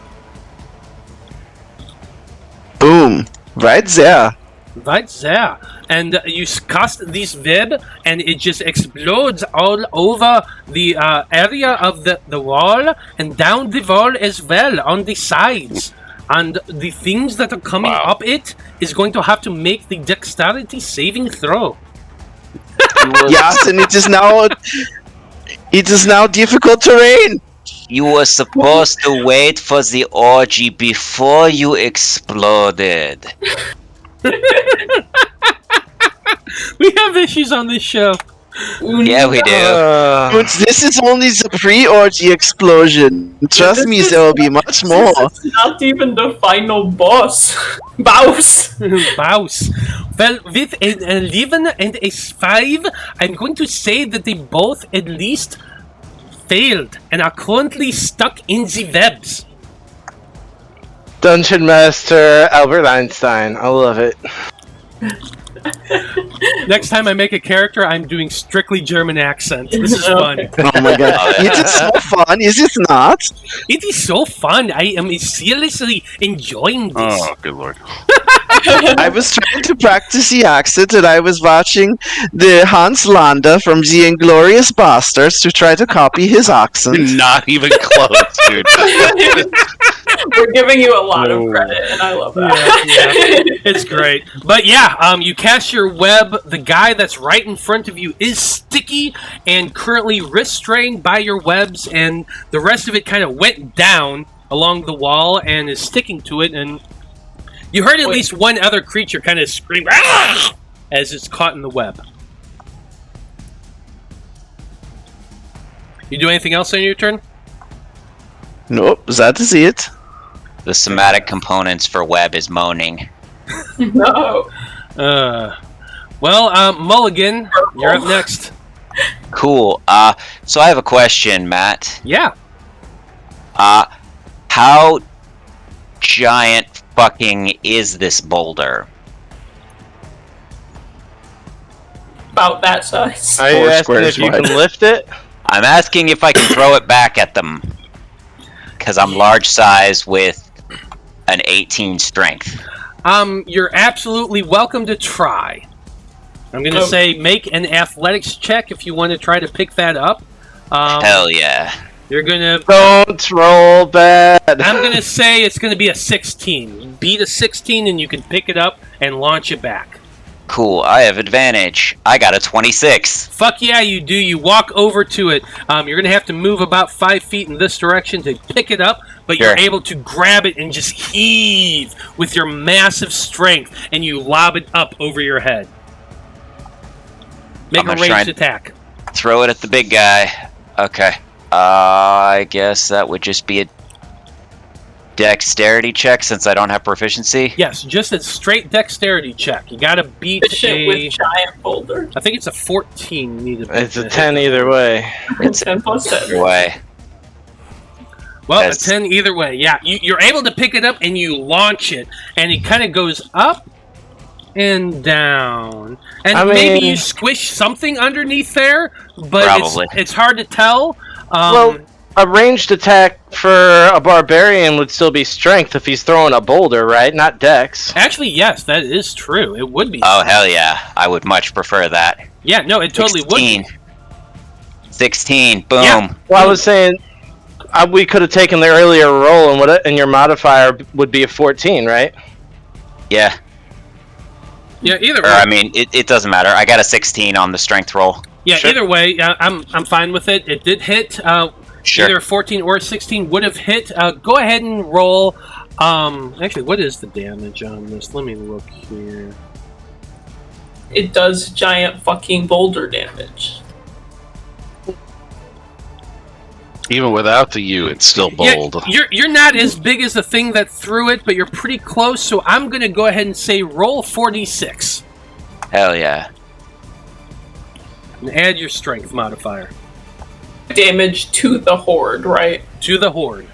Boom! Right there! Right there. And you cast this web, and it just explodes all over the area of the wall, and down the wall as well, on the sides. And the things that are coming up it is going to have to make the dexterity saving throw. Yes, and it is now... It is now difficult terrain! You were supposed to wait for the orgy before you exploded. We have issues on this show. Yeah, we do. But this is only the pre-orgy explosion. Trust me, there will be much more. This is not even the final boss. Bouse. Mouse. Well, with an 11 and a 5, I'm going to say that they both at least failed and are currently stuck in the webs. Dungeon Master Albert Einstein. I love it. Next time I make a character, I'm doing strictly German accent. This is fun. Oh my god. It is so fun, is it not? It is so fun. I am seriously enjoying this. Oh, good lord. I was trying to practice the accent and I was watching the Hans Landa from The Inglorious Bastards to try to copy his accent. Not even close, dude. We're giving you a lot of credit, and I love that. Yeah. It's great. But yeah, you cast your web. The guy that's right in front of you is sticky and currently restrained by your webs, and the rest of it kind of went down along the wall and is sticking to it. And you heard at least one other creature kind of scream "Ah!" as it's caught in the web. You do anything else on your turn? Nope, that is it. The somatic components for web is moaning. No. Well, Mulligan, you're up next. Cool. So I have a question, Matt. Yeah. How giant fucking is this boulder? About that size. Are you 4 asking squares if you wide. can lift it? I'm asking if I can throw it back at them. Because I'm large size with an 18 strength. You're absolutely welcome to try. I'm going to say make an athletics check if you want to try to pick that up. Hell yeah. You're going to... Don't roll bad. I'm going to say it's going to be a 16. Beat a 16 and you can pick it up and launch it back. Cool, I have advantage. I got a 26. Fuck yeah, you do. You walk over to it. You're going to have to move about 5 feet in this direction to pick it up, but Sure. you're able to grab it and just heave with your massive strength, and you lob it up over your head. Make I'm a gonna try ranged and attack. Throw it at the big guy. Okay. I guess that would just be a dexterity check since I don't have proficiency. Yes, just a straight dexterity check. You got to beat The shit a... with giant boulder. I think it's a 14 you need to beat It's a to 10 hit. either way. It's 10 plus 10. way. Well, That's- a 10 either way. Yeah, you're able to pick it up and you launch it, and it kind of goes up and down. And I maybe mean- you squish something underneath there, but Probably. it's hard to tell. Well, a ranged attack for a barbarian would still be strength if he's throwing a boulder, right? Not dex. Actually, yes, that is true. It would be. Oh, hell yeah. I would much prefer that. Yeah, no, it totally 16. would be. 16. Boom. Yeah. Well, I was saying we could have taken the earlier roll, and your modifier would be a 14, right? Yeah. Yeah, either Or, way. I mean, it doesn't matter. I got a 16 on the strength roll. Yeah, Sure. either way, I'm fine with it. It did hit. Sure. Either 14 or 16 would have hit. Go ahead and roll. Actually, what is the damage on this? Let me look here. It does giant fucking boulder damage. Even without the U, it's still bold. Yeah, you're not as big as the thing that threw it, but you're pretty close. So I'm gonna go ahead and say roll 4d6 Hell yeah. and add your strength modifier Damage to the horde, right? to the horde.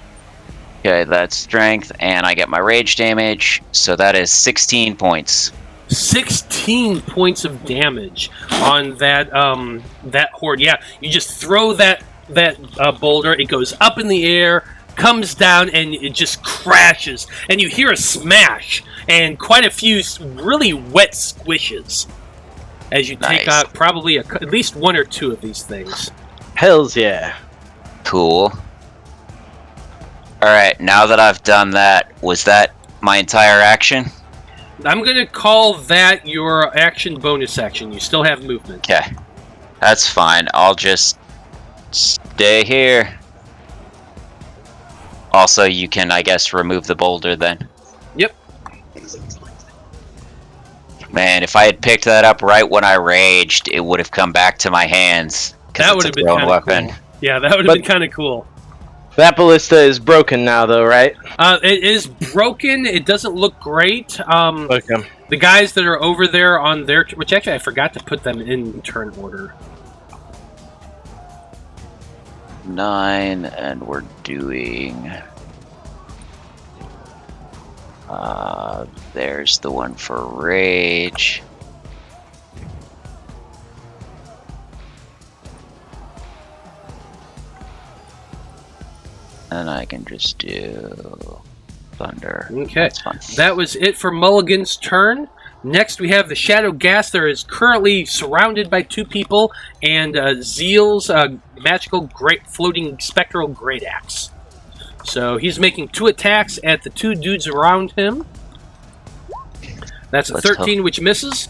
Okay, that's strength, and I get my rage damage, so that is 16 points. 16 points of damage on that that horde. Yeah, you just throw that boulder. It goes up in the air, comes down, and it just crashes. And you hear a smash and quite a few really wet squishes as you take Nice. out probably at least one or two of these things. Hells yeah. Cool. Alright, now that I've done that, was that my entire action? I'm gonna call that your action bonus action. You still have movement. Okay. That's fine. I'll just stay here. Also, you can, I guess, remove the boulder then. Yep. Man, if I had picked that up right when I raged, it would have come back to my hands. 'cause That it's would a have been thrown kind of weapon. cool. Yeah, that would have But- been kind of cool. That ballista is broken now, though, right? It is broken. It doesn't look great. Okay. The guys that are over there on their... Which actually, I forgot to put them in turn order. 9, and we're doing... there's the one for rage. then I can just do thunder. Okay, That's fun. that was it for Mulligan's turn. Next, we have the Shadow Gaster is currently surrounded by 2 people, and Zeal's magical floating spectral great axe. So he's making 2 attacks at the 2 dudes around him. That's a 13, which misses,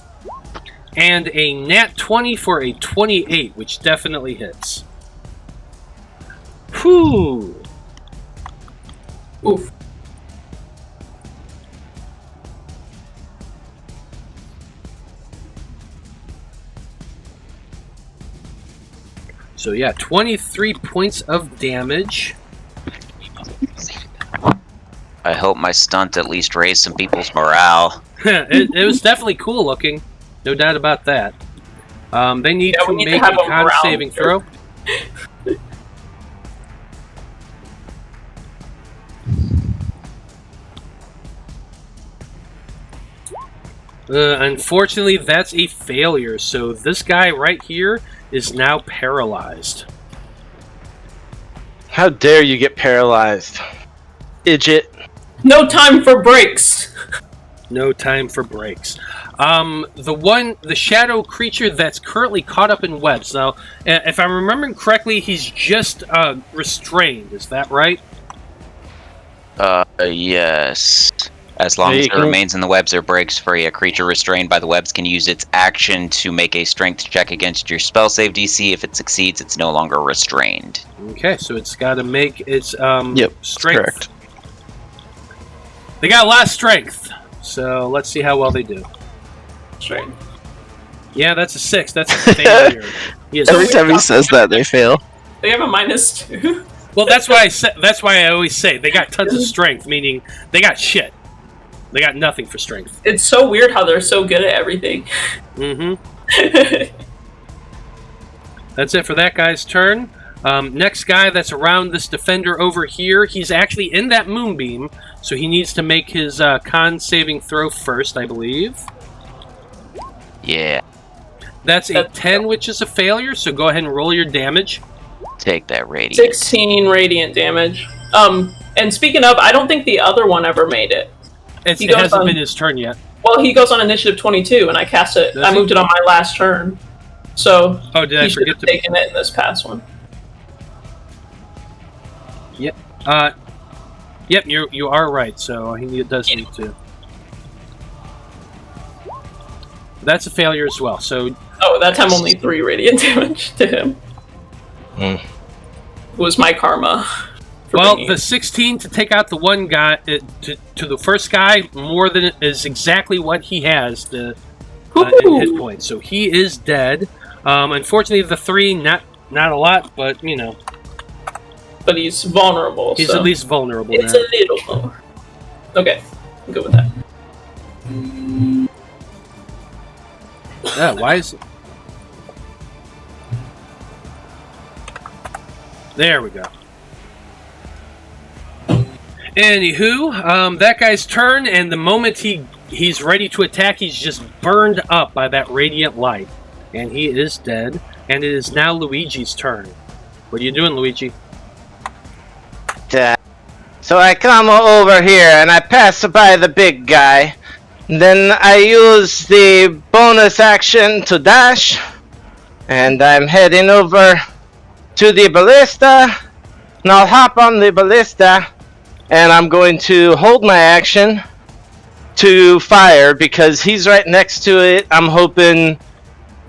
and a nat 20 for a 28, which definitely hits. Whew. Oof. So yeah, 23 points of damage. I hope my stunt at least raised some people's morale. it was definitely cool looking, no doubt about that. They need to we need make to have a a con morale saving meter. throw. Unfortunately, that's a failure. So this guy right here is now paralyzed. How dare you get paralyzed, idiot? No time for breaks. No time for breaks. The shadow creature that's currently caught up in webs. Now, if I'm remembering correctly, he's just restrained. Is that right? Yes. As long as it remains in the webs or breaks free, a creature restrained by the webs can use its action to make a strength check against your spell save DC. If it succeeds, it's no longer restrained. Okay, so it's got to make its strength. Correct. They got a lot of strength, so let's see how well they do. Straight. Yeah, that's a 6. That's a failure. Every time he says that, they fail. They have a -2. Well, that's why I always say they got tons of strength, meaning they got shit. They got nothing for strength. It's so weird how they're so good at everything. Mm-hmm. That's it for that guy's turn. Next guy that's around this defender over here, he's actually in that moonbeam, so he needs to make his con saving throw first, I believe. Yeah. That's a 10, which is a failure, so go ahead and roll your damage. Take that radiant. 16 radiant damage. And speaking of, I don't think the other one ever made it. It hasn't been his turn yet. Well, he goes on initiative 22, and I cast it. I moved it on my last turn. So did I forget to taken it in this past one? Yep. Yep. You are right. So he does need to. That's a failure as well. So. Oh, that time only 3 radiant damage to him. It was my karma. Well, the 16 to take out the one guy to the first guy more than is exactly what he has in hit points. So he is dead. Unfortunately, the 3 not a lot, but you know. But he's vulnerable. He's at least vulnerable. It's now. a little more. Okay, I'm good with that. Yeah, why is it? There we go. Anywho, that guy's turn, and the moment he's ready to attack, he's just burned up by that radiant light. And he is dead, and it is now Luigi's turn. What are you doing, Luigi? So I come over here and I pass by the big guy. Then I use the bonus action to dash. And I'm heading over to the ballista. And I'll hop on the ballista. And I'm going to hold my action to fire because he's right next to it. I'm hoping,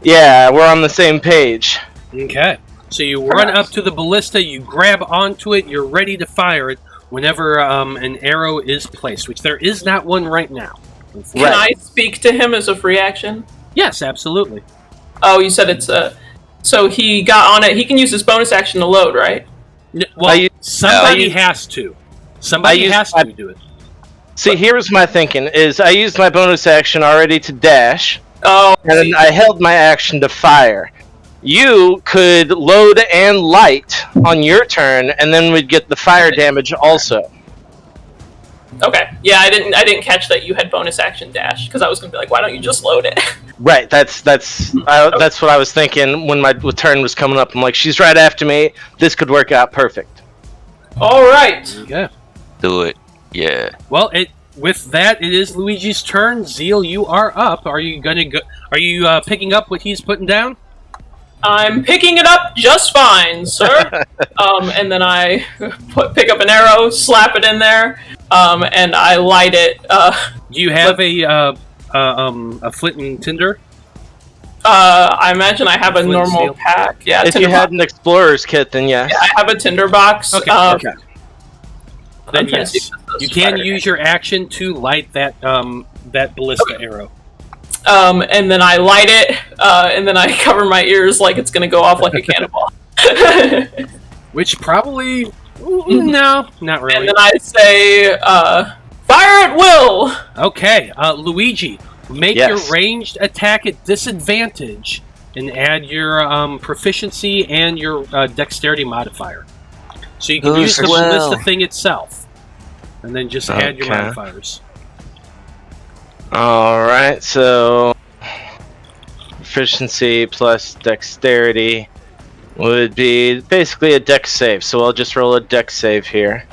yeah, we're on the same page. Okay. So you run up to the ballista, you grab onto it, you're ready to fire it whenever an arrow is placed, which there is not one right now. Can I speak to him as a free action? Yes, absolutely. Oh, you said it's a... So he got on it. He can use his bonus action to load, right? Well, somebody has to. Somebody has to do it. See, here's my thinking, is I used my bonus action already to dash, and then I held my action to fire. You could load and light on your turn, and then we'd get the fire damage also. Okay, yeah, I didn't catch that you had bonus action dash, because I was going to be like, why don't you just load it? Right, that's what I was thinking when my turn was coming up. I'm like, she's right after me, this could work out perfect. All right. Okay. Do it. Yeah. Well, with that, it is Luigi's turn. Zeal, you are up. Are you gonna go? Are you picking up what he's putting down? I'm picking it up just fine, sir. And then I pick up an arrow, slap it in there, and I light it. Do you have a flint and tinder? I imagine I have a Flint normal steel? pack. Yeah, If you tinderbox. had an explorer's kit, then yes. Yeah, I have a tinderbox. Okay. Okay. Then yes, you can use your action to light that that ballista arrow. And then I light it, and then I cover my ears like it's gonna go off like a cannonball. Which probably no, not really. And then I say, fire at will! Okay, Luigi, make Yes. your ranged attack at disadvantage and add your proficiency and your dexterity modifier. So you can use the ballista thing itself, and then just add your Okay. modifiers. Alright, so proficiency plus dexterity would be basically a dex save, so I'll just roll a dex save here.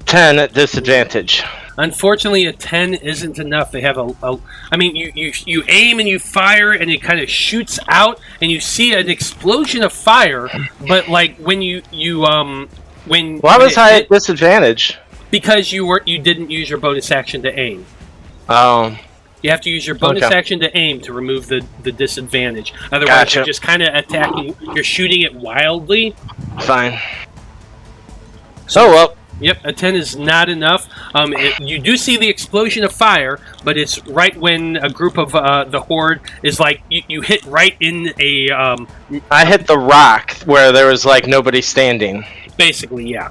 10 at disadvantage. Unfortunately, a 10 isn't enough. They have I mean, you aim and you fire, and it kind of shoots out, and you see an explosion of fire. But like when when Why was it I hit- at disadvantage? Because you didn't use your bonus action to aim. You have to use your bonus Okay. action to aim to remove the disadvantage. Otherwise, Gotcha. you're just kind of attacking. You're shooting it wildly. Fine. So, well, Yep, a 10 is not enough. You do see the explosion of fire, but it's right when a group of the horde is like you hit right in a I hit the rock where there was like nobody standing. basically, yeah.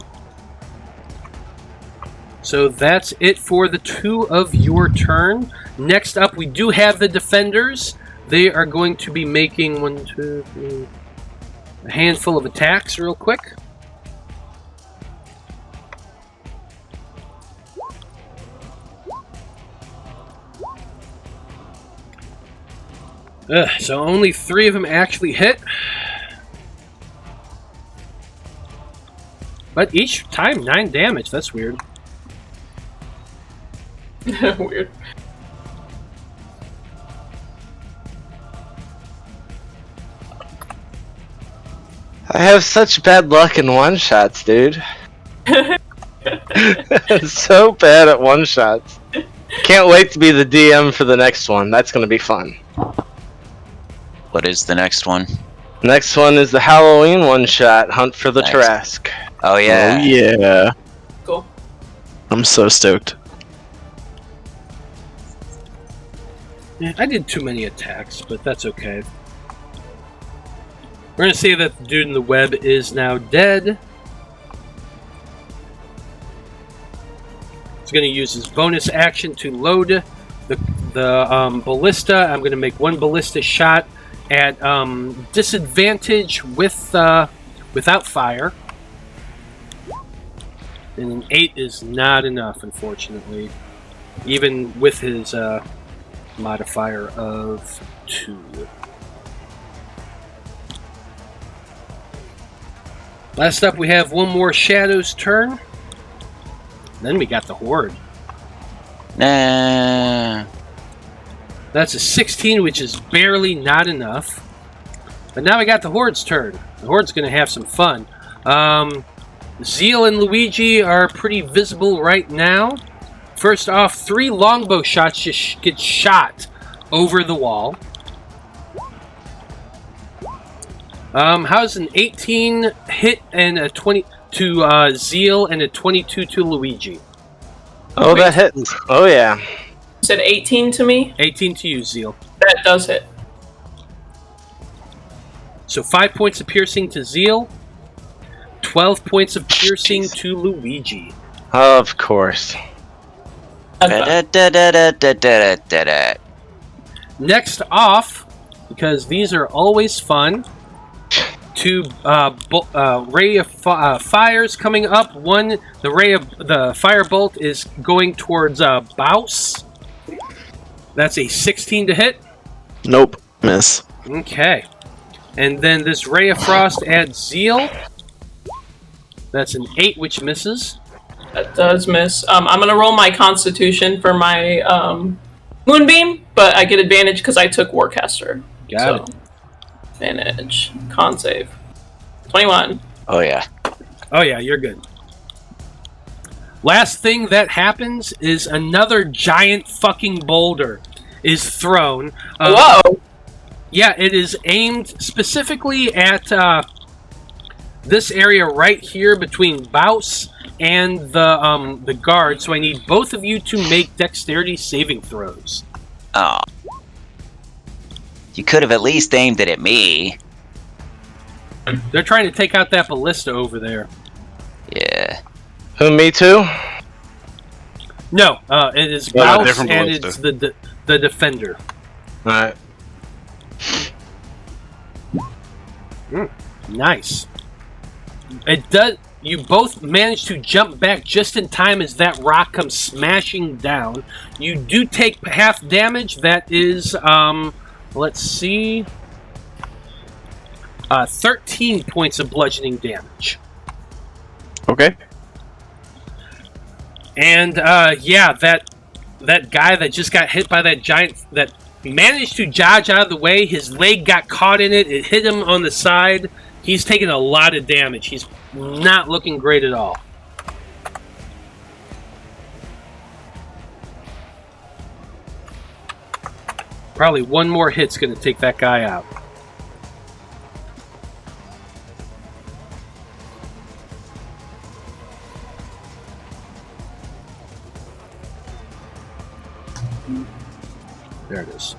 So that's it for the two of your turn. Next up, we do have the defenders. They are going to be making a handful of attacks real quick. So only 3 of them actually hit. But each time 9 damage. That's weird. Weird. I have such bad luck in one-shots, dude. So bad at one-shots. Can't wait to be the DM for the next one. That's going to be fun. What is the next one? Next one is the Halloween one-shot, Hunt for the Nice. Trask. Oh yeah. Oh yeah. Cool. I'm so stoked. Yeah, I did too many attacks, but that's okay. We're going to say that the dude in the web is now dead. He's going to use his bonus action to load the ballista. I'm going to make one ballista shot at disadvantage without fire. And an 8 is not enough, unfortunately. Even with his modifier of 2. Last up, we have one more Shadow's turn. Then we got the Horde. Nah. That's a 16, which is barely not enough. But now we got the Horde's turn. The Horde's going to have some fun. Zeal and Luigi are pretty visible right now. First off, 3 longbow shots just get shot over the wall. How's an 18 hit and a 20 to Zeal and a 22 to Luigi? Oh, that hit. Oh, yeah. You said 18 to me? 18 to you, Zeal. That does hit. So 5 points of piercing to Zeal, 12 points of piercing to Luigi. Of course. Da-da-da-da-da-da-da-da. Next off, because these are always fun, 2 ray of fires coming up. One, the ray of the firebolt is going towards Baus. That's a 16 to hit. Nope. Miss. Okay. And then this Ray of Frost adds Zeal. That's an 8, which misses. That does miss. I'm going to roll my Constitution for my Moonbeam, but I get advantage because I took Warcaster. Got it. Advantage. Con save. 21. Oh yeah. Oh yeah, you're good. Last thing that happens is another giant fucking boulder is thrown. Whoa! Yeah, it is aimed specifically at this area right here between Baus and the guard. So I need both of you to make dexterity saving throws. Oh. You could have at least aimed it at me. They're trying to take out that ballista over there. Yeah. Who, me too? No, it is Well, Baus different and ballista. it's the defender. Alright. Nice. It does. You both manage to jump back just in time as that rock comes smashing down. You do take half damage. That is, let's see, 13 points of bludgeoning damage. Okay. And yeah, that guy that just got hit by that giant that managed to dodge out of the way. His leg got caught in it. It hit him on the side. He's taken a lot of damage. He's not looking great at all. Probably one more hit's going to take that guy out. There it is.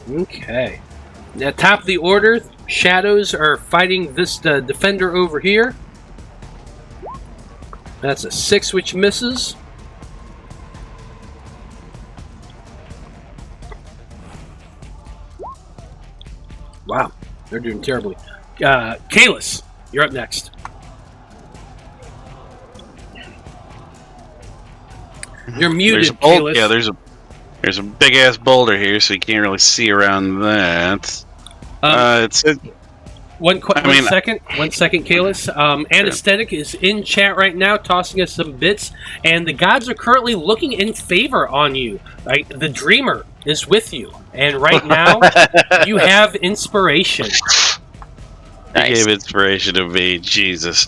Okay. At top of the order, Shadows are fighting this defender over here. That's a 6, which misses. Wow, they're doing terribly. Kalis, you're up next. You're muted, Kalis. Yeah, there's a big ass boulder here, so you can't really see around that. It's One second, Kalis. Anesthetic is in chat right now, tossing us some bits, and the gods are currently looking in favor on you. Right? The Dreamer is with you, and right now you have inspiration. He gave inspiration to me, Jesus.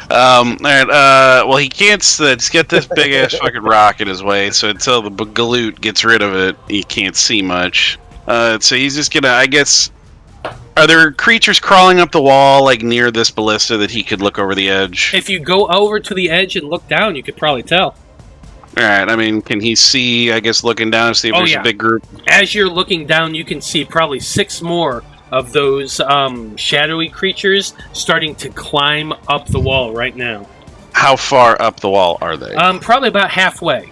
Alright, well, he can't. Let's get this big ass fucking rock in his way, so until the galoot gets rid of it, he can't see much. So he's just gonna, I guess. Are there creatures crawling up the wall, like near this ballista, that he could look over the edge? If you go over to the edge and look down, you could probably tell. Alright, I mean, can he see, I guess, looking down and see if there's a big group? As you're looking down, you can see probably 6 more of those shadowy creatures starting to climb up the wall right now. How far up the wall are they? Probably about halfway.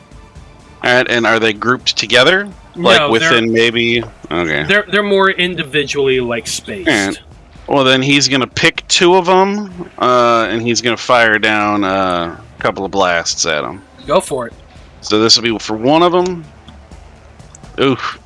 Alright, and are they grouped together? Like within maybe... Okay. They're more individually, like, spaced. Alright. Well, then he's going to pick 2 of them, and he's going to fire down a couple of blasts at them. Go for it. So this will be for one of them. Oof.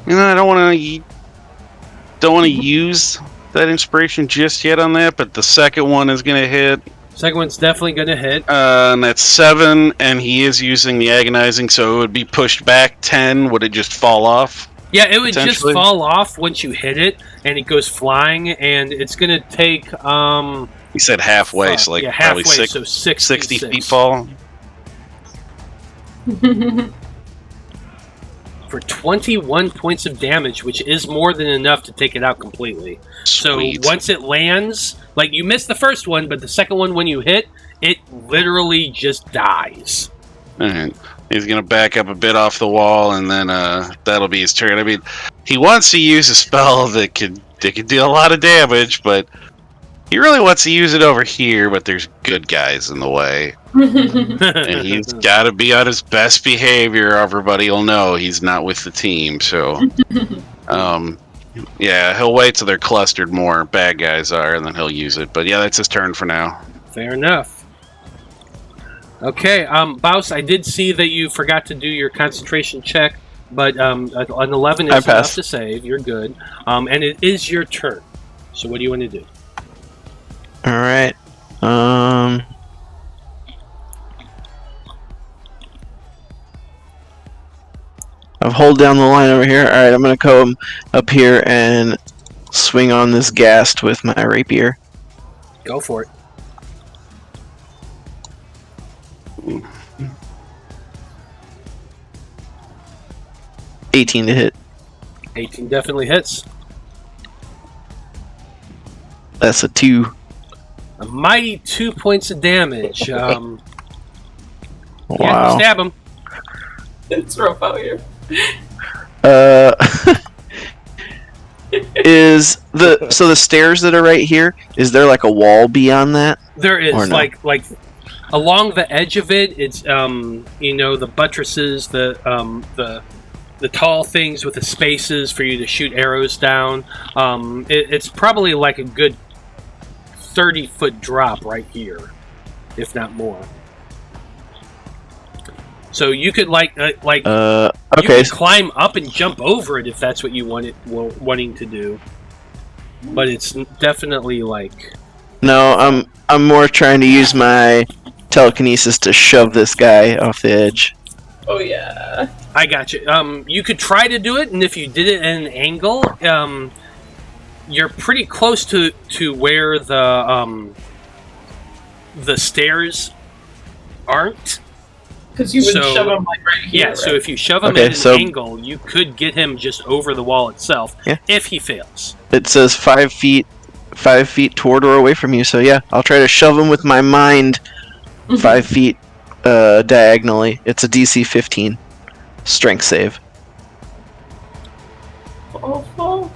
You know, I don't want to use that inspiration just yet on that, but the second one is going to hit. Second one's definitely going to hit. And that's 7, and he is using the agonizing, so it would be pushed back 10. Would it just fall off? Yeah, it would just fall off once you hit it, and it goes flying, and it's going to take... He said halfway, so like halfway, probably so 60 feet fall. For 21 points of damage, which is more than enough to take it out completely. Sweet. So once it lands, like you missed the first one, but the second one when you hit, it literally just dies. Alright. He's going to back up a bit off the wall, and then that'll be his turn. I mean, he wants to use a spell that could deal a lot of damage, but he really wants to use it over here, but there's good guys in the way. And he's got to be on his best behavior, or everybody will know he's not with the team, so... yeah, he'll wait till they're clustered more, bad guys are, and then he'll use it. But yeah, that's his turn for now. Fair enough. Okay, Baus, I did see that you forgot to do your concentration check but an 11 I is enough pass. to save. You're good. And it is your turn. So what do you want to do? All right. I've hold down the line over here. All right, I'm gonna come up here and swing on this ghast with my rapier. Go for it. Ooh. 18 to hit. 18 definitely hits. That's a 2. A mighty 2 points of damage. Yeah, Wow. stab him. It's rough out here. Is the stairs that are right here? Is there like a wall beyond that? There is Or no? like along the edge of it. It's the buttresses, the tall things with the spaces for you to shoot arrows down. It's probably like a good 30-foot drop right here, if not more. So you could Okay. you could climb up and jump over it if that's what you wanting to do. But it's definitely like No, I'm more trying to use my telekinesis to shove this guy off the edge. Oh yeah. I got you. You could try to do it, and if you did it at an angle, you're pretty close to where the stairs aren't. Because you would So- shove him like right here. Yeah, so if you shove him Okay, at an so- angle, you could get him just over the wall itself. Yeah. If he fails. It says 5 feet toward or away from you. So yeah, I'll try to shove him with my mind 5 feet diagonally. It's a DC 15 strength save. Awful.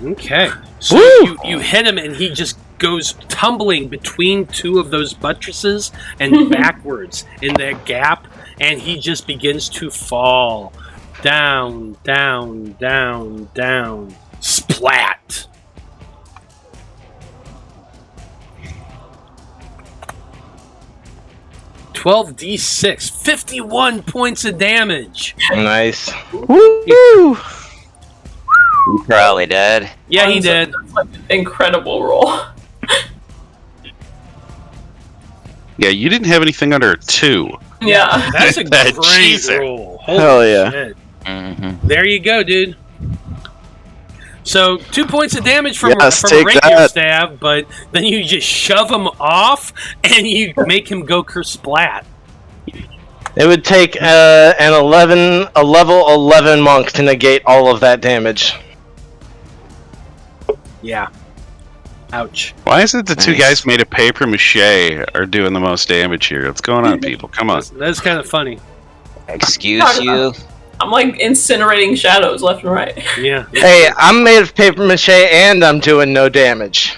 Okay. So Woo! you hit him, and he just goes tumbling between two of those buttresses and backwards in that gap, and he just begins to fall. Down, down, down, down. Splat! $12d6, 51 points of damage. Nice. Woo! You probably dead. Yeah, he did. That's like an incredible roll. Yeah, you didn't have anything under a 2. Yeah. That's a great Jesus. roll. Holy Hell yeah. shit. Mm-hmm. There you go, dude. So 2 points of damage from, Yes, from a take rapier that. stab, but then you just shove him off and you make him go kersplat. It would take a level 11 monk to negate all of that damage. Yeah. Ouch. Why is it the two Nice. guys made of paper mache are doing the most damage here? What's going on, people? Come on. That's kind of funny. Excuse you. I'm like incinerating shadows left and right. Yeah. Hey, I'm made of paper mache and I'm doing no damage.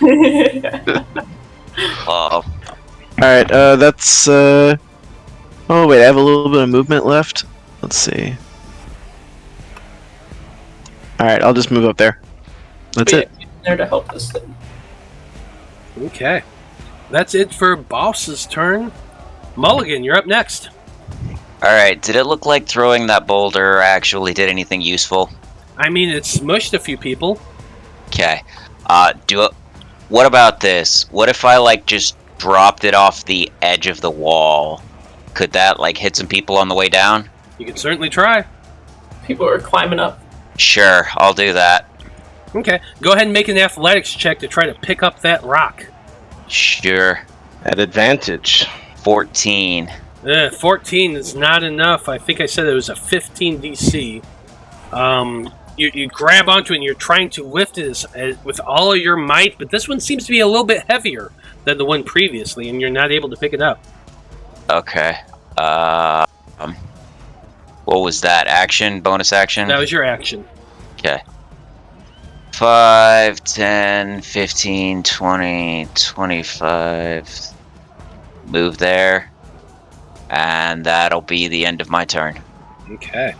Oh, Alright, that's oh wait, I have a little bit of movement left. Let's see. Alright, I'll just move up there. That's it. There to help this thing. Okay. That's it for Boss's turn. Mulligan, you're up next. alright. Did it look like throwing that boulder actually did anything useful? I mean, it smushed a few people. Okay. What about this? What if I, like, just dropped it off the edge of the wall? Could that, like, hit some people on the way down? You can certainly try. People are climbing up. Sure, I'll do that. Okay. Go ahead and make an athletics check to try to pick up that rock. Sure. At advantage. 14. 14 is not enough. I think I said it was a 15 DC. You grab onto it and you're trying to lift it with all of your might, but this one seems to be a little bit heavier than the one previously, and you're not able to pick it up. Okay. What was that? Action? Bonus action? That was your action. Okay. 5, 10, 15, 20, 25. Move there. And that'll be the end of my turn. Okay.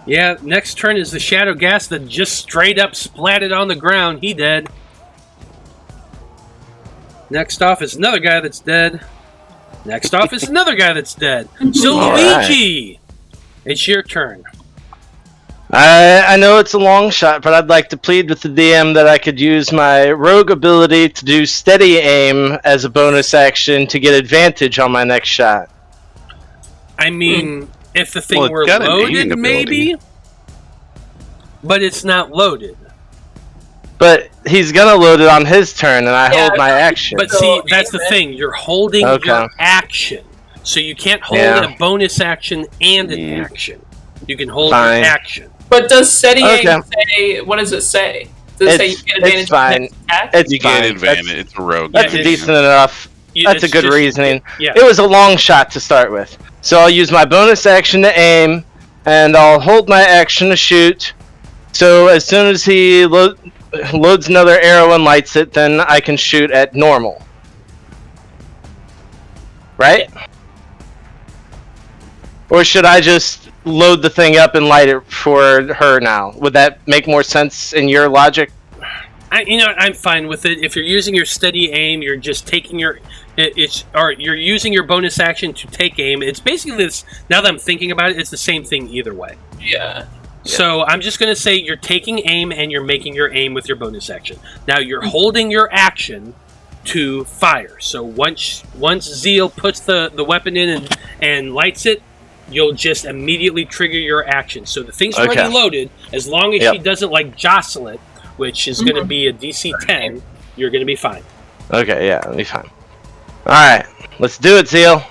Yeah, next turn is the Shadow Gas that just straight up splatted on the ground. He dead. Next off is another guy that's dead. Next off is another guy that's dead. So All Luigi, it's your turn. I know it's a long shot, but I'd like to plead with the DM that I could use my rogue ability to do steady aim as a bonus action to get advantage on my next shot. I mean, if the thing Well, it's were got an loaded, aiming ability. maybe, but it's not loaded. But he's gonna load it on his turn, and I Yeah, hold my action. But So see, that's the aim it. thing. You're holding Okay. your action, so you can't hold Yeah. a bonus action and an action. You can hold Fine. your action. But does steady aim Okay. say? What does it say? Does it say you get advantage It's on the fine. next attack? It's You fine. get advantage. It's a rogue. That's Yeah, decent enough. That's a It's good just- reasoning. Yeah. It was a long shot to start with. So I'll use my bonus action to aim, and I'll hold my action to shoot. So as soon as he loads another arrow and lights it, then I can shoot at normal. Right? Or should I just load the thing up and light it for her now? Would that make more sense in your logic? I'm fine with it. If you're using your steady aim, you're just taking your or you're using your bonus action to take aim. It's basically this. Now that I'm thinking about it, it's the same thing either way. Yeah. So I'm just going to say you're taking aim and you're making your aim with your bonus action. Now you're holding your action to fire. So once Zeal puts the weapon in and lights it, you'll just immediately trigger your action. So the thing's Okay. already loaded. As long as Yep. she doesn't like jostle it, which is going to be a DC 10, you're going to be fine. Okay, yeah, that'll be fine. Alright, let's do it, Zeal.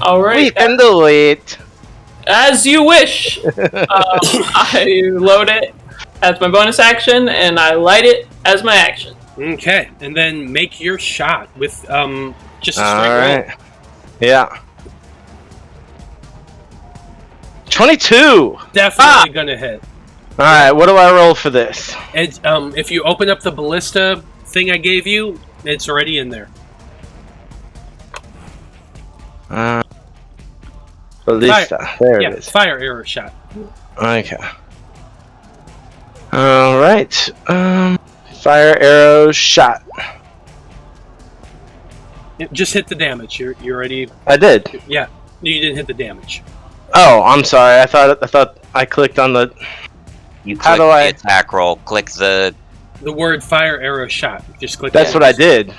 All We right. can do it. As you wish. I load it as my bonus action, and I light it as my action. Okay, and then make your shot with just a straight roll. Alright. Yeah. 22! Definitely going to hit. Alright, what do I roll for this? And if you open up the ballista thing I gave you, it's already in there. Ballista. There Yeah, it is. fire arrow shot. Okay. Alright. Fire arrow shot. Just hit the damage. You're already. I did. Yeah, you didn't hit the damage. Oh, I'm sorry. I thought I clicked on the. You How click do the I- attack roll, click the... The word fire arrow shot. Just click. That's that. what I did.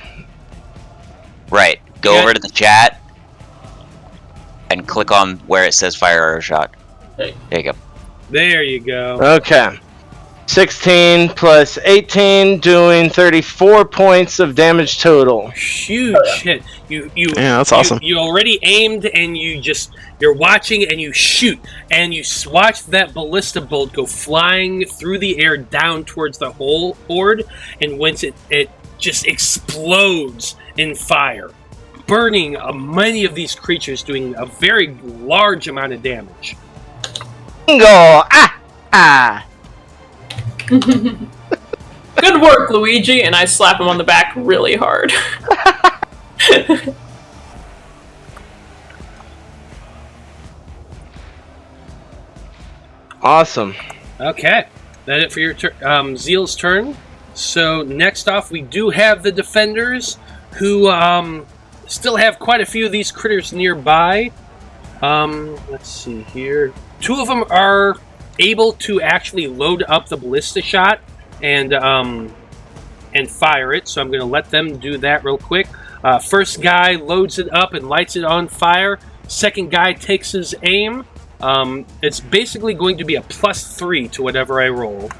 Right. Go Yeah. over to the chat and click on where it says fire arrow shot. Okay. There you go. There you go. Okay. 16 plus 18, doing 34 points of damage total. Huge hit. You Yeah, that's awesome. You already aimed and you're watching and you shoot and you watch that ballista bolt go flying through the air down towards the whole horde, and once it just explodes in fire, burning many of these creatures, doing a very large amount of damage. Bingo! Ah! Ah! Good work, Luigi, and I slap him on the back really hard. Awesome. Okay, that it for your Zeal's turn. So next off, we do have the defenders, who still have quite a few of these critters nearby. Let's see here. Two of them are able to actually load up the ballista shot and fire it. So I'm going to let them do that real quick. First guy loads it up and lights it on fire. Second guy takes his aim. It's basically going to be a +3 to whatever I roll.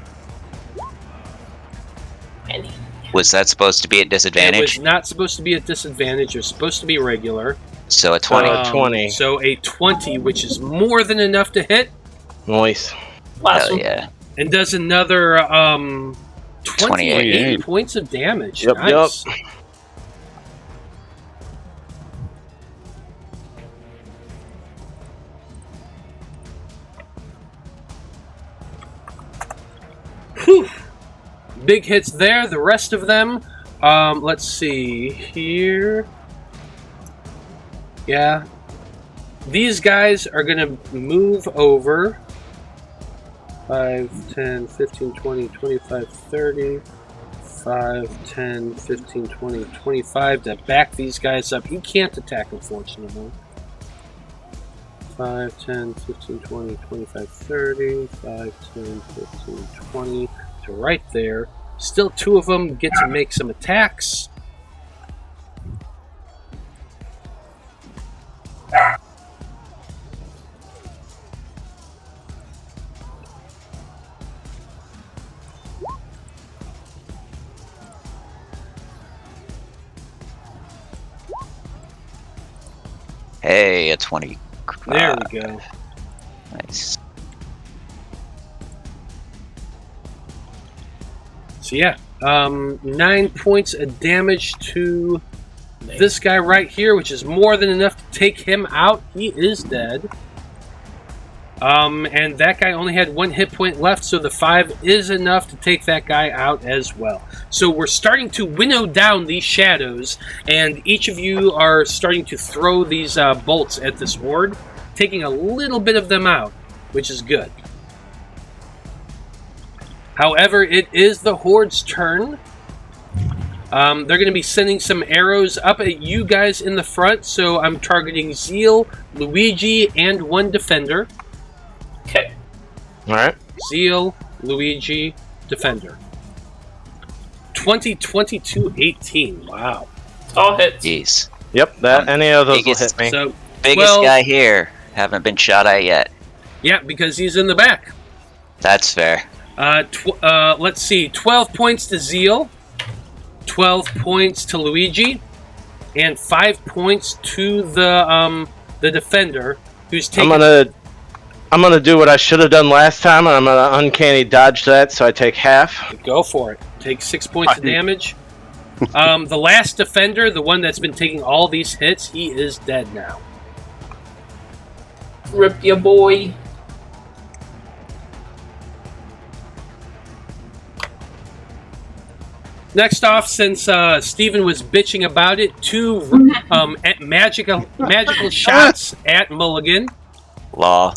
Was that supposed to be at It disadvantage? was not supposed to be a disadvantage. It was supposed to be regular. So a 20. 20. So a 20, which is more than enough to hit, Nice. Last Hell one. yeah. and does another 28 points of damage. Yep, Nice. Whew. Big hits there. The rest of them, let's see here. Yeah. These guys are going to move over 5, 10, 15, 20, 25, 30, 5, 10, 15, 20, 25 to back these guys up. He can't attack, unfortunately. 5, 10, 15, 20, 25, 30. 5, 10, 15, 20 to right there. Still two of them get to make some attacks. Hey, a 20. There we go. Nice. So yeah, 9 points of damage to this guy right here, which is more than enough to take him out. He is dead. And that guy only had 1 hit point left, so the 5 is enough to take that guy out as well. So we're starting to winnow down these shadows, and each of you are starting to throw these bolts at this horde, taking a little bit of them out, which is good. However, it is the horde's turn. They're going to be sending some arrows up at you guys in the front, so I'm targeting Zeal, Luigi, and 1 defender. Okay. Alright. Zeal, Luigi, defender. 20, 22, 18. Wow. All hits. Jeez. Yep, any of those will hit me. So, Biggest guy here. Haven't been shot at yet. yeah, because he's in the back. That's fair. Let's see. 12 points to Zeal, 12 points to Luigi, and 5 points to the defender, who's taking. I'm gonna do what I should have done last time, and I'm gonna uncanny dodge that, so I take half. Go for it. Take 6 points of damage. The last defender, the one that's been taking all these hits, he is dead now. Rip ya boy. Next off, since Steven was bitching about it, 2 magical shots at Mulligan. Law.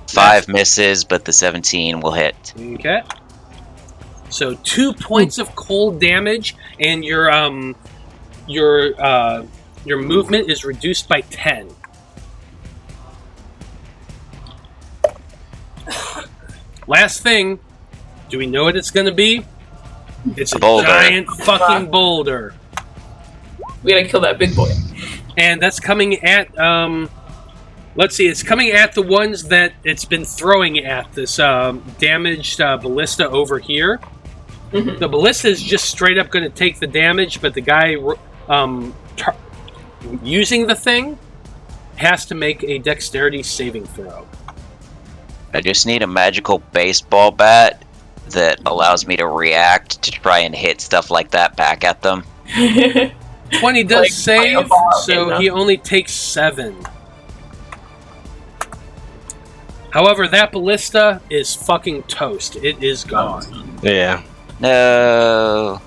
5 misses, but the 17 will hit. Okay. So 2 points of cold damage, and your movement is reduced by 10. Last thing, do we know what it's going to be? It's a Boulder. giant fucking boulder. We gotta kill that big boy. And that's coming at, let's see, it's coming at the ones that it's been throwing at, this damaged ballista over here. Mhm. The ballista is just straight up going to take the damage, but the guy using the thing has to make a dexterity saving throw. I just need a magical baseball bat that allows me to react to try and hit stuff like that back at them. 20 does Like save, fireball, so he only takes 7. However, that ballista is fucking toast. It is gone. Yeah. No.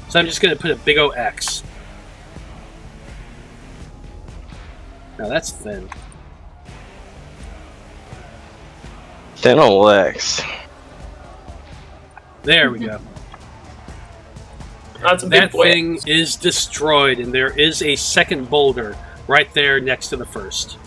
So I'm just going to put a big O X. Now that's thin. Thin ol' X. There we go. That's a big That boy. thing is destroyed, and there is a second boulder right there next to the first.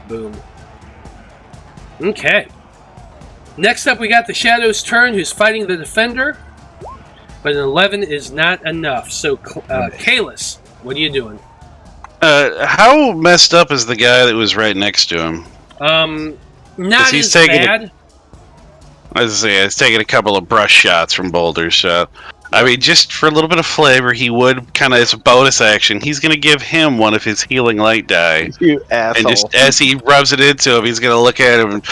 Boom. Okay. Next up, we got the Shadow's turn, who's fighting the defender. But an 11 is not enough. So, Kalis, what are you doing? How messed up is the guy that was right next to him? Not he's as taking bad. I was saying, he's taking a couple of brush shots from boulders. So, I mean, just for a little bit of flavor, he would kind of, as a bonus action, he's going to give him one of his healing light die. You asshole. And just as he rubs it into him, he's going to look at him, and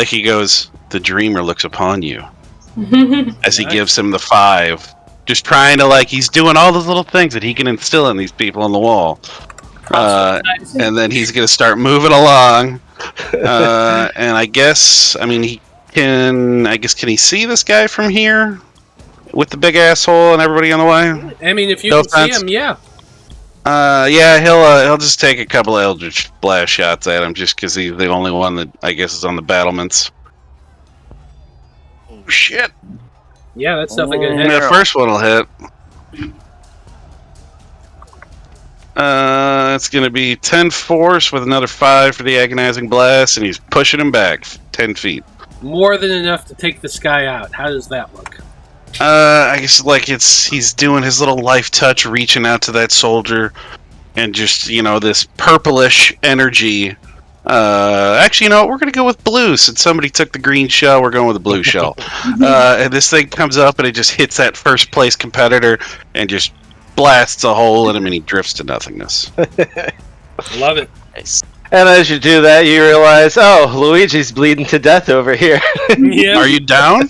he goes, "The dreamer looks upon you." As he Nice. gives him the 5. Just trying to, he's doing all those little things that he can instill in these people on the wall. And then he's going to start moving along. And I guess, I mean, Can he see this guy from here? With the big asshole and everybody on the way? I mean, if you No can offense. see him, yeah. Yeah, he'll just take a couple of Eldritch Blast shots at him just because he's the only one that I guess is on the battlements. Oh, shit. Yeah, that's definitely going to And hit. the first one will hit. It's going to be 10 force with another 5 for the agonizing blast, and he's pushing him back 10 feet. More than enough to take this guy out. How does that look? I guess like he's doing his little life touch, reaching out to that soldier, and just this purplish energy. Actually, we're gonna go with blue since somebody took the green shell. We're going with the blue shell. And this thing comes up and it just hits that first place competitor and just blasts a hole in him, and he drifts to nothingness. Love it. Nice. And as you do that, you realize, oh, Luigi's bleeding to death over here. Yeah. Are you down?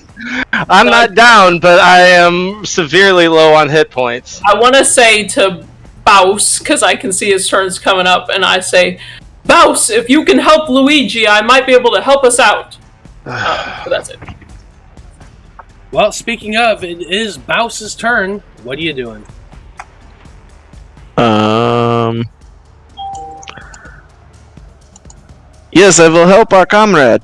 I'm not down, but I am severely low on hit points. I want to say to Baus, because I can see his turn's coming up, and I say, Baus, if you can help Luigi, I might be able to help us out. But that's it. Well, speaking of, it is Baus's turn. What are you doing? Yes, I will help our comrade.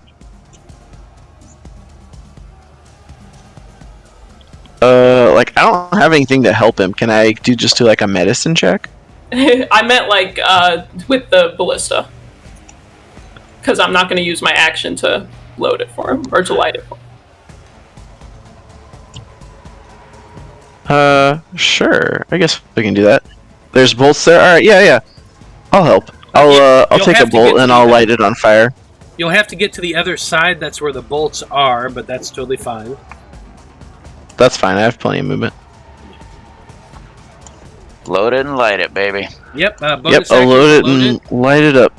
I don't have anything to help him. Can I do like a medicine check? I meant with the ballista. Because I'm not going to use my action to load it for him, or to light it for him. Sure. I guess we can do that. There's bolts there. All right. Yeah. I'll help. I'll You'll take a have to bolt get and to I'll that. light it on fire. You'll have to get to the other side. That's where the bolts are, but that's totally fine. That's fine. I have plenty of movement. Load it and light it, baby. Yep. Yep. Bonus I'll action, load it load and light it up.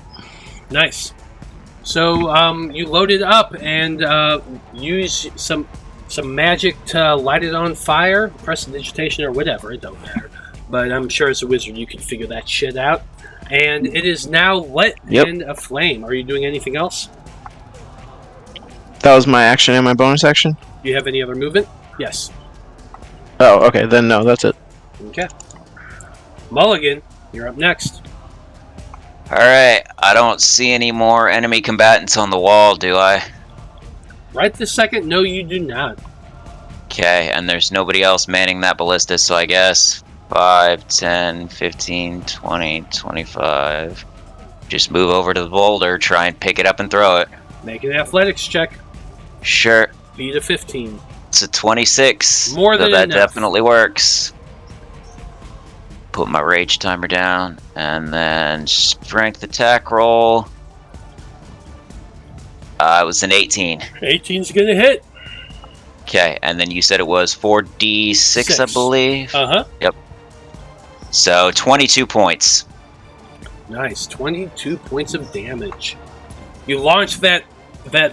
Nice. So you load it up and use some magic to light it on fire. Prestidigitation or whatever. It don't matter. But I'm sure as a wizard you can figure that shit out. And it is now lit and aflame. Are you doing anything else? That was my action and my bonus action. Do you have any other movement? Yes. Oh, okay. Then no, that's it. Okay. Mulligan, you're up next. Alright, I don't see any more enemy combatants on the wall, do I? Right this second, no, you do not. Okay, and there's nobody else manning that ballista, so I guess 5, 10, 15, 20, 25. Just move over to the boulder, try and pick it up and throw it. Make an athletics check. Sure. Beat a 15. It's a 26. More than so that enough. definitely works. Put my rage timer down, and then strength attack roll. It was an 18. 18's gonna hit. Okay, and then you said it was 4d6, I Six. believe. Uh-huh. Yep. So 22 points. Nice. 22 points of damage. You launch that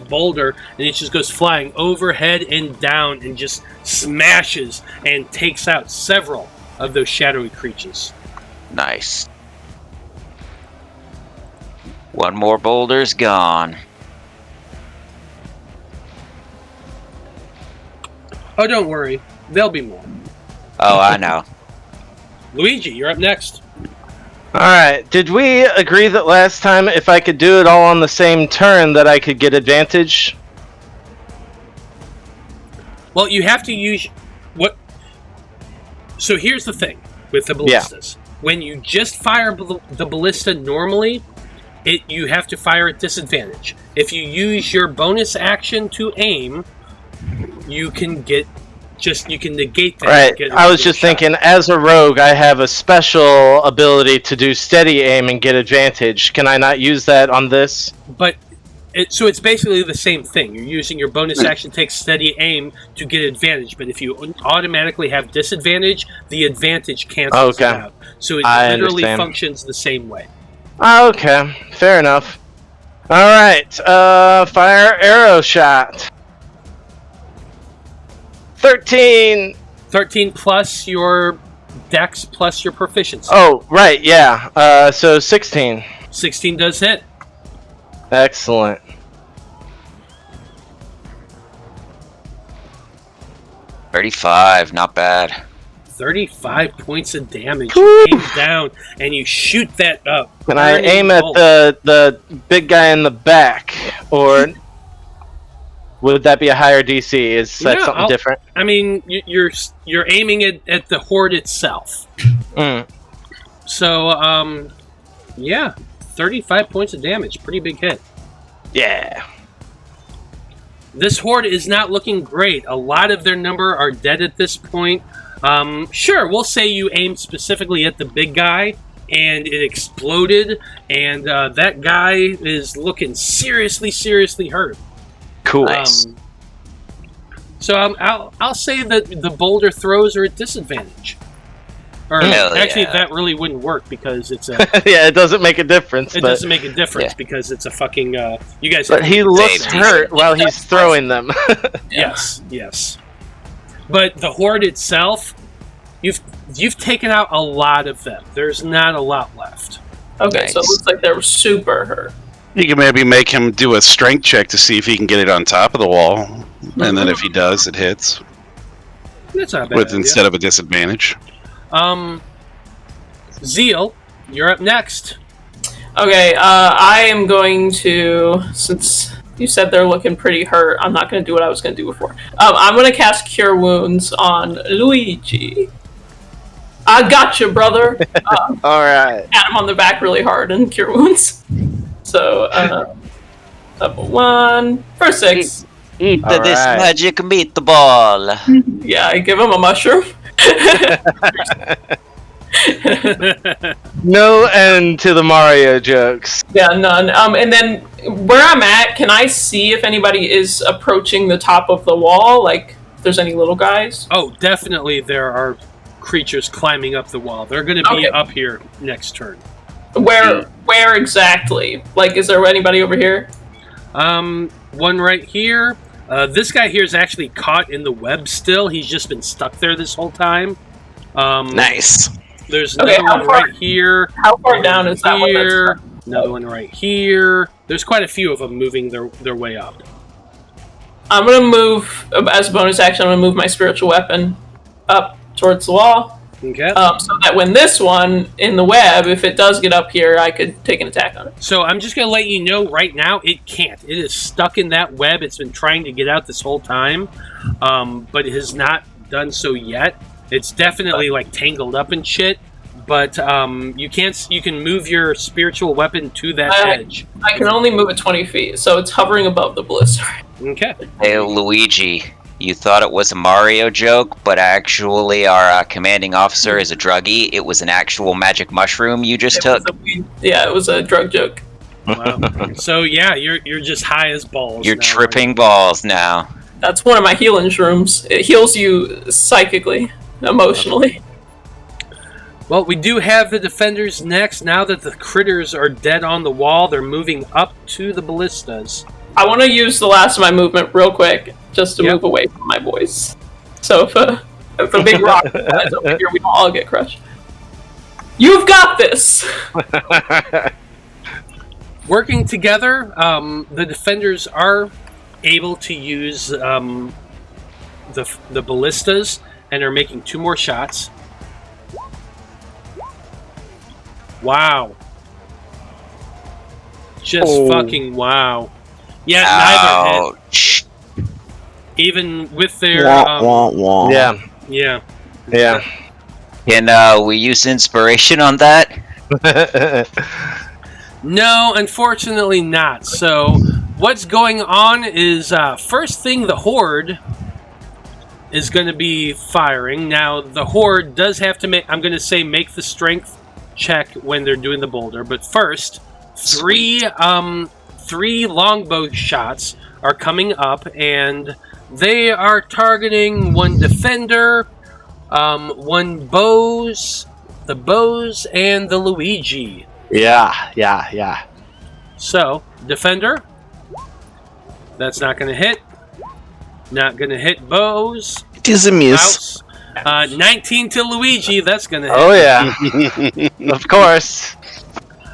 boulder, and it just goes flying overhead and down and just smashes and takes out several of those shadowy creatures. Nice. One more boulder's gone. Oh, don't worry. There'll be more. Oh, I know. Luigi, you're up next. Alright, did we agree that last time if I could do it all on the same turn that I could get advantage? Well, you have to use what. So here's the thing with the ballistas. When you just fire the ballista normally, you have to fire at disadvantage. If you use your bonus action to aim, you can negate that. Right, Get I was a just shot. thinking, as a rogue, I have a special ability to do steady aim and get advantage. Can I not use that on this? But it's basically the same thing. You're using your bonus action, take steady aim to get advantage. But if you automatically have disadvantage, the advantage cancels it out. So it I literally understand. functions the same way. Okay, fair enough. Alright, fire arrow shot. 13! 13 plus your dex plus your proficiency. Oh, right, yeah. So 16. 16 does hit. Excellent. 35, not bad. 35 points of damage. You aim down and you shoot that up. Can I aim at the big guy in the back, or would that be a higher DC? Is that something different? I mean, you're aiming at the horde itself. So, yeah, 35 points of damage. Pretty big hit. Yeah. This horde is not looking great. A lot of their number are dead at this point. Sure, we'll say you aimed specifically at the big guy, and it exploded, and that guy is looking seriously hurt. Cool. Nice. So I'll say that the boulder throws are at disadvantage. Or actually, that really wouldn't work because it's a. Yeah, it doesn't make a difference. It doesn't make a difference because it's a fucking. You guys. But he looks hurt while he's throwing them. Yes. But the horde itself, you've taken out a lot of them. There's not a lot left. Okay, Nice. so it looks like they were super hurt. You can maybe make him do a strength check to see if he can get it on top of the wall, and then if he does, it hits. That's not a bad. Instead of a disadvantage. Zeal, you're up next. Okay, I am going to, since you said they're looking pretty hurt, I'm not going to do what I was going to do before. I'm going to cast Cure Wounds on Luigi. I got you, brother. Alright. Pat him on the back really hard and Cure Wounds. So, level 1 for 6. Eat this magic meatball. Yeah, I give him a mushroom. No end to the Mario jokes. Yeah, none. And then where I'm at, can I see if anybody is approaching the top of the wall? Like, if there's any little guys? Oh, definitely there are creatures climbing up the wall. They're going to be up here next turn. Where exactly? Like, is there anybody over here? One right here. This guy here is actually caught in the web still. He's just been stuck there this whole time. Nice. There's another one right here. How far down is that one? Here. Another one right here. There's quite a few of them moving their way up. I'm going to move, as a bonus action, I'm going to move my spiritual weapon up towards the wall. Okay. So that when this one in the web, if it does get up here, I could take an attack on it. So I'm just going to let you know right now, it can't. It is stuck in that web. It's been trying to get out this whole time, but it has not done so yet. It's definitely like tangled up and shit, but you can move your spiritual weapon to that edge. I can only move it 20 feet, so it's hovering above the blister. Okay. Hey, Luigi, you thought it was a Mario joke, but actually our commanding officer is a druggie. It was an actual magic mushroom you just took. It was a drug joke. Wow. So yeah, you're just high as balls. You're now, tripping balls now. That's one of my healing shrooms. It heals you psychically, emotionally. Well, we do have the defenders next. Now that the critters are dead on the wall, they're moving up to the ballistas. I want to use the last of my movement real quick, just to move away from my boys. So if a big rock flies over here, we don't all get crushed. You've got this! Working together, the defenders are able to use the ballistas, and are making 2 more shots. Wow. Just fucking wow. Yeah, neither hit. Even with their... Yeah. Can we use inspiration on that? No, unfortunately not. So, what's going on is, first thing, the Horde is going to be firing. Now, the Horde does have to make, I'm going to say, make the strength check when they're doing the boulder. But first, three longbow shots are coming up, and they are targeting one defender, one the bows, and the Luigi. Yeah. So, defender, that's not going to hit. Not going to hit bows. It is a miss. 19 to Luigi, that's going to hit. Oh yeah. Of course.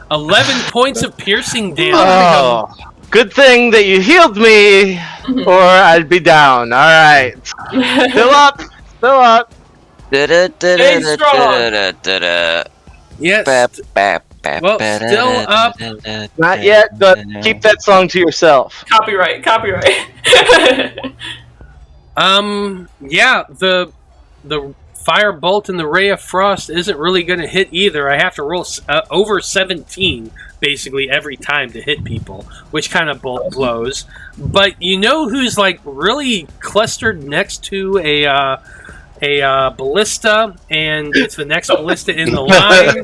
11 points of piercing damage. Oh, Good thing that you healed me, or I'd be down. All right. Still up. Still up. Stay strong. Yes. Well, still up. Not yet, but keep that song to yourself. Copyright. Yeah, the firebolt and the ray of frost isn't really going to hit either. I have to roll over 17 basically every time to hit people, which kind of blows. But you know who's like really clustered next to a ballista, and it's the next ballista in the line?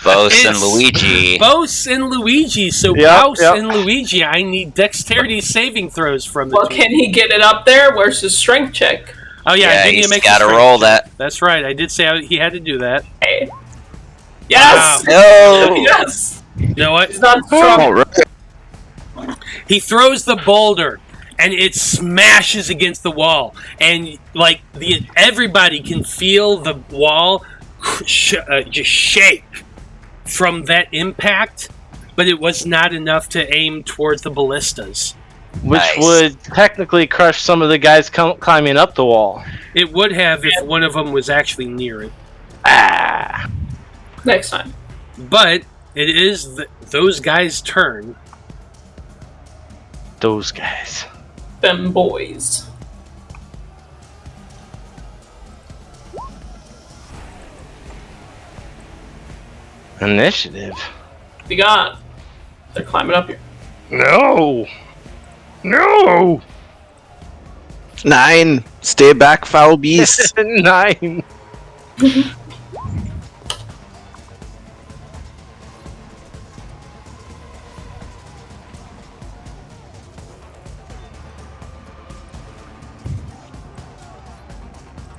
Bose and Luigi. Bose and Luigi. So Bose and Luigi, I need dexterity saving throws from the Well, two. can he get it up there? Where's his strength check? Oh yeah, I didn't he's make got to a roll that. That's right. I did say he had to do that. Hey. Yes! No! Yes! You know what? He's not strong. He throws the boulder, and it smashes against the wall, and like everybody can feel the wall just shake from that impact. But it was not enough to aim towards the ballistas. Which Nice. would technically crush some of the guys climbing up the wall. It would have if one of them was actually near it. Ah. Next time. But it is those guys' turn. Those guys. Them boys. Initiative. Be gone. They're climbing up here. No. No. 9. Stay back, foul beast. 9.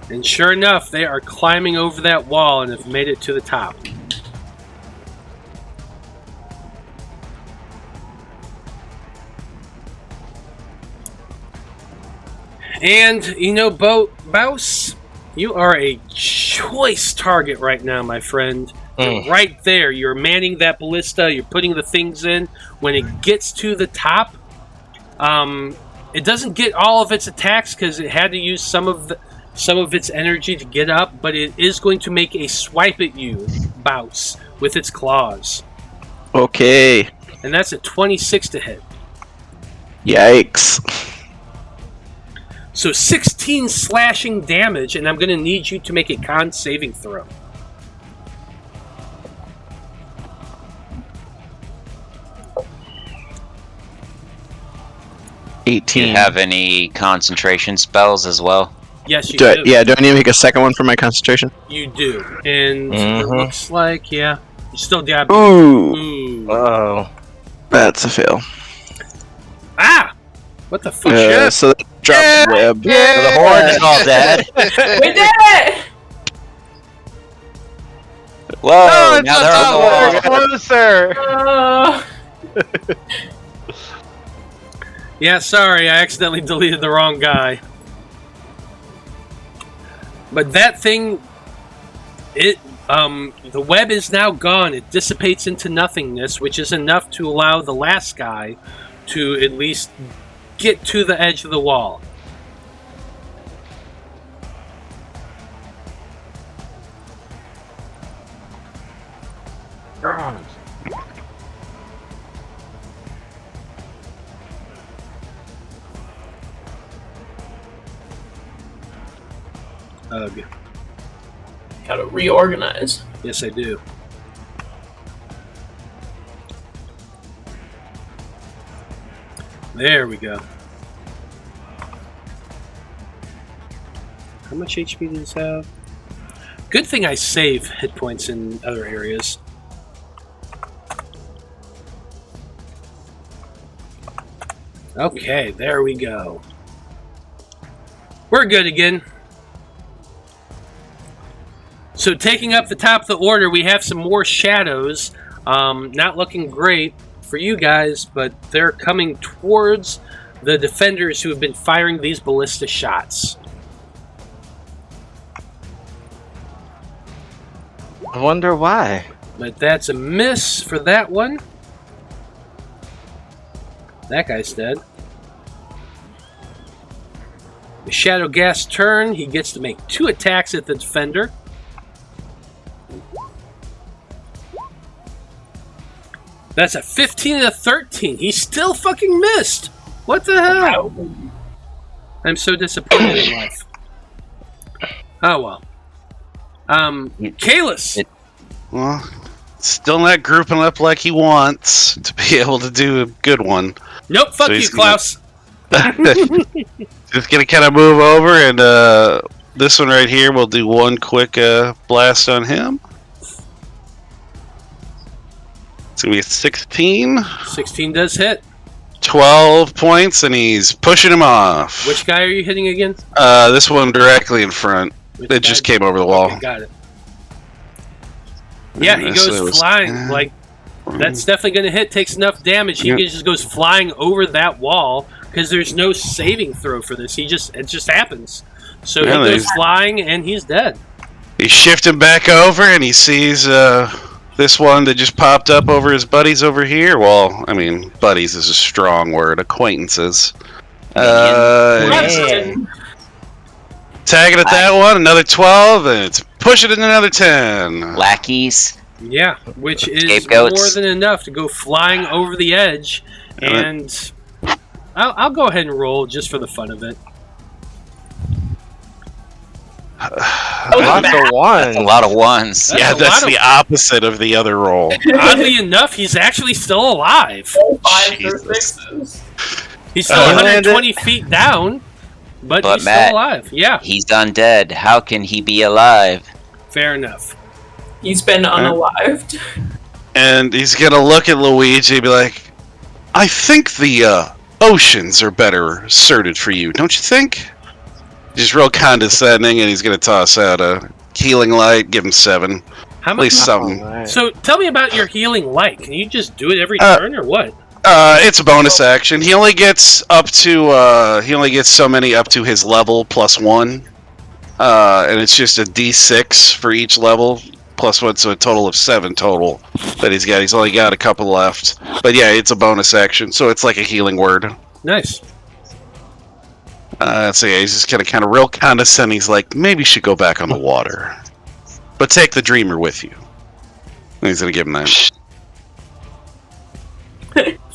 And sure enough, they are climbing over that wall and have made it to the top. And, you know, Bouse, you are a choice target right now, my friend. You're right there. You're manning that ballista. You're putting the things in. When it gets to the top, it doesn't get all of its attacks because it had to use some of its energy to get up, but it is going to make a swipe at you, Bouse, with its claws. Okay. And that's a 26 to hit. Yikes. So 16 slashing damage, and I'm going to need you to make a con saving throw. Do 18. you have any concentration spells as well? Yes, you Do I, do. yeah, do I need to make a second one for my concentration? You do. And it looks like, yeah, you still got... Ooh. Ooh. Oh. That's a fail. Ah! What the fuck? So that drops web. So the horde is all dead. We did it! Whoa! Now they're on the wall. Closer. Yeah, sorry, I accidentally deleted the wrong guy. But that thing, the web is now gone. It dissipates into nothingness, which is enough to allow the last guy to at least get to the edge of the wall. Ugh. Gotta reorganize. Yes, I do. There we go. How much HP does this have? Good thing I save hit points in other areas. Okay, there we go. We're good again. So taking up the top of the order, we have some more shadows. Not looking great for you guys, but they're coming towards the defenders who have been firing these ballista shots. I wonder why. But that's a miss for that one. That guy's dead. The Shadow Gas turn, he gets to make 2 attacks at the defender. That's a 15 and a 13. He still fucking missed. What the hell? I'm so disappointed in life. Oh well. Kalis. Well, still not grouping up like he wants to be able to do a good one. Nope, fuck you, Klaus. Just gonna kind of move over, and this one right here, we'll do one quick blast on him. It's gonna be a 16. 16 does hit. 12 points, and he's pushing him off. Which guy are you hitting again? This one directly in front. It just came over the wall. Okay, got it. Yeah, he goes flying. Like, that's definitely going to hit. Takes enough damage. He just goes flying over that wall because there's no saving throw for this. It just happens. So he goes flying and he's dead. He's shifting back over, and he sees this one that just popped up over his buddies over here. Well, I mean, buddies is a strong word. Acquaintances. Tagging at that one, another 12, and it's pushing it another 10. Lackeys. Yeah, which is Scapegoats. more than enough to go flying over the edge. And I'll go ahead and roll just for the fun of it. Lots of ones. That's a lot of ones. That's the opposite of the other roll. Oddly enough, he's actually still alive. 5 or 6s. He's still 120 feet down, but he's Matt, still alive. Yeah, he's undead. How can he be alive? fair enough. He's been unalived. And he's gonna look at Luigi and be like, I think the oceans are better suited for you, don't you think? Just real condescending, and he's gonna toss out a healing light, give him 7. How At much? least something. Alright. So tell me about your healing light. Can you just do it every turn or what? It's a bonus action. He only gets up to so many up to his level +1. And it's just a D6 for each level, +1, so a total of 7 total that he's got. He's only got a couple left. But yeah, it's a bonus action, so it's like a healing word. Nice. So yeah, he's just kind of real condescending. He's like, maybe you should go back on the water. But take the dreamer with you. And he's gonna give him that.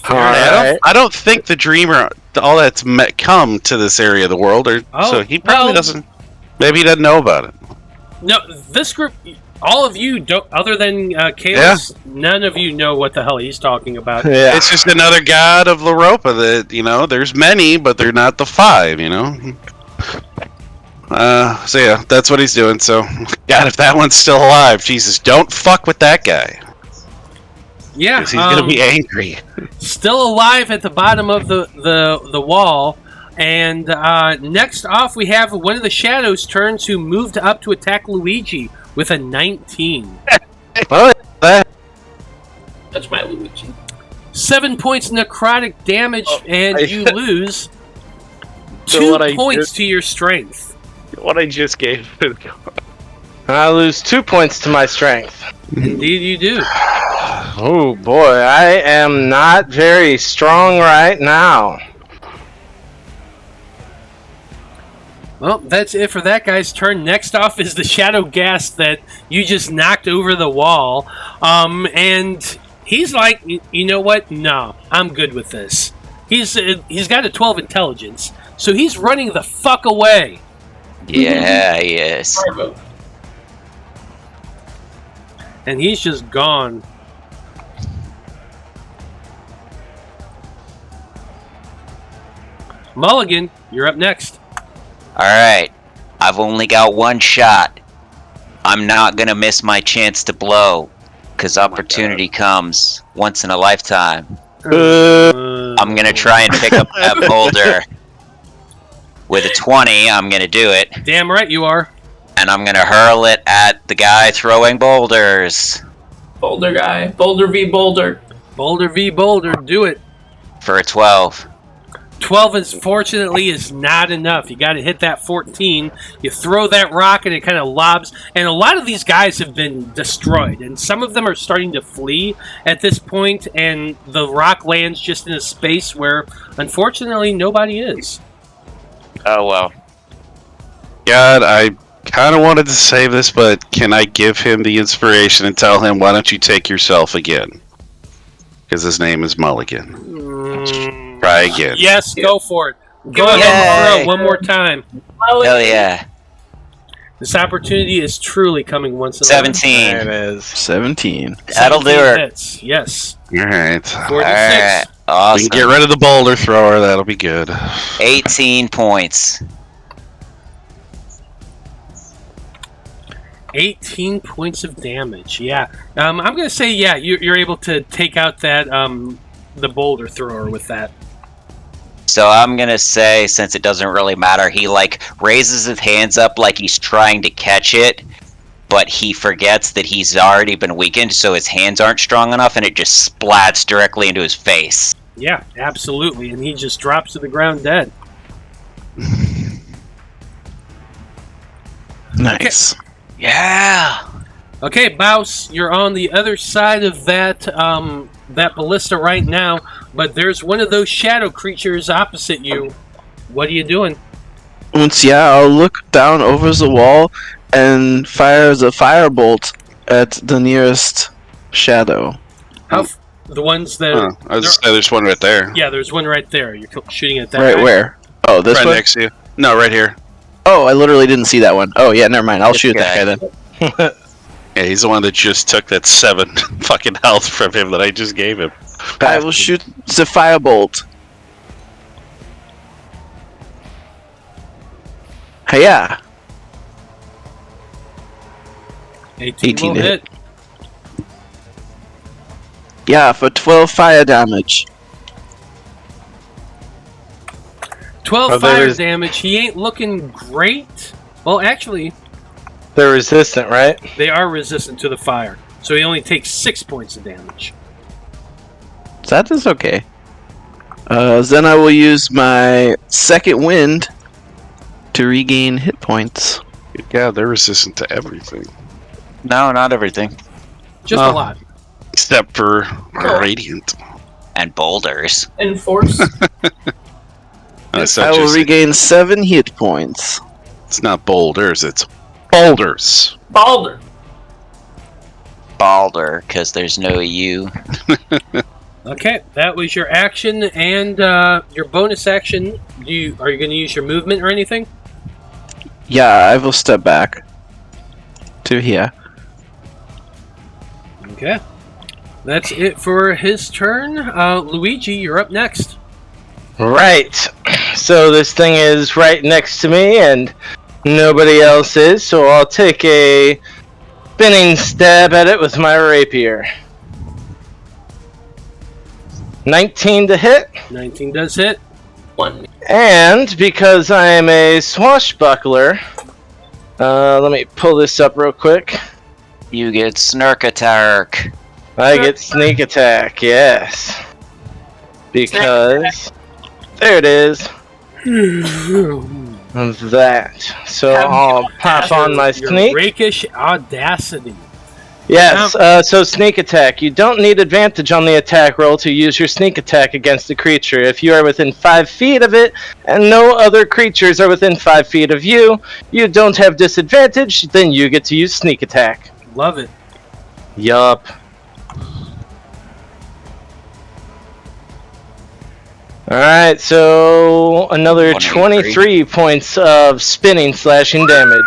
I don't think the dreamer, all that's come to this area of the world, so he probably doesn't. Maybe he doesn't know about it. No, this group, all of you don't. Other than Kalis, none of you know what the hell he's talking about. Yeah. It's just another god of Laropa that, there's many, but they're not the 5, So yeah, that's what he's doing. So, God, if that one's still alive, Jesus, don't fuck with that guy. Yeah, Because he's gonna be angry. still alive at the bottom of the wall. And next off, we have one of the shadows turn to move up to attack Luigi with a 19. Well, that That's my Luigi. 7 points necrotic damage, and you lose So 2 what I points just- to your strength. What I just gave. I lose 2 points to my strength. Indeed, you do. Oh boy, I am not very strong right now. Well, that's it for that guy's turn. Next off is the Shadow Gas that you just knocked over the wall. And he's like, you know what? No, I'm good with this. He's got a 12 intelligence, so he's running the fuck away. Yeah, he is. Bravo. And he's just gone. Mulligan, you're up next. Alright. I've only got one shot. I'm not gonna miss my chance to blow. Because opportunity comes once in a lifetime. I'm gonna try and pick up that boulder. With a 20, I'm gonna do it. Damn right you are. And I'm gonna hurl it at the guy throwing boulders. Boulder guy. Boulder v. Boulder. Boulder v. Boulder, do it. For a 12. 12 unfortunately is not enough. You got to hit that 14. You throw that rock and it kind of lobs. And a lot of these guys have been destroyed. And some of them are starting to flee at this point. And the rock lands just in a space where, unfortunately, nobody is. Oh, well. God, I kind of wanted to save this, but can I give him the inspiration and tell him, why don't you take yourself again? Because his name is Mulligan. Try again. Yes, go for it. Go ahead and throw one more time. Hell yeah. This opportunity is truly coming once in a 17. There it is. 17. That'll do 17 it. hits. Yes. Alright. 46. Alright. We Awesome. can get rid of the boulder thrower, that'll be good. 18 points. 18 points of damage. Yeah. I'm going to say, yeah, you're able to take out that the boulder thrower with that. So I'm gonna say, since it doesn't really matter, he like raises his hands up like he's trying to catch it, but he forgets that he's already been weakened, so his hands aren't strong enough, and it just splats directly into his face. Yeah, absolutely. And he just drops to the ground dead. Nice. Yeah. Okay, Baus, you're on the other side of that that ballista right now, but there's one of those shadow creatures opposite you. What are you doing? Once, I'll look down over the wall and fire the firebolt at the nearest shadow. The ones that... I was just say there's one right there. Yeah, there's one right there. You're shooting at that Right guy? where? Oh, this Right one? next to you. No, right here. Oh, I literally didn't see that one. Oh, yeah, never mind. I'll This shoot that guy then. Yeah, he's the one that just took that 7 fucking health from him that I just gave him. I will shoot the firebolt. Hiya! 18 will to hit. Yeah, for 12 fire damage. 12 Oh, fire there's- damage. He ain't looking great. Well, actually, They're resistant, right? they are resistant to the fire. So he only takes 6 points of damage. That is okay. Then I will use my second wind to regain hit points. Yeah, they're resistant to everything. No, not everything. Just a Oh. lot. Except for Oh. Radiant. And boulders. Enforce. It's I not, will just, regain 7 hit points. it's not boulders, it's boulders. Balder. Balder, because there's no U. Okay, that was your action and your bonus action. Are you going to use your movement or anything? Yeah, I will step back to here. Okay. That's it for his turn. Luigi, you're up next. Right. So this thing is right next to me, and nobody else is, so I'll take a spinning stab at it with my rapier. 19 to hit, 19 does hit. 1. and because I am a swashbuckler, let me pull this up real quick. You get snark attack. I get sneak attack, yes. Because there it is. Of that. So I'll pop on my Your sneak. rakish audacity. Yes, so sneak attack. You don't need advantage on the attack roll to use your sneak attack against the creature. If you are within 5 feet of it, and no other creatures are within 5 feet of you, you don't have disadvantage, then you get to use sneak attack. Love it. Yup. Alright, so another 23 points of spinning slashing damage.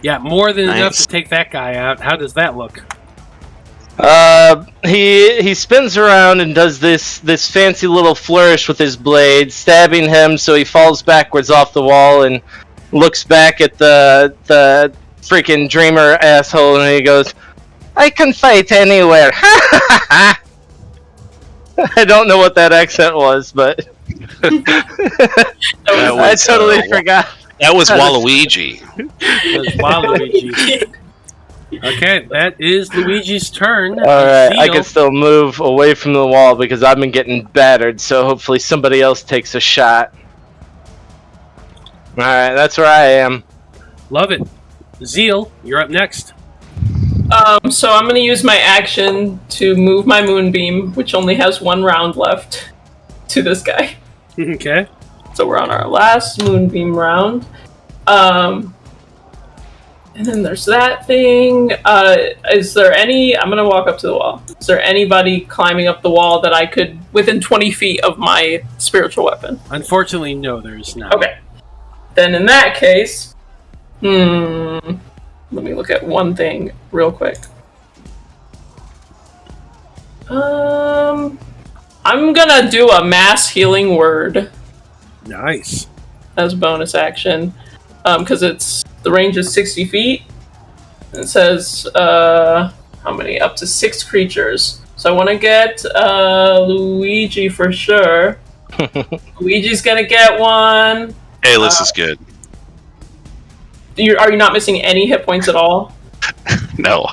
Yeah, more than enough Nice. to take that guy out. How does that look? He spins around and does this fancy little flourish with his blade, stabbing him so he falls backwards off the wall and looks back at the freaking dreamer asshole, and he goes, "I can fight anywhere." I don't know what that accent was, but That I was, totally forgot. That was Waluigi. That's Waluigi. Okay, that is Luigi's turn. Alright, I Zeal- can still move away from the wall because I've been getting battered, so hopefully somebody else takes a shot. Alright, that's where I am. Love it. Zeal, you're up next. So I'm going to use my action to move my moonbeam, which only has 1 round left, to this guy. Okay. So we're on our last moonbeam round. And then there's that thing. Is there any... I'm going to walk up to the wall. Is there anybody climbing up the wall that I could... within 20 feet of my spiritual weapon? Unfortunately, no, there's not. Okay. Then in that case... Let me look at one thing real quick. I'm gonna do a mass healing word Nice. as bonus action. Because the range is 60 feet. It says, how many? Up to 6 creatures. So I want to get Luigi for sure. Luigi's gonna get one. Hey, this is good. Are you not missing any hit points at all? No.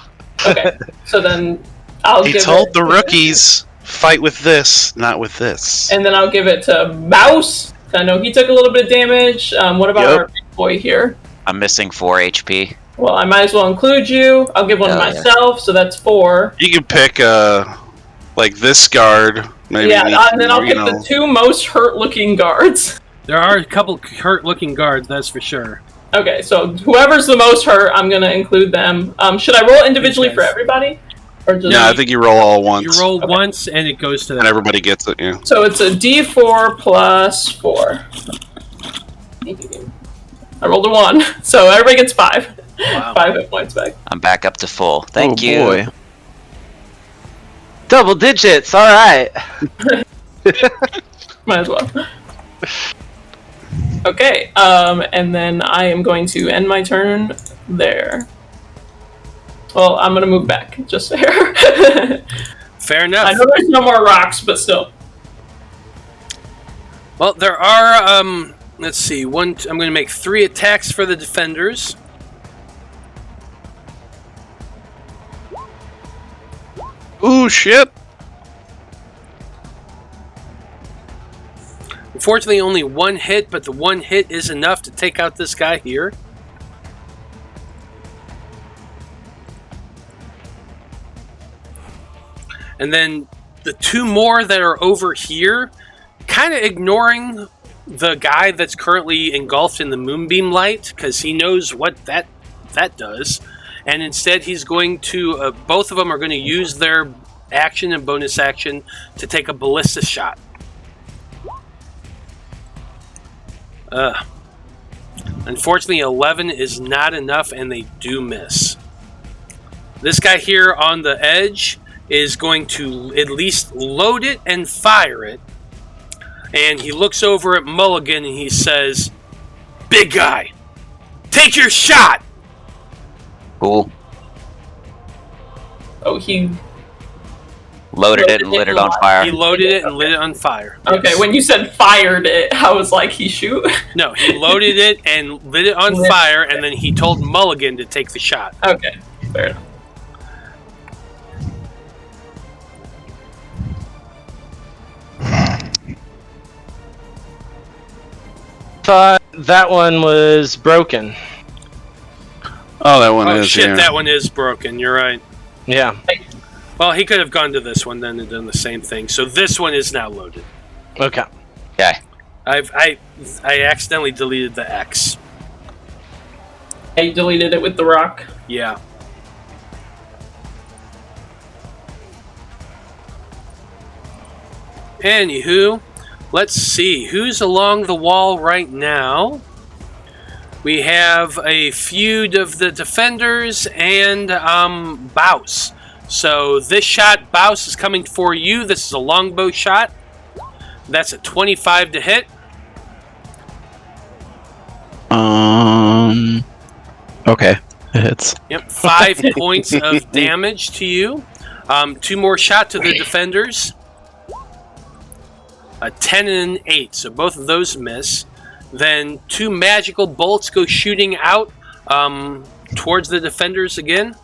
Okay, so then I'll He give told it the to- rookies, fight with this, not with this. and then I'll give it to Mouse. I know he took a little bit of damage. What about Yep. our big boy here? I'm missing 4 HP. Well, I might as well include you. I'll give one to Oh, yeah. myself, so that's 4. You can pick, like this guard. Maybe Yeah, and then I'll you pick know. the 2 most hurt-looking guards. There are a couple hurt-looking guards, that's for sure. Okay, so whoever's the most hurt, I'm gonna include them. Should I roll individually for everybody, or just? Yeah, I think you roll all once. You roll once, and it goes to and that. everybody gets it, yeah. So it's a D4 plus 4. I rolled a 1, so everybody gets 5. Wow. 5 hit points back. I'm back up to full. Thank oh, you. boy. Double digits, alright. Might as well. Okay, and then I am going to end my turn there. Well, I'm gonna move back, just there. Fair enough. I know there's no more rocks, but still. Well, there are, let's see, I'm going to make 3 attacks for the defenders. Ooh, shit. Unfortunately, only 1 hit, but the 1 hit is enough to take out this guy here. And then the 2 more that are over here, kind of ignoring the guy that's currently engulfed in the moonbeam light, because he knows what that does. And instead, he's going to, both of them are going to use their action and bonus action to take a ballista shot. Unfortunately, 11 is not enough, and they do miss. This guy here on the edge is going to at least load it and fire it. And he looks over at Mulligan and he says, "Big guy, take your shot!" Cool. Oh, he... Loaded it and lit it on fire. He loaded it and lit it on fire. Okay, when you said fired it, I was like, he shoot? No, he loaded it and lit it on fire, and then he told Mulligan to take the shot. Okay, fair enough. Thought that one was broken. Oh, that one Oh is, shit, yeah. that one is broken. You're right. Yeah. Well, he could have gone to this one then and done the same thing. So this one is now loaded. Okay. Okay. I accidentally deleted the X. Yeah, you deleted it with the rock. Yeah. Anywho, let's see who's along the wall right now. We have a feud of the defenders and Baus. So this shot, Baus, is coming for you. This is a longbow shot. That's a 25 to hit. Okay. It hits. Yep, 5 points of damage to you. 2 more shot to the defenders. A 10 and an 8, so both of those miss. Then 2 magical bolts go shooting out towards the defenders again.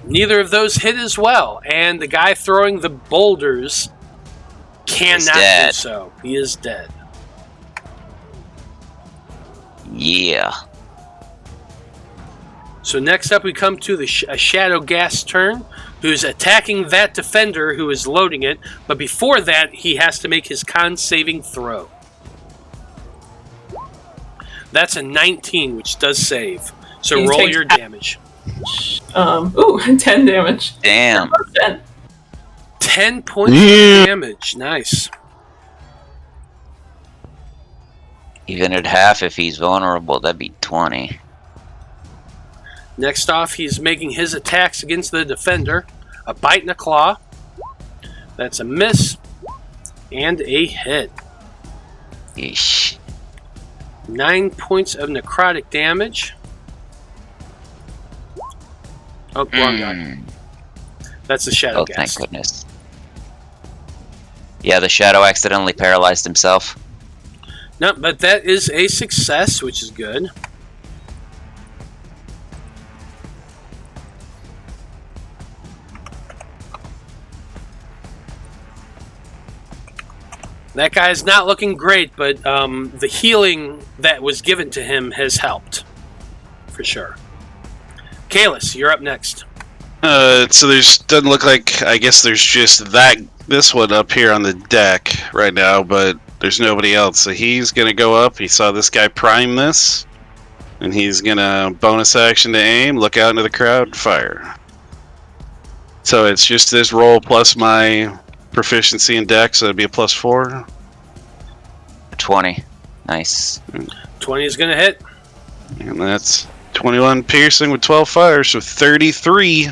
Neither of those hit as well, and the guy throwing the boulders cannot do so. He is dead. Yeah. So next up we come to a Shadow Gas turn, who's attacking that defender who is loading it, but before that he has to make his con saving throw. That's a 19, which does save. So He roll takes your damage. 10 damage. Damn. 10 points of damage. Nice. Even at half, if he's vulnerable, that'd be 20. Next off, he's making his attacks against the defender. A bite and a claw. That's a miss. And a hit. Yeesh. 9 points of necrotic damage. Oh, wrong guy. That's the Shadow Gas. Thank goodness. Yeah, the Shadow accidentally paralyzed himself. No, but that is a success, which is good. That guy is not looking great, but the healing that was given to him has helped. For sure. Kalis, you're up next. So doesn't look like, I guess there's just this one up here on the deck right now, but there's nobody else. So he's gonna go up. He saw this guy prime this, and he's gonna bonus action to aim, look out into the crowd, fire. So it's just this roll plus my proficiency in deck, so it'd be a +4. 20. Nice. 20 is going to hit. And that's 21 piercing with 12 fire, so 33.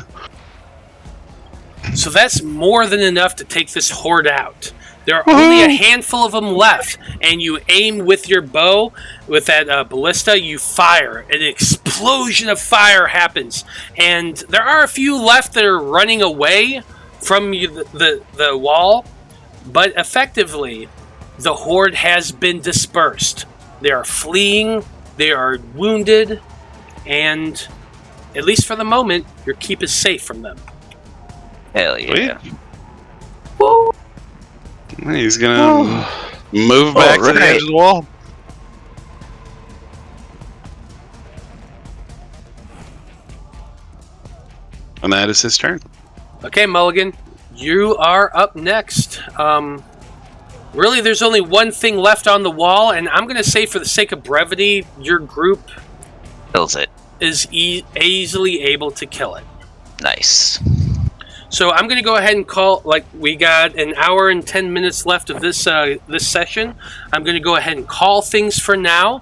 So that's more than enough to take this horde out. There are only a handful of them left, and you aim with your bow, with that ballista, you fire. An explosion of fire happens, and there are a few left that are running away from the wall, but effectively, the horde has been dispersed. They are fleeing, they are wounded, and at least for the moment, your keep is safe from them. Hell yeah. He's gonna move back to the edge of the wall. And that is his turn. Okay, Mulligan, you are up next. Really, there's only one thing left on the wall, and I'm going to say for the sake of brevity, your group Kills it. is easily able to kill it. Nice. So I'm going to go ahead and call, we got an hour and 10 minutes left of this session. I'm going to go ahead and call things for now.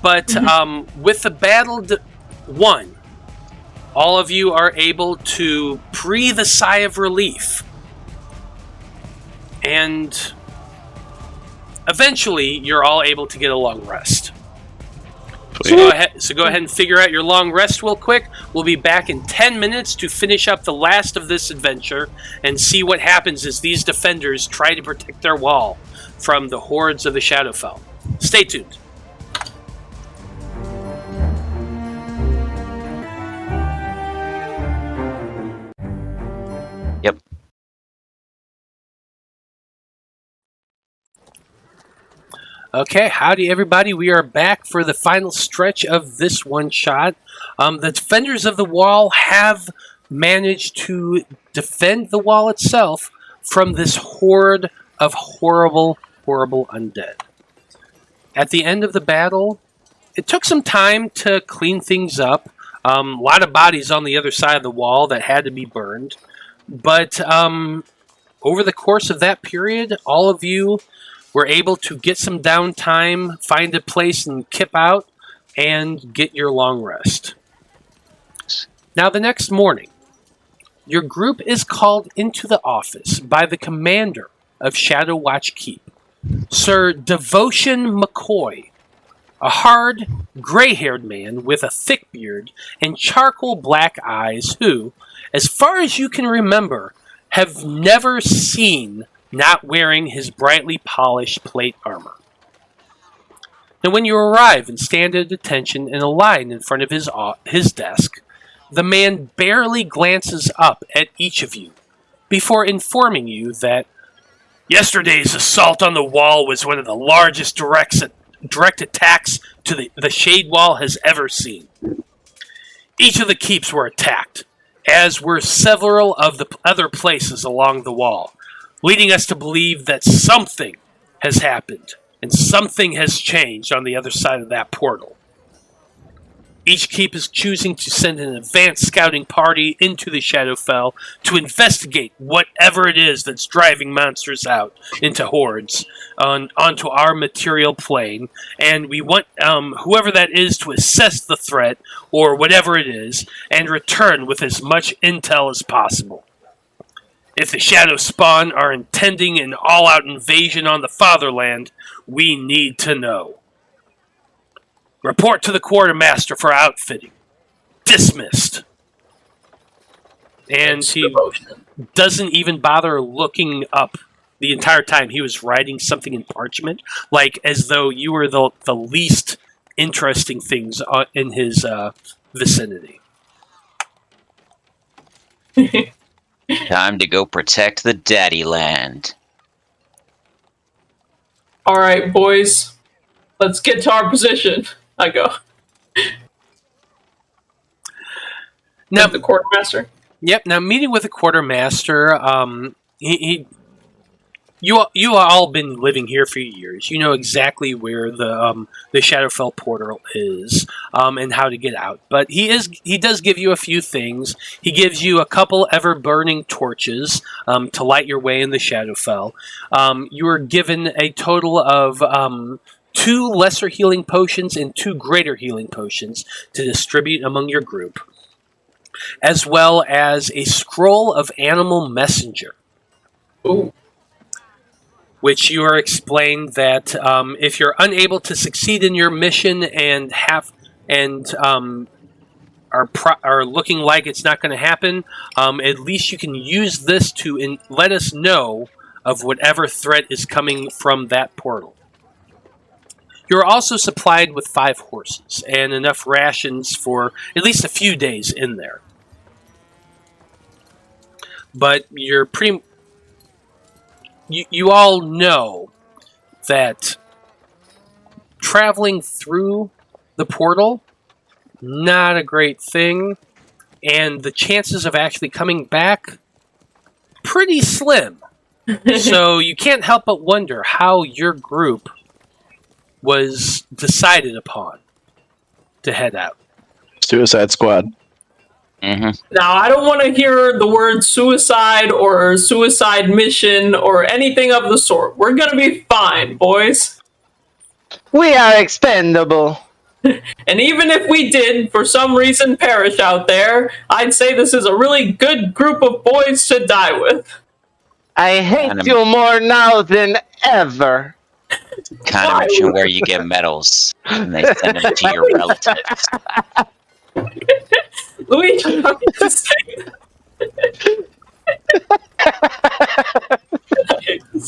But with the battle won, all of you are able to breathe a sigh of relief. And eventually, you're all able to get a long rest. So go ahead and figure out your long rest real quick. We'll be back in 10 minutes to finish up the last of this adventure and see what happens as these defenders try to protect their wall from the hordes of the Shadowfell. Stay tuned. Yep. Okay, howdy everybody. We are back for the final stretch of this one shot. The defenders of the wall have managed to defend the wall itself from this horde of horrible, horrible undead. At the end of the battle, it took some time to clean things up. A lot of bodies on the other side of the wall that had to be burned. But over the course of that period, all of you were able to get some downtime, find a place and kip out, and get your long rest. Now, the next morning, your group is called into the office by the commander of Shadow Watch Keep, Sir Devotion McCoy, a hard, gray-haired man with a thick beard and charcoal black eyes who, as far as you can remember, have never seen not wearing his brightly polished plate armor. Now, when you arrive and stand at attention in a line in front of his desk, the man barely glances up at each of you before informing you that yesterday's assault on the wall was one of the largest direct attacks to the Shadewall has ever seen. Each of the keeps were attacked, as were several of the other places along the wall, leading us to believe that something has happened and something has changed on the other side of that portal. Each keep is choosing to send an advanced scouting party into the Shadowfell to investigate whatever it is that's driving monsters out into hordes onto our material plane, and we want whoever that is to assess the threat or whatever it is and return with as much intel as possible. If the Shadow Spawn are intending an all-out invasion on the Fatherland, we need to know. Report to the quartermaster for outfitting. Dismissed. And he doesn't even bother looking up the entire time. He was writing something in parchment, like as though you were the least interesting things in his vicinity. Time to go protect the daddy land. All right, boys. Let's get to our position. I go. Now, the quartermaster. Yep. Now, meeting with the quartermaster, you all been living here for years. You know exactly where the Shadowfell portal is, and how to get out. But he does give you a few things. He gives you a couple ever burning torches to light your way in the Shadowfell. You are given a total of 2 lesser healing potions and 2 greater healing potions to distribute among your group, as well as a scroll of animal messenger. Ooh. Which you are explained that if you're unable to succeed in your mission and are looking like it's not going to happen, at least you can use this to let us know of whatever threat is coming from that portal. You're also supplied with 5 horses and enough rations for at least a few days in there. But you're pretty... You all know that traveling through the portal, not a great thing, and the chances of actually coming back, pretty slim. So you can't help but wonder how your group was decided upon to head out. Suicide Squad. Mm-hmm. Now, I don't want to hear the word suicide or suicide mission or anything of the sort. We're going to be fine, boys. We are expendable. And even if we did, for some reason, perish out there, I'd say this is a really good group of boys to die with. I hate you more now than ever. Kind of mission where you get medals and they send them to your relatives. Luigi, how did you say that?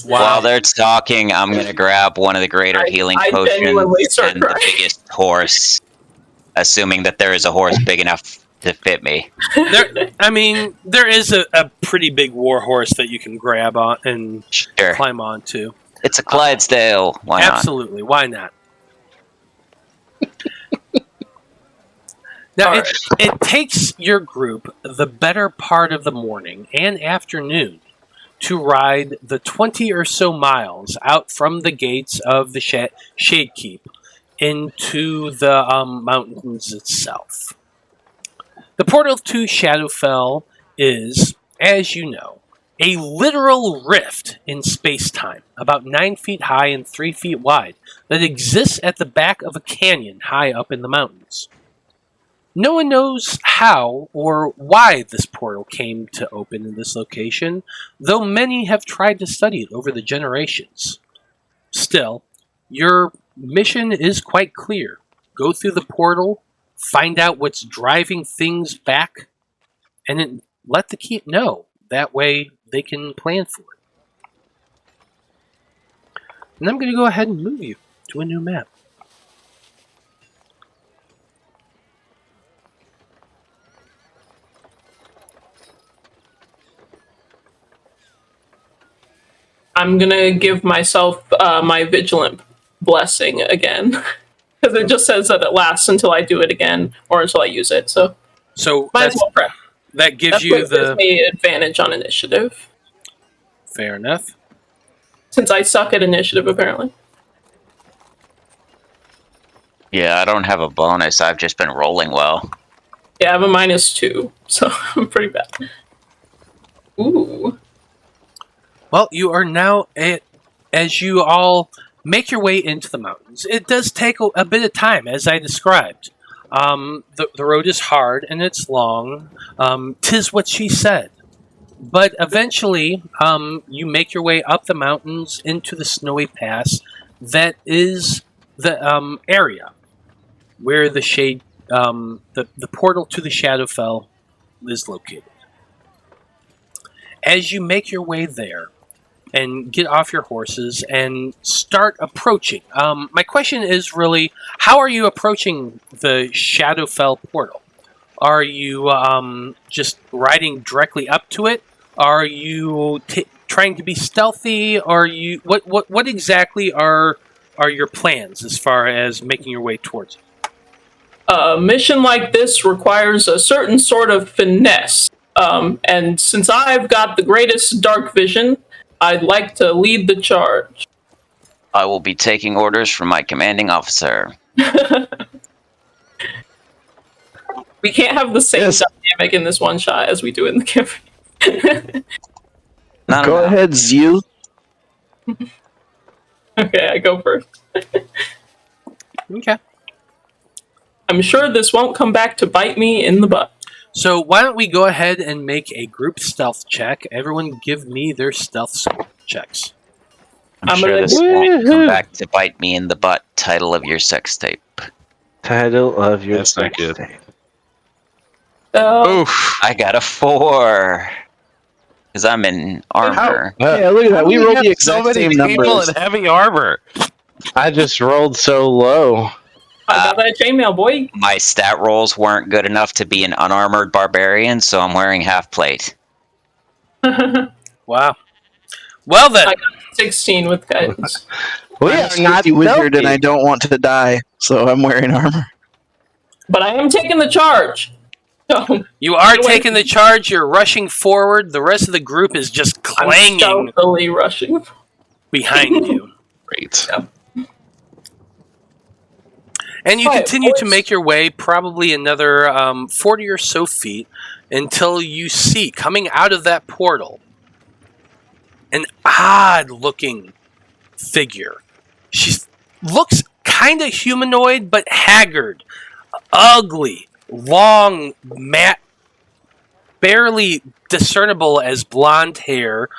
While they're talking, I'm going to grab one of the greater healing potions and the biggest horse, assuming that there is a horse big enough to fit me. There is a pretty big war horse that you can grab on and climb onto. It's a Clydesdale. Why not? Absolutely. Why not? Now, it takes your group the better part of the morning and afternoon to ride the 20 or so miles out from the gates of the Shadekeep into the mountains itself. The portal to Shadowfell is, as you know, a literal rift in space-time, about 9 feet high and 3 feet wide, that exists at the back of a canyon high up in the mountains. No one knows how or why this portal came to open in this location, though many have tried to study it over the generations. Still, your mission is quite clear. Go through the portal, find out what's driving things back, and then let the keep know. That way they can plan for it. And I'm going to go ahead and move you to a new map. I'm gonna give myself my vigilant blessing again. Because it just says that it lasts until I do it again, or until I use it, so might as well prep. that gives That's you what gives me advantage on initiative. Fair enough. Since I suck at initiative, apparently. Yeah, I don't have a bonus. I've just been rolling well. Yeah, I have a -2, so I'm pretty bad. Ooh. Well, you are now as you all make your way into the mountains. It does take a bit of time, as I described. The road is hard and it's long. 'Tis what she said. But eventually, you make your way up the mountains into the snowy pass that is the area where the the portal to the Shadowfell is located. As you make your way there and get off your horses and start approaching, my question is really, how are you approaching the Shadowfell portal? Are you just riding directly up to it? Are you trying to be stealthy? Are you what exactly are your plans as far as making your way towards it? A mission like this requires a certain sort of finesse. And since I've got the greatest dark vision, I'd like to lead the charge. I will be taking orders from my commanding officer. We can't have the same dynamic in this one shot as we do in the campaign. Go ahead, Zeal. Okay, I go first. Okay. I'm sure this won't come back to bite me in the butt. So why don't we go ahead and make a group stealth check? Everyone give me their stealth checks. I'm sure this won't come back to bite me in the butt. Title of your sex tape. Title of your That's not good. Oof. I got a 4. Because I'm in armor. Yeah, look at that. We rolled the so exact many same people numbers. in heavy armor. I just rolled so low. I got that chainmail, boy. My stat rolls weren't good enough to be an unarmored barbarian, so I'm wearing half plate. Wow. Well then. I got 16 with guidance. We I'm are a not sneaky wizard, and stealthy. I don't want to die, so I'm wearing armor. But I am taking the charge. So You are taking the charge, you're rushing forward, the rest of the group is just I'm clanging stealthily rushing. behind you. Great. And you Quiet, continue to boys. make your way probably another 40 or so feet until you see, coming out of that portal, an odd-looking figure. She looks kind of humanoid, but haggard, ugly, long, matte, barely discernible as blonde hair,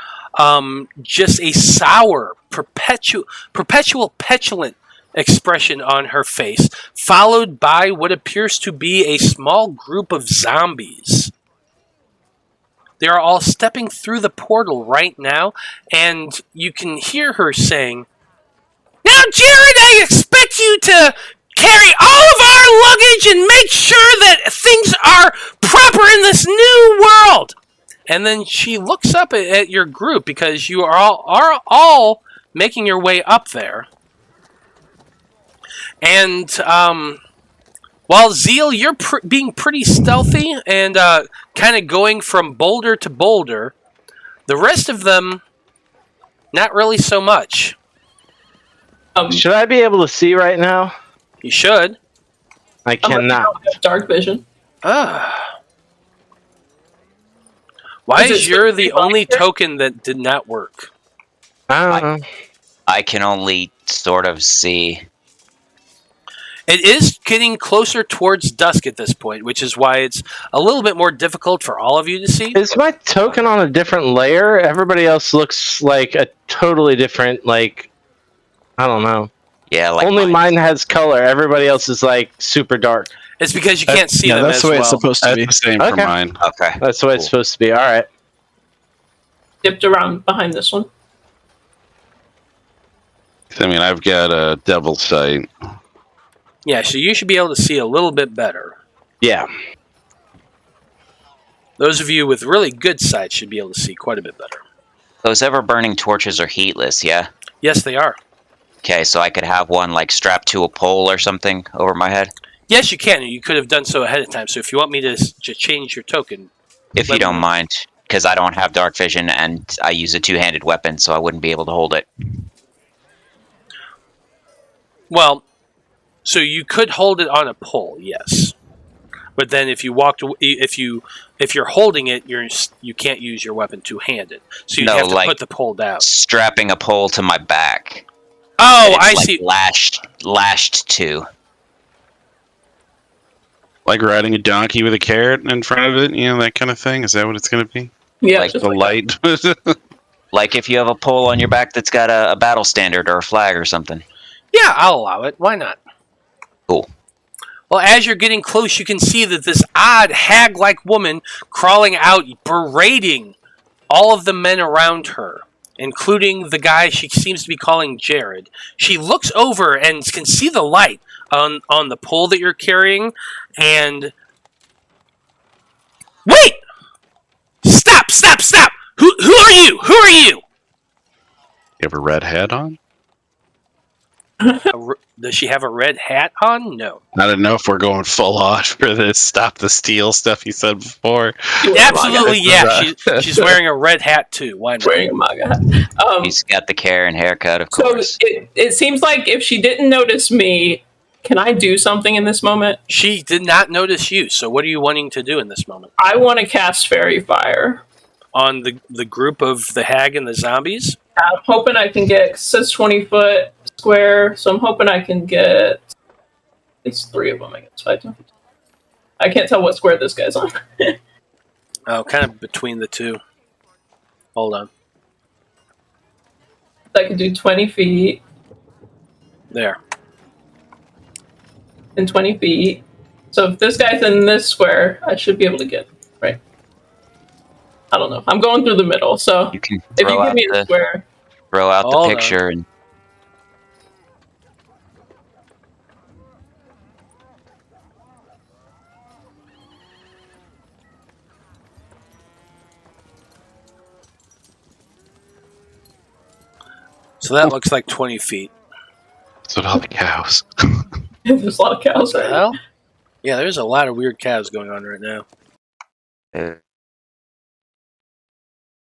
just a sour, perpetual petulant expression on her face, followed by what appears to be a small group of zombies. They are all stepping through the portal right now, and you can hear her saying, "Now, Jared, I expect you to carry all of our luggage and make sure that things are proper in this new world." And then she looks up at your group because you are all making your way up there. And while Zeal, you're being pretty stealthy and kind of going from boulder to boulder, the rest of them, not really so much. Should I be able to see right now? You should. I cannot. Dark vision. Why Is is it you're the slippery only here? token that did not work? I don't know. I can only sort of see. It is getting closer towards dusk at this point, which is why it's a little bit more difficult for all of you to see. Is my token on a different layer? Everybody else looks like a totally different, like, I don't know. Yeah, like Only mine has color. Everybody else is like super dark. It's because you can't see them that's as the way well. it's supposed to That's be. the same Okay. for mine. Okay. That's the way it's supposed to be. All right. Dipped around behind this one. I mean, I've got a devil sight. Yeah, so you should be able to see a little bit better. Yeah. Those of you with really good sight should be able to see quite a bit better. Those ever-burning torches are heatless, yeah? Yes, they are. Okay, so I could have one, like, strapped to a pole or something over my head? Yes, you can. You could have done so ahead of time. So if you want me to change your token... If you don't mind, because I don't have dark vision and I use a two-handed weapon, so I wouldn't be able to hold it. Well, so you could hold it on a pole, yes. But then if you walked, if you're holding it, you can't use your weapon two-handed. So you have to put the pole down. Strapping a pole to my back. Oh, I see. Lashed to. Like riding a donkey with a carrot in front of it, that kind of thing? Is that what it's going to be? Yeah, like just the light. Like if you have a pole on your back that's got a battle standard or a flag or something. Yeah, I'll allow it. Why not? Cool. Well, as you're getting close, you can see that this odd hag-like woman crawling out, berating all of the men around her, including the guy she seems to be calling Jared. She looks over and can see the light on the pole that you're carrying, and... Wait! Stop! Who are you? Who are you? You have a red hat on? Does she have a red hat on? No. I don't know if we're going full on for this stop the steal stuff you said before. Absolutely, yeah. She's wearing a red hat too. Why not? Wearing a MAGA hat. He's got the Karen haircut, of So course. it seems like if she didn't notice me, can I do something in this moment? She did not notice you, so what are you wanting to do in this moment? I want to cast Fairy Fire. On the group of the hag and the zombies? I'm hoping I can get, it says 20 foot square, so I'm hoping I can get, it's 3 of them, I guess. 5, 10, 15. I can't tell what square this guy's on. Oh, kind of between the two. Hold on. I can do 20 feet There. and 20 feet. So if this guy's in this square, I should be able to get, right? I don't know. I'm going through the middle, so You can if throw you give out me a square. the picture and So that looks like 20 feet. That's what all the cows. There's a lot of cows right now. Well, yeah, there's a lot of weird cows going on right now.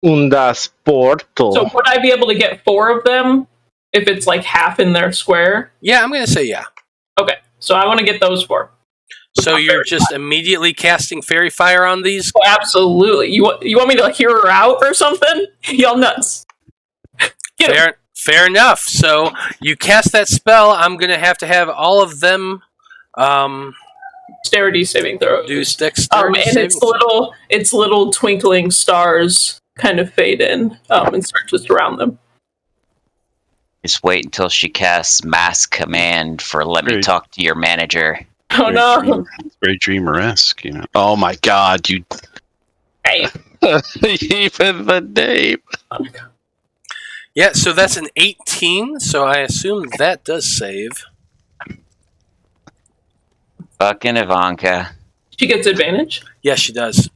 Undas portal. So would I be able to get 4 of them if it's like half in their square? Yeah, I'm going to say yeah. Okay, so I want to get those 4. So you're just immediately casting fairy fire on these? Oh, absolutely. You want me to like hear her out or something? Y'all nuts. Get 'em. Fair enough. So you cast that spell. I'm going to have all of them Dexterity saving throws. do dexterity and its little twinkling stars kind of fade in and start to surround them. just wait until she casts mass command for let me Great. talk to your manager. Oh no! It's very dreamer-esque, Oh my god, you... Hey. Even the name. Oh my god. Yeah, so that's an 18, so I assume that does save. Fucking Ivanka. She gets advantage. Yes, she does.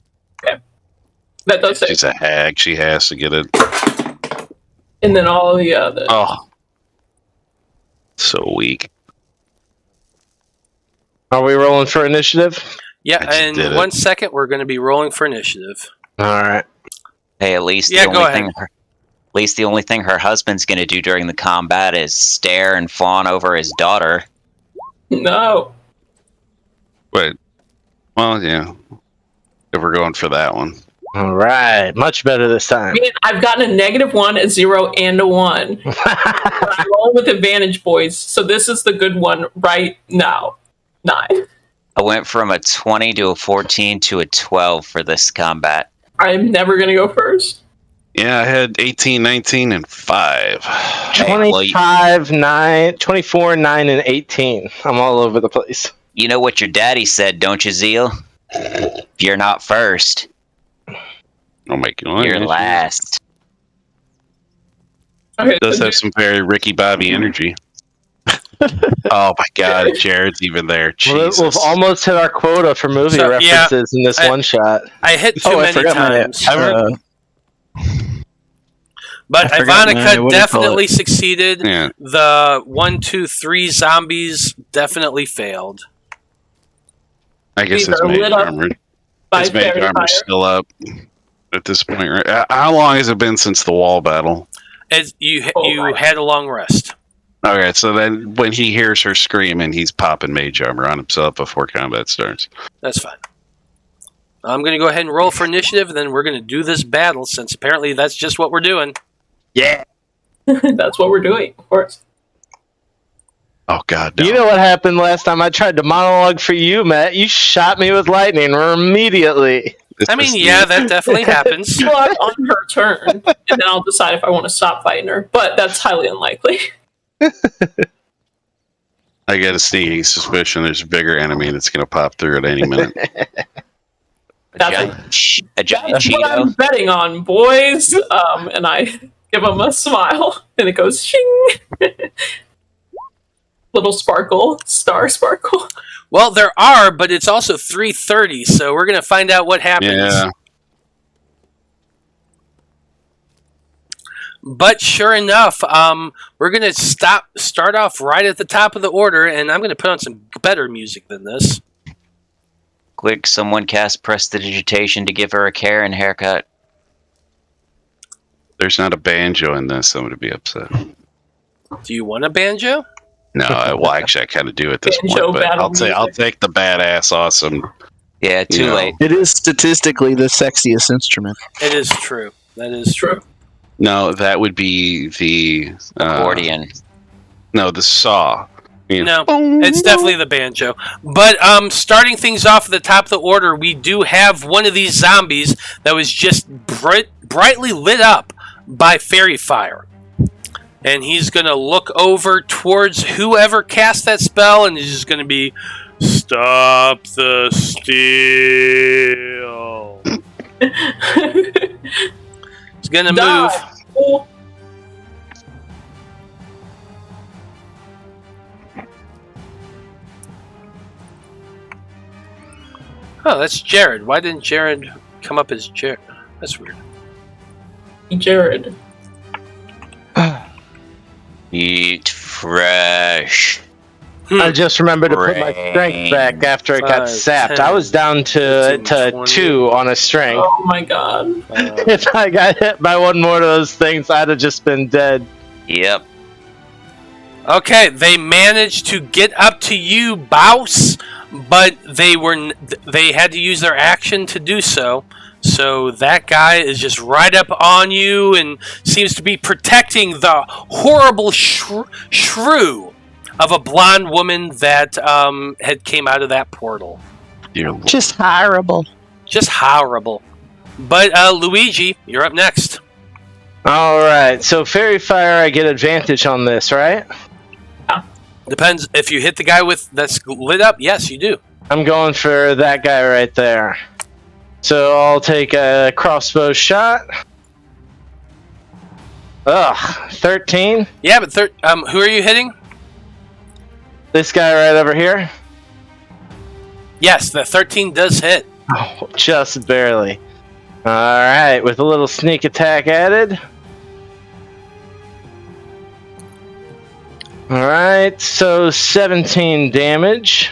That does save. She's a hag. She has to get it. And then all the other. Oh. So weak. Are we rolling for initiative? Yeah, I just and did it. 1 second, we're going to be rolling for initiative. All right. Hey, at least Yeah, the go only ahead. thing at least the only thing her husband's gonna do during the combat is stare and fawn over his daughter. No. Wait. Well, yeah. If we're going for that one. All right. Much better this I time. mean, I've gotten a -1, a 0, and a 1. I'm rolling with advantage, boys. So this is the good one right now. 9. I went from a 20 to a 14 to a 12 for this combat. I'm never gonna go first. Yeah, I had 18, 19, and 5. Hey, well, 25, 9, 24, 9, and 18. I'm all over the place. you know what your daddy said, don't you, Zeal? If you're not first, Oh my god. you're last. Okay, Does so have some very Ricky Bobby energy. Oh my god, Jared's even there. Jesus. We've almost hit our quota for movie So, yeah, references in this one shot. I hit too I many forgot my- times. But I forgot Ivanica what do you call definitely succeeded. Yeah. The 1, 2, 3 zombies definitely failed. I guess These his are mage lit up armor. by His mage fairy fire. armor's still up at this point, right? How long has it been since the wall battle? As you Right. had a long rest. Okay, so then when he hears her screaming, he's popping mage armor on himself before combat starts. That's fine. I'm going to go ahead and roll for initiative, and then we're going to do this battle, since apparently that's just what we're doing. Yeah. That's what we're doing, of course. Oh God, no. You know what happened last time I tried to monologue for you, Matt? You shot me with lightning immediately. This I mean, is yeah, the- that definitely happens. Well, on her turn, and then I'll decide if I want to stop fighting her. But that's highly unlikely. I get a sneaking suspicion there's a bigger enemy that's going to pop through at any minute. That's A giant That's what I'm Cheeto. betting on, boys. And I give him a smile, and it goes shing. Little sparkle, star sparkle. Well, there are, but it's also 3:30, so we're going to find out what happens. Yeah. But sure enough, we're going to start off right at the top of the order, and I'm going to put on some better music than this. Quick, someone cast prestidigitation to give her a Karen haircut. There's not a banjo in this. I'm going to be upset. Do you want a banjo? No, well, actually, I kind of do at this Banjo point, but battle I'll music. take the badass, awesome. Yeah, too Yeah. late. It is statistically the sexiest instrument. It is true. That is true. No, that would be the Accordion. No, the saw. You know. No, it's definitely the banjo. But starting things off at the top of the order, we do have one of these zombies that was just brightly lit up by fairy fire. And he's going to look over towards whoever cast that spell, and he's just going to be, "Stop the steal." He's going to move. Die. Oh, Oh, that's Jared. Why didn't Jared come up as Jared? That's weird. Jared. Eat fresh. I just remembered to put my strength back after it got 5, sapped. 10, I was down to 15, 2 on a strength. Oh my god. If I got hit by one more of those things, I'd have just been dead. Yep. Okay, they managed to get up to you, Bouse, but they had to use their action to do so. So that guy is just right up on you and seems to be protecting the horrible shrew of a blonde woman that had came out of that portal. Dear Lord. Just horrible. Just horrible. But Luigi, you're up next. Alright, so Fairy Fire, I get advantage on this, right? Depends if you hit the guy that's lit up. Yes, you do. I'm going for that guy right there. So I'll take a crossbow shot. Ugh, 13. Yeah, but who are you hitting? This guy right over here. Yes, the 13 does hit. Oh, just barely. Alright, with a little sneak attack added. Alright, so 17 damage.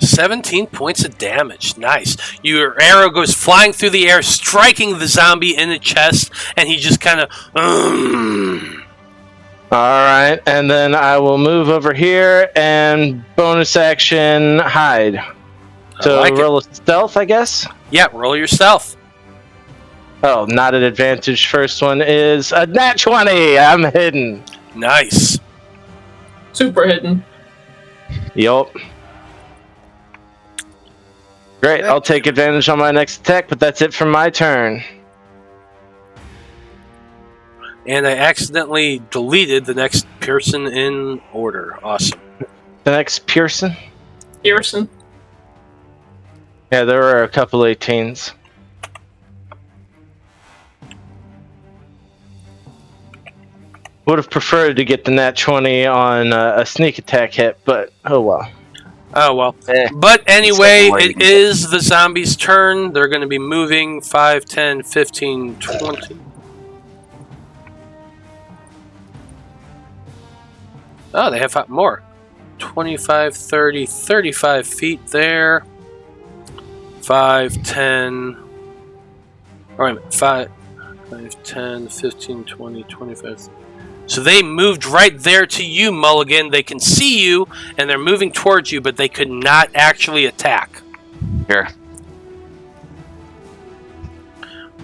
17 points of damage. Nice. Your arrow goes flying through the air, striking the zombie in the chest, and he just kind of... Alright, and then I will move over here and bonus action hide. So like it. roll a stealth, I guess? Yeah, roll your stealth. Oh, not an advantage. First one is a nat 20. I'm hidden. Nice. Super hidden. Yup. Great, I'll take advantage on my next attack, but that's it for my turn. And I accidentally deleted the next person in order. Awesome. The next Pearson? Pearson. Yeah, there were a couple 18s. Would have preferred to get the nat 20 on a sneak attack hit, but oh well. Oh, well. Eh. But anyway, It's like it is the zombies' turn. They're going to be moving 5, 10, 15, 20. Oh, they have more. 25, 30, 35 feet there. 5, 10. Or wait a minute. 5, 10, 15, 20, 25. So they moved right there to you, Mulligan. They can see you, and they're moving towards you, but they could not actually attack. Sure.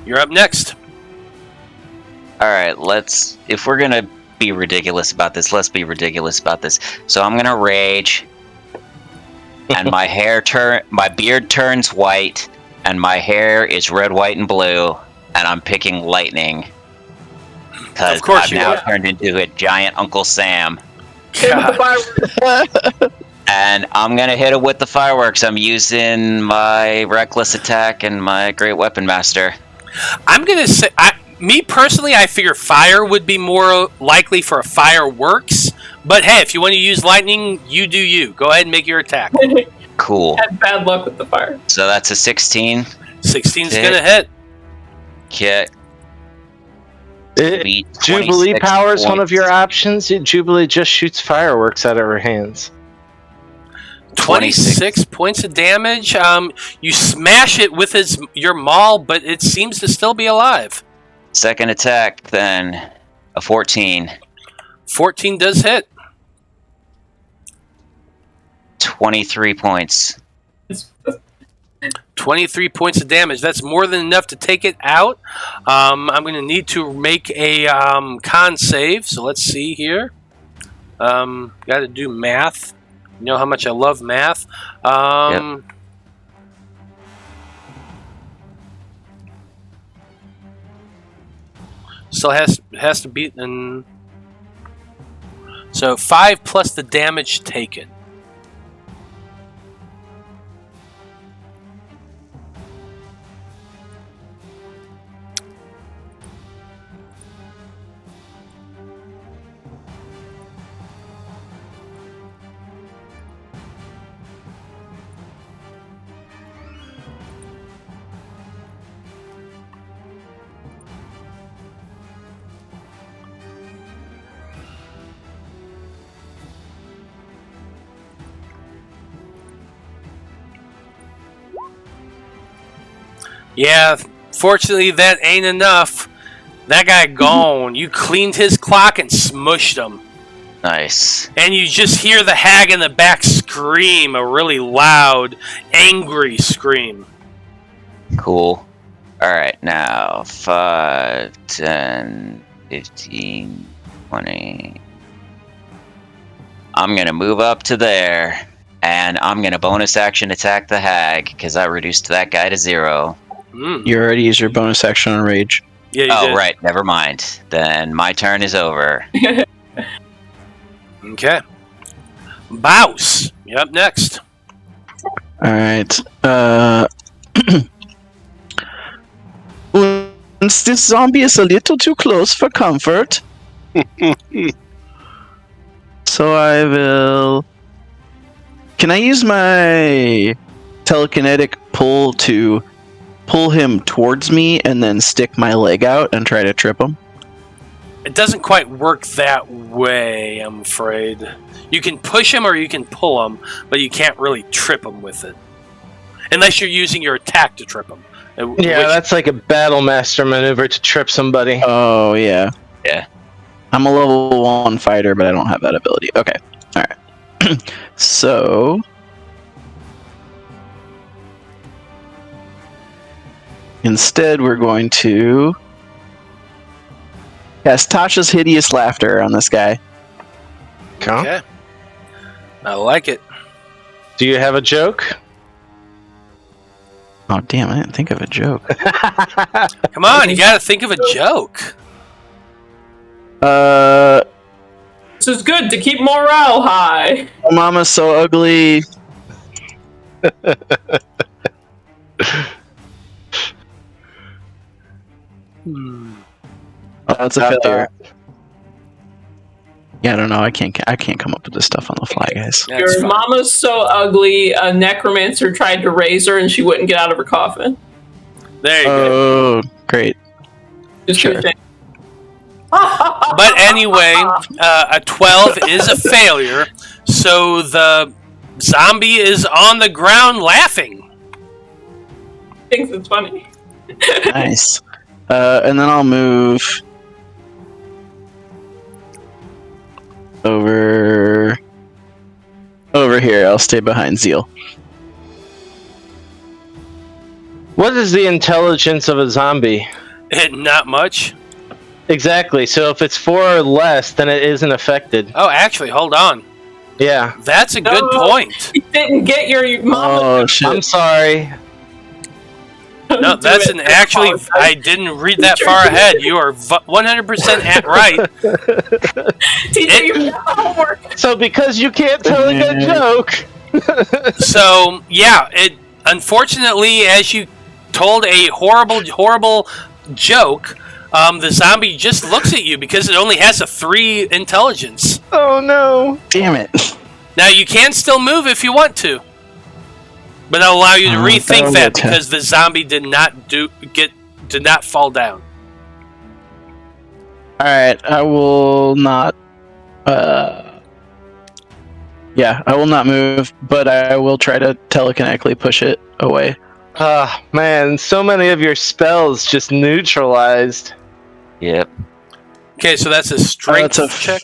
You're up next. All right, if we're gonna be ridiculous about this, let's be ridiculous about this. So I'm gonna rage, and my beard turns white, and my hair is red, white, and blue, and I'm picking lightning because I've now turned into a giant Uncle Sam. And I'm gonna hit it with the fireworks. I'm using my reckless attack and my great weapon master. I'm gonna say, me personally, I figure fire would be more likely for a fireworks. But hey, if you want to use lightning, you do you. Go ahead and make your attack. Cool. Had bad luck with the fire. So that's a 16. 16's gonna hit. Okay. Jubilee power is one of your options. Jubilee just shoots fireworks out of her hands. 26 points of damage. You smash it with your maul, but it seems to still be alive. Second attack, then a 14. 14 does hit. 23 points. 23 points of damage. That's more than enough to take it out. I'm going to need to make a con save. So let's see here. Got to do math. You know how much I love math. Yep. Still has to beat. And so 5 plus the damage taken. Yeah, fortunately that ain't enough. That guy gone. You cleaned his clock and smushed him. Nice. And you just hear the hag in the back scream, a really loud, angry scream. Cool. Alright, now 5, 10, 15, 20. I'm going to move up to there, and I'm going to bonus action attack the hag, because I reduced that guy to 0. You already used your bonus action on rage. Yeah, you did. Right, never mind. Then my turn is over. Okay. Bouse, you're up next. Alright. Since this zombie is a little too close for comfort, so I will... Can I use my telekinetic pull to pull him towards me and then stick my leg out and try to trip him? It doesn't quite work that way, I'm afraid. You can push him or you can pull him, but you can't really trip him with it. Unless you're using your attack to trip him. Yeah, that's like a battle master maneuver to trip somebody. Oh, yeah. Yeah. I'm a level 1 fighter, but I don't have that ability. Okay. Alright. So... Instead, we're going to cast Tasha's Hideous Laughter on this guy. Okay. I like it. Do you have a joke? Oh, damn, I didn't think of a joke. Come on, you gotta think of a joke. This is good to keep morale high. Oh, Mama's so ugly. Oh, that's a failure. Yeah, I don't know. I can't come up with this stuff on the fly, guys. That's Your fine. mama's so ugly, a necromancer tried to raise her and she wouldn't get out of her coffin. There you go. Oh, great. Just Sure. your thing. But anyway, a 12 is a failure, so the zombie is on the ground laughing. Thinks it's funny. Nice. And then I'll move over here. I'll stay behind Zeal. What is the intelligence of a zombie? Not much. Exactly. So if it's 4 or less, then it isn't affected. Oh, actually, hold on. Yeah. That's a good point. You didn't get your mama. Oh shit! I'm sorry. No, that's an actually. I didn't read that far ahead. You are 100% right. Teacher, you have homework. So because you can't tell a good joke. So yeah, it unfortunately, as you told a horrible joke, the zombie just looks at you because it only has a 3 intelligence. Oh no! Damn it! Now you can still move if you want to, but I'll allow you to rethink that because the zombie did not fall down. All right, I will not. Yeah, I will not move, but I will try to telekinetically push it away. Ah, man, so many of your spells just neutralized. Yep. Okay, so that's a strength check.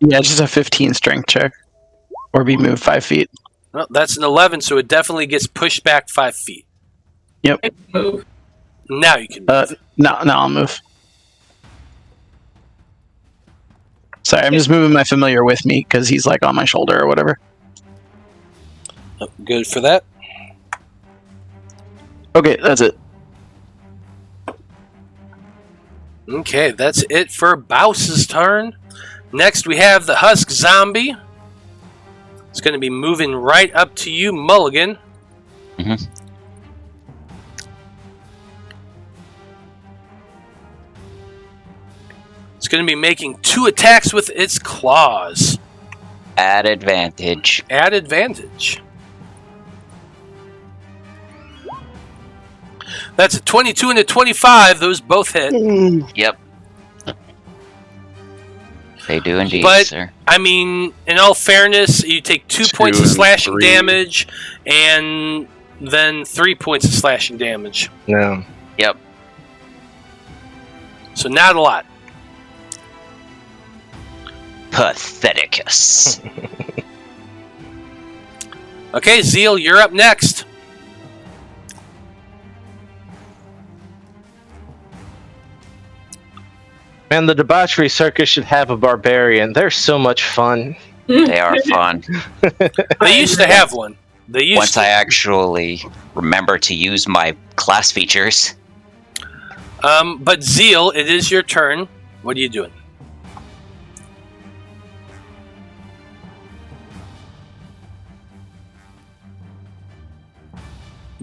Yeah, it's just a 15 strength check, or be moved 5 feet. Well, that's an 11, so it definitely gets pushed back 5 feet. Yep. Move. Now you can move. No, I'll move. Sorry, I'm just moving my familiar with me because he's like on my shoulder or whatever. Good for that. Okay, that's it. Okay, that's it for Bouse's turn. Next, we have the Husk Zombie. It's going to be moving right up to you, Mulligan. Mm-hmm. It's going to be making 2 attacks with its claws. At advantage. At advantage. That's a 22 and a 25. Those both hit. Yep. They do indeed, But, sir. I mean, in all fairness, you take 2 points of slashing damage and then 3 points of slashing damage. No. Yep. So not a lot. Patheticus. Okay, Zeal, you're up next. Man, the debauchery circus should have a barbarian. They're so much fun. They are fun. They used to have one. Once I actually remember to use my class features. But Zeal, it is your turn. What are you doing?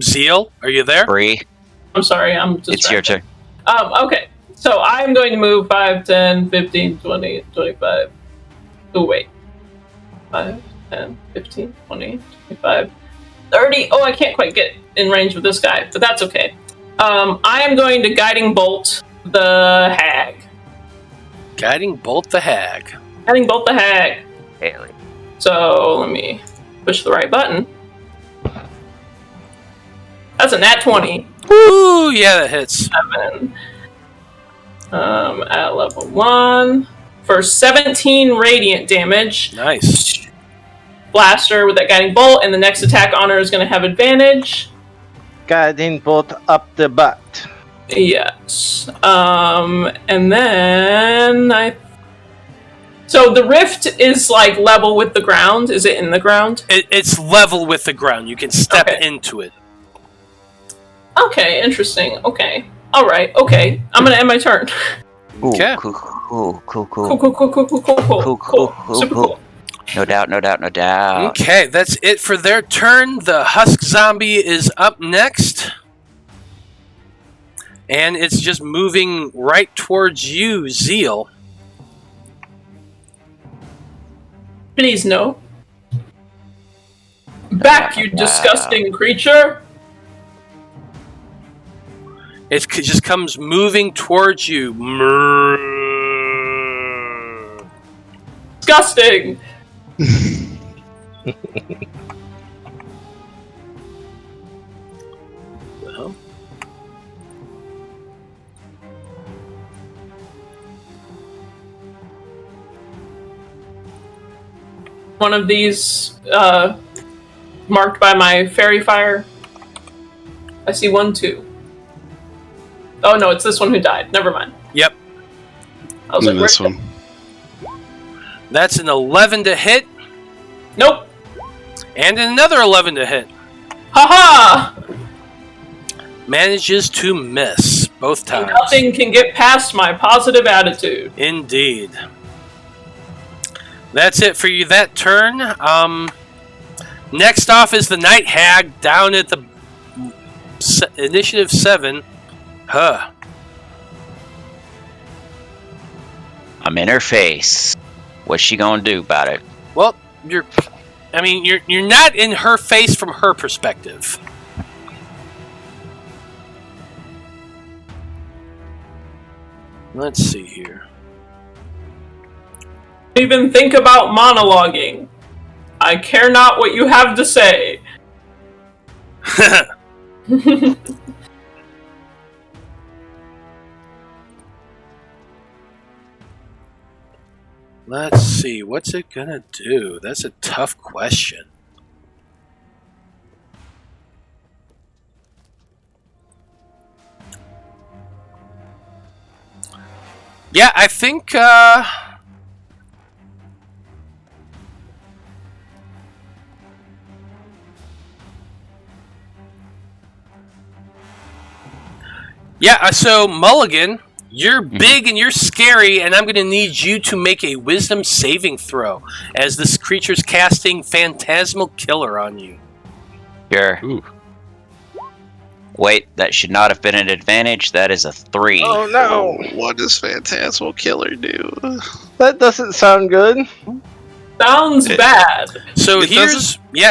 Zeal, are you there? Brie, I'm sorry, I'm just. it's your turn. Okay, so I'm going to move 5, 10, 15, 20, 25. Oh, wait. 5, 10, 15, 20, 25, 30. Oh, I can't quite get in range with this guy, but that's okay. I am going to Guiding Bolt the Hag. Guiding Bolt the Hag. Guiding Bolt the Hag. Haley. So let me push the right button. That's a nat 20. Ooh, yeah, that hits. 7. At level 1. For 17 radiant damage. Nice. Blaster with that Guiding Bolt, and the next attack honor is going to have advantage. Guiding bolt up the butt. Yes. And then So the rift is like level with the ground. Is it in the ground? It's level with the ground. You can step into it. Okay, interesting. Okay. Alright, okay. I'm gonna end my turn. Okay. Cool. Cool. Super cool. No doubt. Okay, that's it for their turn. The Husk Zombie is up next. And it's just moving right towards you, Zeal. Please no. Back, you disgusting creature! It just comes moving towards you. disgusting. Well, One of these marked by my fairy fire. I see 1, 2. Oh no, it's this one who died. Never mind. yep. I was And like, this where- one. That's an 11 to hit, Nope. and another 11 to hit. Haha! Manages to miss both times. Nothing can get past my positive attitude. Indeed. That's it for you that turn. Next off is the Night Hag down at the initiative 7. Huh. I'm in her face. What's she gonna do about it? Well, you're not in her face from her perspective. Let's see here. Even think about monologuing. I care not what you have to say. Let's see, what's it gonna do? That's a tough question. Yeah, I think, yeah, so Mulligan, you're big and you're scary, and I'm going to need you to make a wisdom saving throw as this creature's casting Phantasmal Killer on you. Sure. Ooh. Wait, that should not have been an advantage. That is a 3. Oh no, What does Phantasmal Killer do? that doesn't sound good. Sounds bad. So It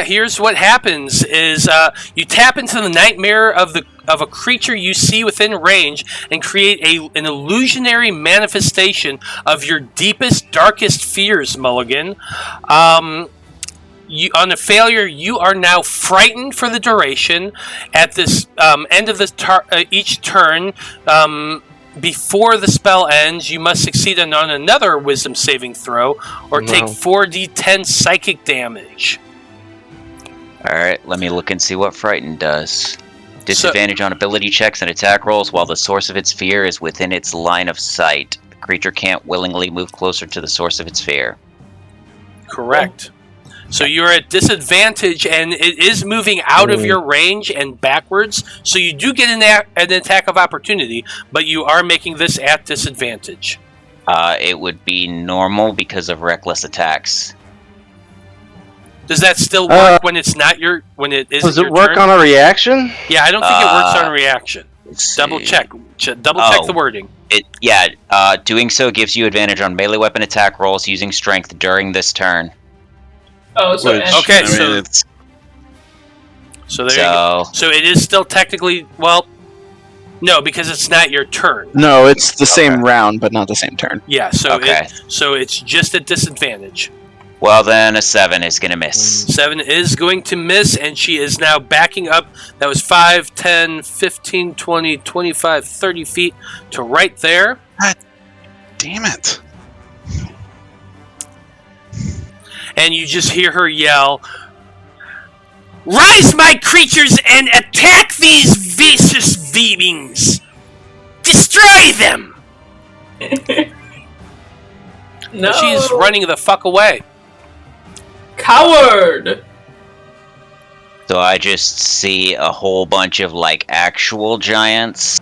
here's what happens is you tap into the nightmare of a creature you see within range and create an illusionary manifestation of your deepest, darkest fears, Mulligan. On a failure, you are now frightened for the duration. At this end of each turn, before the spell ends, you must succeed on another Wisdom saving throw, or take 4d10 psychic damage. Alright, let me look and see what Frighten does. Disadvantage on ability checks and attack rolls while the source of its fear is within its line of sight. The creature can't willingly move closer to the source of its fear. Correct. So you're at disadvantage, and it is moving out of your range and backwards, so you do get an attack of opportunity, but you are making this at disadvantage. It would be normal because of reckless attacks. Does that still work when it's not when it isn't Does it your work turn? on a reaction? Yeah, I don't think it works on a reaction. Let's Double see. check. Double check the wording. Doing so gives you advantage on melee weapon attack rolls using strength during this turn. Oh, so Which, Okay, I mean, so- it's So there you go. So, So it is still technically, well, no, because it's not your turn. No, it's the same Okay. round, but not the same turn. Yeah, so Okay. so it's just a disadvantage. well then a 7 is gonna miss. 7 is going to miss, and she is now backing up. That was 5, 10, 15, 20, 25, 30 feet to right there. damn it. And you just hear her yell, "Rise, my creatures, and attack these vicious beings! Destroy them!" no. She's running the fuck away. Coward! So I just see a whole bunch of like actual giants,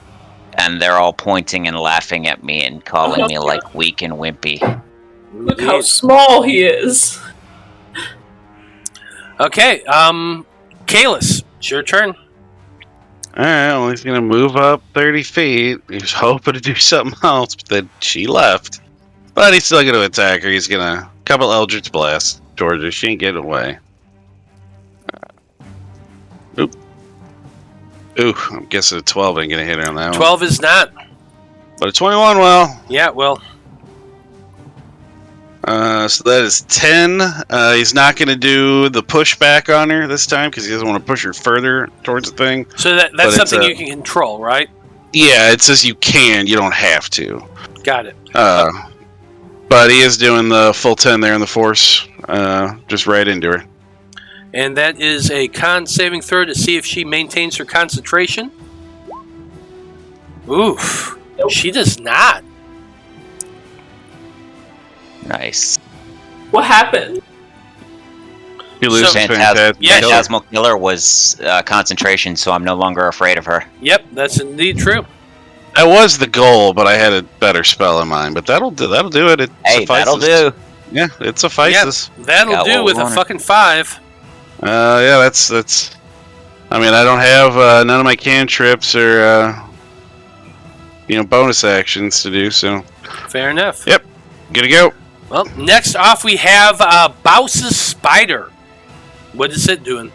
and they're all pointing and laughing at me and calling me like weak and wimpy. Look how small he is. Okay, Kalis, it's your turn. Alright, well, he's gonna move up 30 feet. He was hoping to do something else, but then she left. But he's still gonna attack her. He's gonna couple Eldritch Blasts towards her. She ain't getting away. Oop. Ooh, I'm guessing a 12 ain't gonna hit her on that one. 12 is not. But a 21 will. Yeah, well, So that is 10. He's not going to do the pushback on her this time because he doesn't want to push her further towards the thing. So that's But it's something you can control, right? Yeah, it says you can. You don't have to. Got it. But he is doing the full 10 there in the force, just right into her. And that is a con saving throw to see if she maintains her concentration. Oof. Nope. She does not. Nice. What happened? He loses So- fantastic. Yeah, Phantasmal Killer was concentration, so I'm no longer afraid of her. Yep, that's indeed true. That was the goal, but I had a better spell in mind. But that'll do it. It Hey, that'll suffices. do. Yeah, it suffices. That'll Yeah, do well, with we a wanna- fucking 5. Yeah, that's. I mean, I don't have none of my cantrips or bonus actions to do. So Fair enough. Yep. good to go. Well, next off we have Bouse's Spider. What is it doing?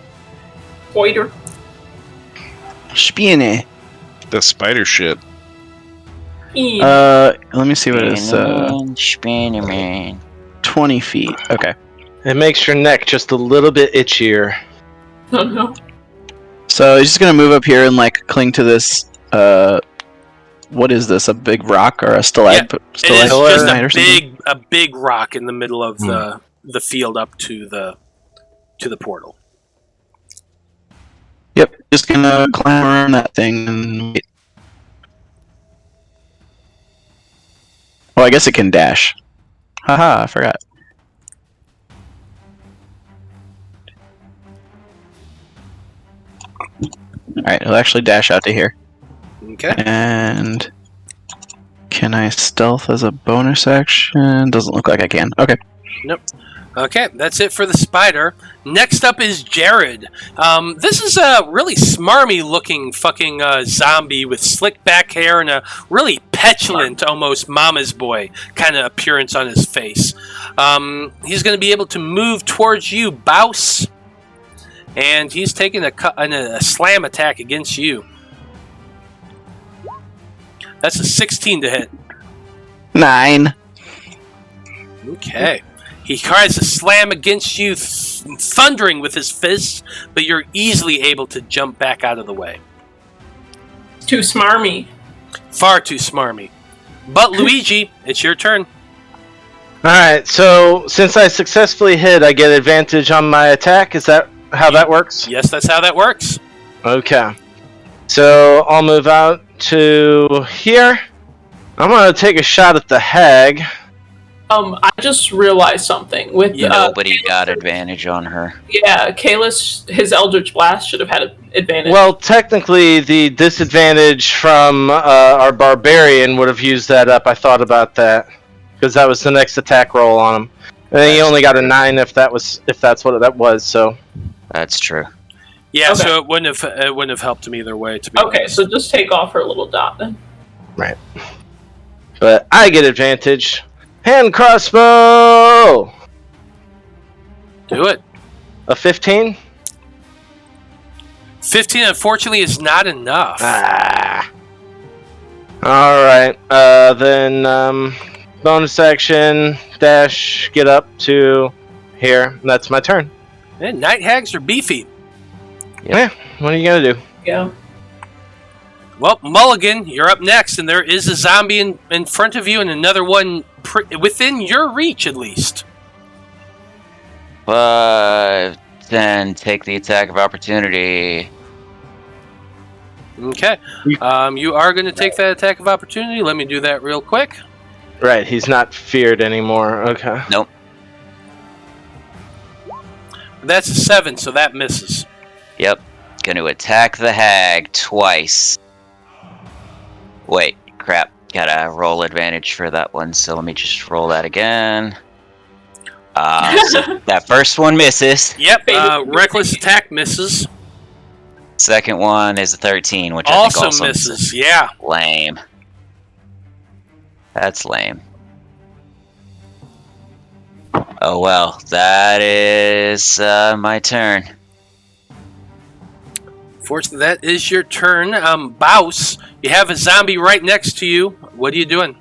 Poiter. Spiene. The spider shit. Let me see what it is. Spider-Man. 20 feet. Okay. It makes your neck just a little bit itchier. Oh no. So he's just gonna move up here and like cling to this. What is this? A big rock or a stalagmite? It is or just something? a big rock in the middle of the field up to the portal. Yep. Just gonna climb around that thing and wait. Oh, I guess it can dash. Haha, I forgot. Alright, it'll actually dash out to here. Okay. And can I stealth as a bonus action? Doesn't look like I can. Okay. Okay, that's it for the spider. Next up is Jared. This is a really smarmy looking fucking zombie with slick back hair and a really petulant, almost mama's boy kind of appearance on his face. He's going to be able to move towards you, Bouse. And he's taking a slam attack against you. That's a 16 to hit. 9. Okay. He tries to slam against you, thundering with his fists, but you're easily able to jump back out of the way. Too smarmy. Far too smarmy. But Luigi, it's your turn. Alright, so since I successfully hit, I get advantage on my attack. Is that how that works? Yes, that's how that works. Okay. So I'll move out to here. I'm going to take a shot at the hag. I just realized something with Nobody got advantage on her. yeah, Kalis, his Eldritch Blast should have had an advantage. Well, technically, the disadvantage from our barbarian would have used that up. I thought about that because that was the next attack roll on him, and then he only got a 9 if that's what that was. So That's true. Yeah, Okay. so it wouldn't have helped him either way. To be okay, honest. so just take off her little dot then. but I get advantage. Hand crossbow. Do it. A 15. 15, unfortunately, is not enough. Ah. All right. Then bonus action dash get up to here. That's my turn. And night hags are beefy. Yeah. What are you gonna do? Yeah. Well, Mulligan, you're up next, and there is a zombie in front of you, and another one within your reach, at least. But then take the attack of opportunity. Okay. You are going to take that attack of opportunity. Let me do that real quick. Right. He's not feared anymore. Okay. Nope. That's a 7, so that misses. Yep. Gonna attack the hag twice. Wait, crap. Gotta roll advantage for that one, so let me just roll that again. So that first one misses. Yep, reckless attack misses. Second one is a 13, which I Also think also misses, yeah. Lame. That's lame. Oh well, that is my turn. Fortunately, that is your turn. Bouse, you have a zombie right next to you. What are you doing?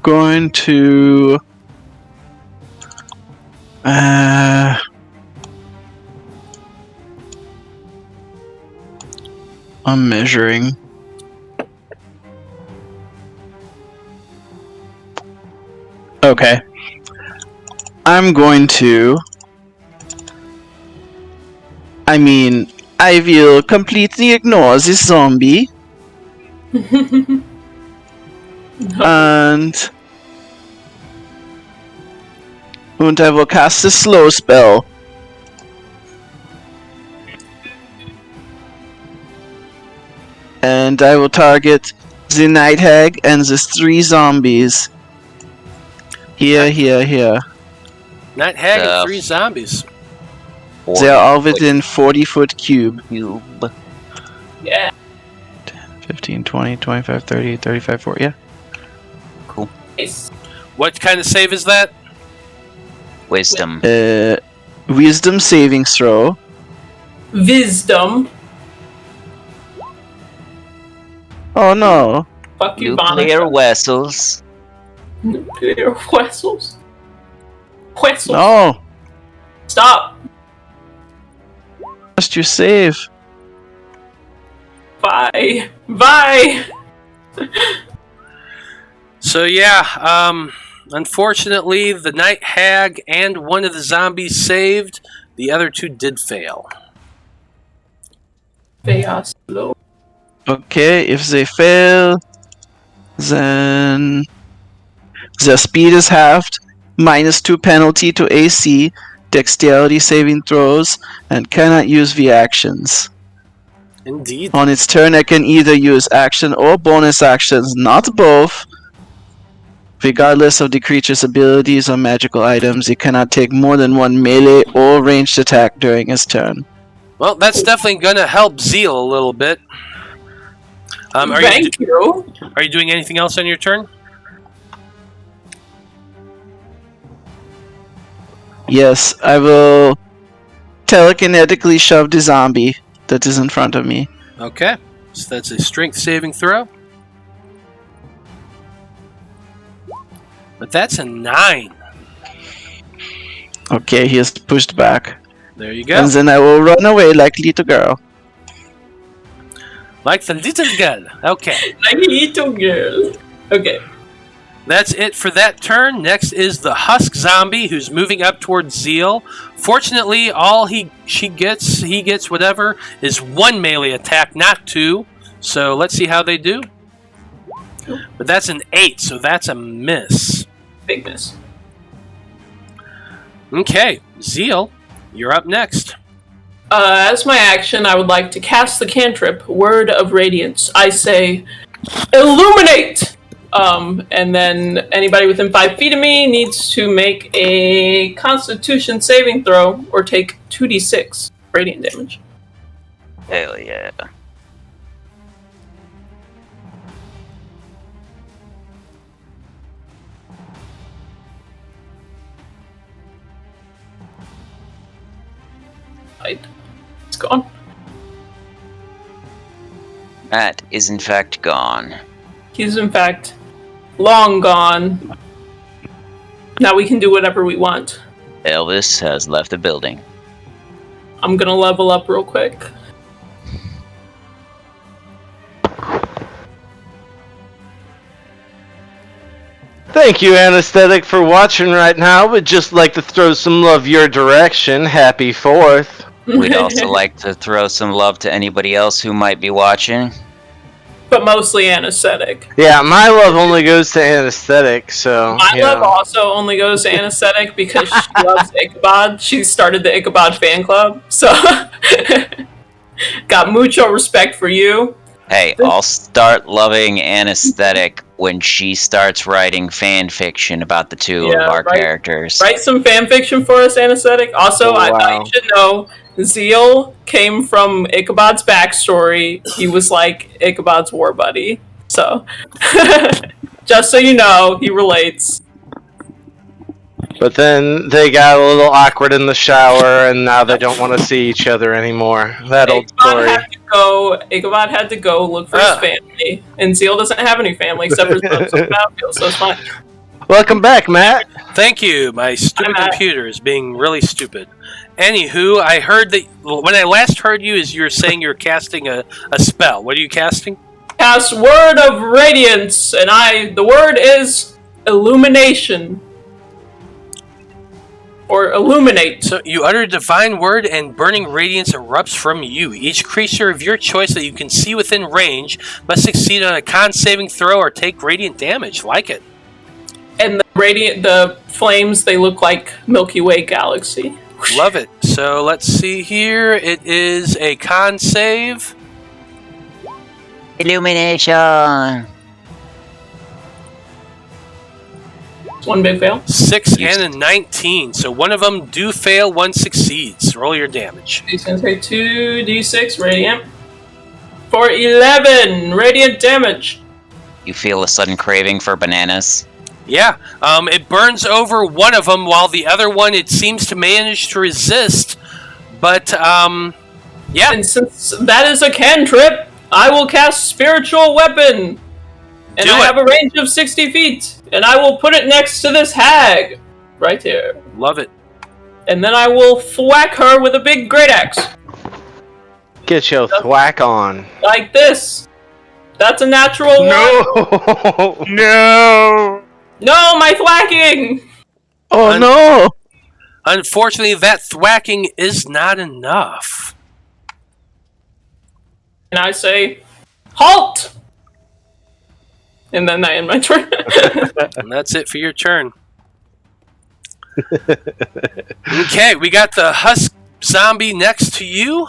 going to. I'm measuring. Okay. I'm going to. I will completely ignore this zombie. And I will cast a slow spell. And I will target the Night Hag and the 3 zombies. Here. Night Hag and 3 zombies. They are all within 40-foot cube. Yeah. 15, 20, 25, 30, 35, 40, yeah. Cool. Nice. What kind of save is that? Wisdom. Wisdom saving throw. Wisdom. Oh no. Fuck you, Nuclear vessels. Nuclear vessels. Vessels. No. Stop. Must you save? Bye. So yeah, unfortunately, the Night Hag and one of the zombies saved. The other 2 did fail. They are slow. Okay, if they fail, then their speed is halved, -2 penalty to AC, dexterity saving throws, and cannot use reactions. Indeed. On its turn, it can either use action or bonus actions, not both. Regardless of the creature's abilities or magical items, it cannot take more than 1 melee or ranged attack during its turn. Well, that's definitely going to help Zeal a little bit. Thank you. Are you doing anything else on your turn? Yes, I will telekinetically shove the zombie that is in front of me. Okay, so that's a strength saving throw. But that's a 9. Okay, he is pushed back. There you go. And then I will run away like little girl. Like the little girl. Okay. Like a little girl. Okay. That's it for that turn. Next is the Husk Zombie, who's moving up towards Zeal. Fortunately, all he gets whatever, is 1 melee attack, not 2. So let's see how they do. But that's an 8, so that's a miss. Big miss. Okay, Zeal, you're up next. As my action, I would like to cast the cantrip, Word of Radiance. I say, illuminate! And then anybody within 5 feet of me needs to make a Constitution saving throw or take 2d6 radiant damage. Hell yeah. Right. It's gone. Matt is in fact gone. He's in fact long gone. Now we can do whatever we want. Elvis has left the building. I'm gonna level up real quick. Thank you, Anesthetic, for watching right now. Would just like to throw some love your direction. Happy 4th. We'd also like to throw some love to anybody else who might be watching. But mostly anesthetic. Yeah, my love only goes to Anesthetic, so... My love also only goes to anesthetic because she loves Ichabod. She started the Ichabod fan club, so... Got mucho respect for you. Hey, I'll start loving Anesthetic when she starts writing fan fiction about the two of our characters. Write some fan fiction for us, Anesthetic. Also, I thought you should know, Zeal came from Ichabod's backstory. He was like Ichabod's war buddy. So, just so you know, he relates. But then they got a little awkward in the shower, and now they don't want to see each other anymore. That old story. Ichabod had to go look for his family, and Zeal doesn't have any family except for his brother, so it's fine. Welcome back, Matt. Thank you. My stupid Matt. computer is being really stupid. Anywho, I heard that when I last heard you, is you're saying you're casting a spell. What are you casting? Cast Word of Radiance, and the word is illumination. Or illuminate. So you utter a divine word, and burning radiance erupts from you. Each creature of your choice that you can see within range must succeed on a con saving throw or take radiant damage. Like it. And the flames, they look like Milky Way galaxy. Love it. So let's see here. It is a con save. Illumination. One big fail. 6 and a 19. So one of them do fail, one succeeds. Roll your damage. He's going to take 2d6 radiant. For 11 radiant damage. You feel a sudden craving for bananas. Yeah. It burns over one of them, while the other one it seems to manage to resist. But yeah. And since that is a cantrip, I will cast Spiritual Weapon. And I have a range of 60 feet. And I will put it next to this hag. Right here. Love it. And then I will thwack her with a big great axe. Get your thwack on. Like this. That's a natural one. No! No! No, my thwacking! Oh no! Unfortunately, that thwacking is not enough. And I say, halt! And then I end my turn. And that's it for your turn. Okay, we got the husk zombie next to you.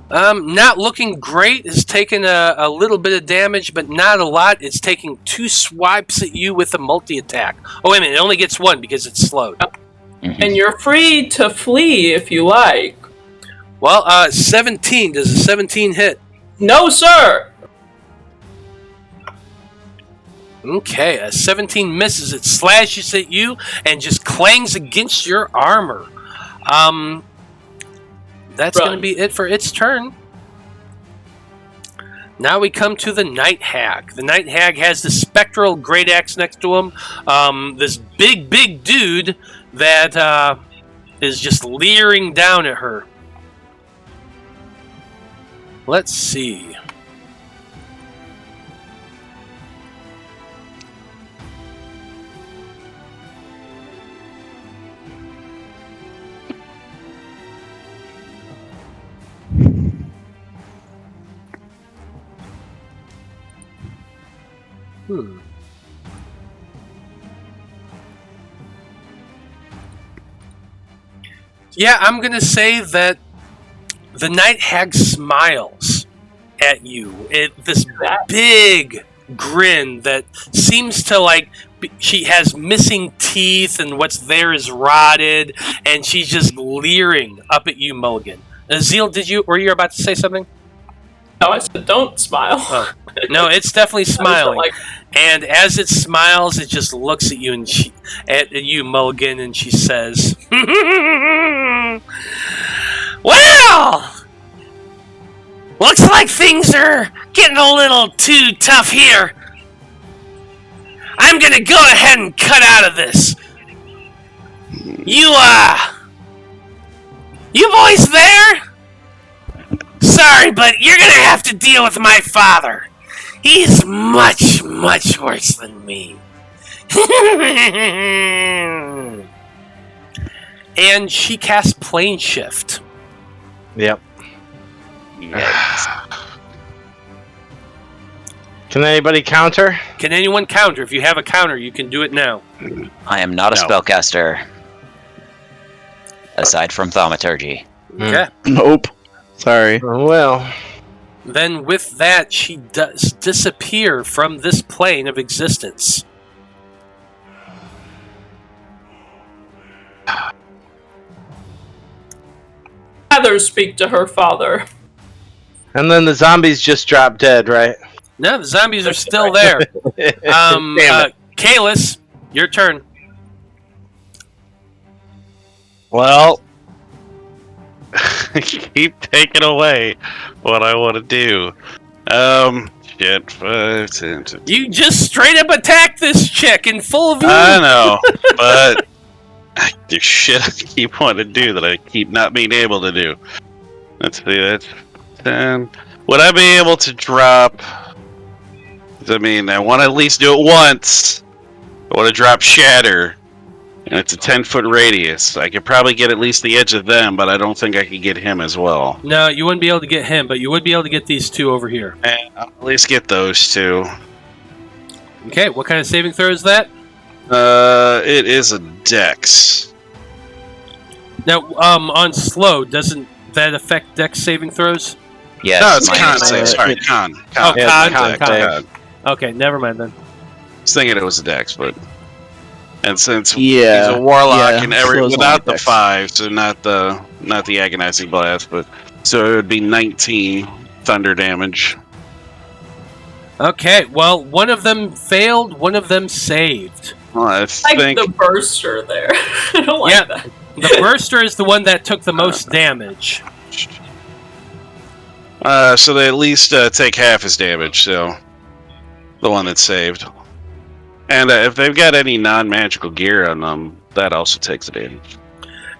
Not looking great. It's taken a little bit of damage, but not a lot. It's taking 2 swipes at you with a multi-attack. Oh, wait a minute. It only gets 1 because it's slowed. Mm-hmm. And you're free to flee if you like. Well, 17. Does a 17 hit? No, sir! Okay, a 17 misses. It slashes at you and just clangs against your armor. That's going to be it for its turn. Now we come to the Night Hag. The Night Hag has the spectral great axe next to him. This big dude that is just leering down at her. Let's see. Yeah, I'm going to say that the Night Hag smiles at you. This big grin that seems to she has missing teeth and what's there is rotted, and she's just leering up at you, Mulligan. Zeal, were you about to say something? No, I said don't smile. Oh. No, it's definitely smiling. And as it smiles, it just looks at you and at you, Mulligan, and she says, "Well, looks like things are getting a little too tough here. I'm gonna go ahead and cut out of this. You boys there? Sorry, but you're gonna have to deal with my father. He's much, much worse than me." And she casts Plane Shift. Yep. Yes. Can anybody counter? Can anyone counter? If you have a counter, you can do it now. I am not a No. spellcaster. Aside from thaumaturgy. Okay. Nope. Sorry. Oh, well. Then with that, she does disappear from this plane of existence. Rather speak to her father. And then the zombies just drop dead, right? No, the zombies are still there. Damn it. Kalis, your turn. Well, keep taking away what I want to do. Shit. 5, 10, 10. You just straight up attack this chick in full view. I know, but there's shit I keep wanting to do that I keep not being able to do. Let's see, that's 10. Would I be able to drop? I mean, I want to at least do it once. I want to drop Shatter, and it's a 10-foot radius. I could probably get at least the edge of them, but I don't think I could get him as well. No, you wouldn't be able to get him, but you would be able to get these two over here. And I'll at least get those two. Okay, what kind of saving throw is that? It is a Dex. Now, on slow, doesn't that affect Dex saving throws? Yes. No, it's con minus save. four. Sorry, con. Oh, Yeah, con. save. Okay, never mind then. I was thinking it was a Dex, but and since Yeah. he's a warlock Yeah, and slow's without only the Dex. 5, so not the agonizing blast, but so it would be 19 thunder damage. Okay, well, one of them failed, one of them saved. Well, I Like think the burster there. I don't like Yeah. that. The burster is the one that took the most damage. so they at least take half his damage. So the one that's saved, and if they've got any non-magical gear on them, that also takes the damage.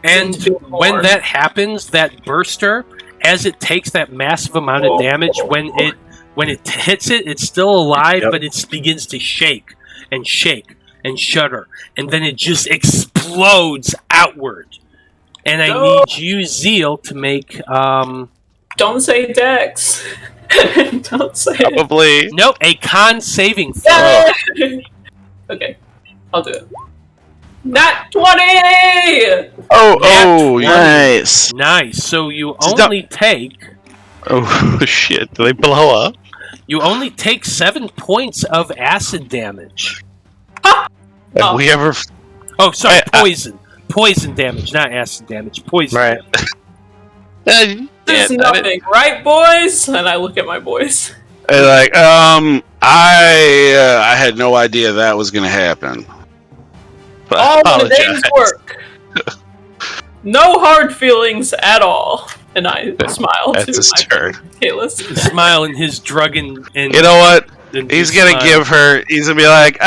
And Two when more. that happens, that burster, as it takes that massive amount of damage, when it hits it, it's still alive, Yep. but it begins to shake and shudder, and then it just explodes outward. And I No. need you, Zeal, to make Don't say Dex. Don't say it. Probably. nope, a con saving throw. Yay! Okay, I'll do it. Nat 20! Oh, Nice. Nice. So you Stop. only take oh shit! Do they blow up? 7 points of acid damage. Have Oh. we ever? Oh, sorry, I- poison. Poison damage, not acid damage. Poison. Right. damage. There's nothing, right, boys? And I look at my boys. Like, I had no idea that was gonna happen. But I All in a day's apologize. work. No hard feelings at all. And I smile That's to his my turn. Kalis. Smile in his drug and You know what? and He's his gonna smile. give her. He's gonna be like,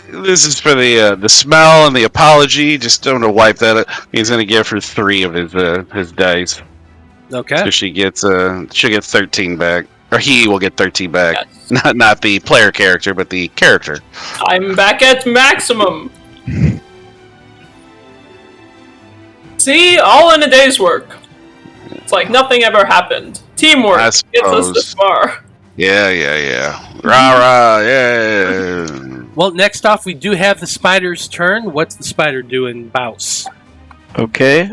"This is for the smell and the apology. Just don't wipe that." He's gonna give her 3 of his dice, Okay. so she'll get 13 back, or he will get 13 back. Yes. Not the player character, but the character. I'm back at maximum. See, all in a day's work. It's like nothing ever happened. Teamwork I gets us this suppose. far. Yeah. Rah rah, yeah. Well, next off, we do have the spider's turn. What's the spider doing, Bouse? Okay.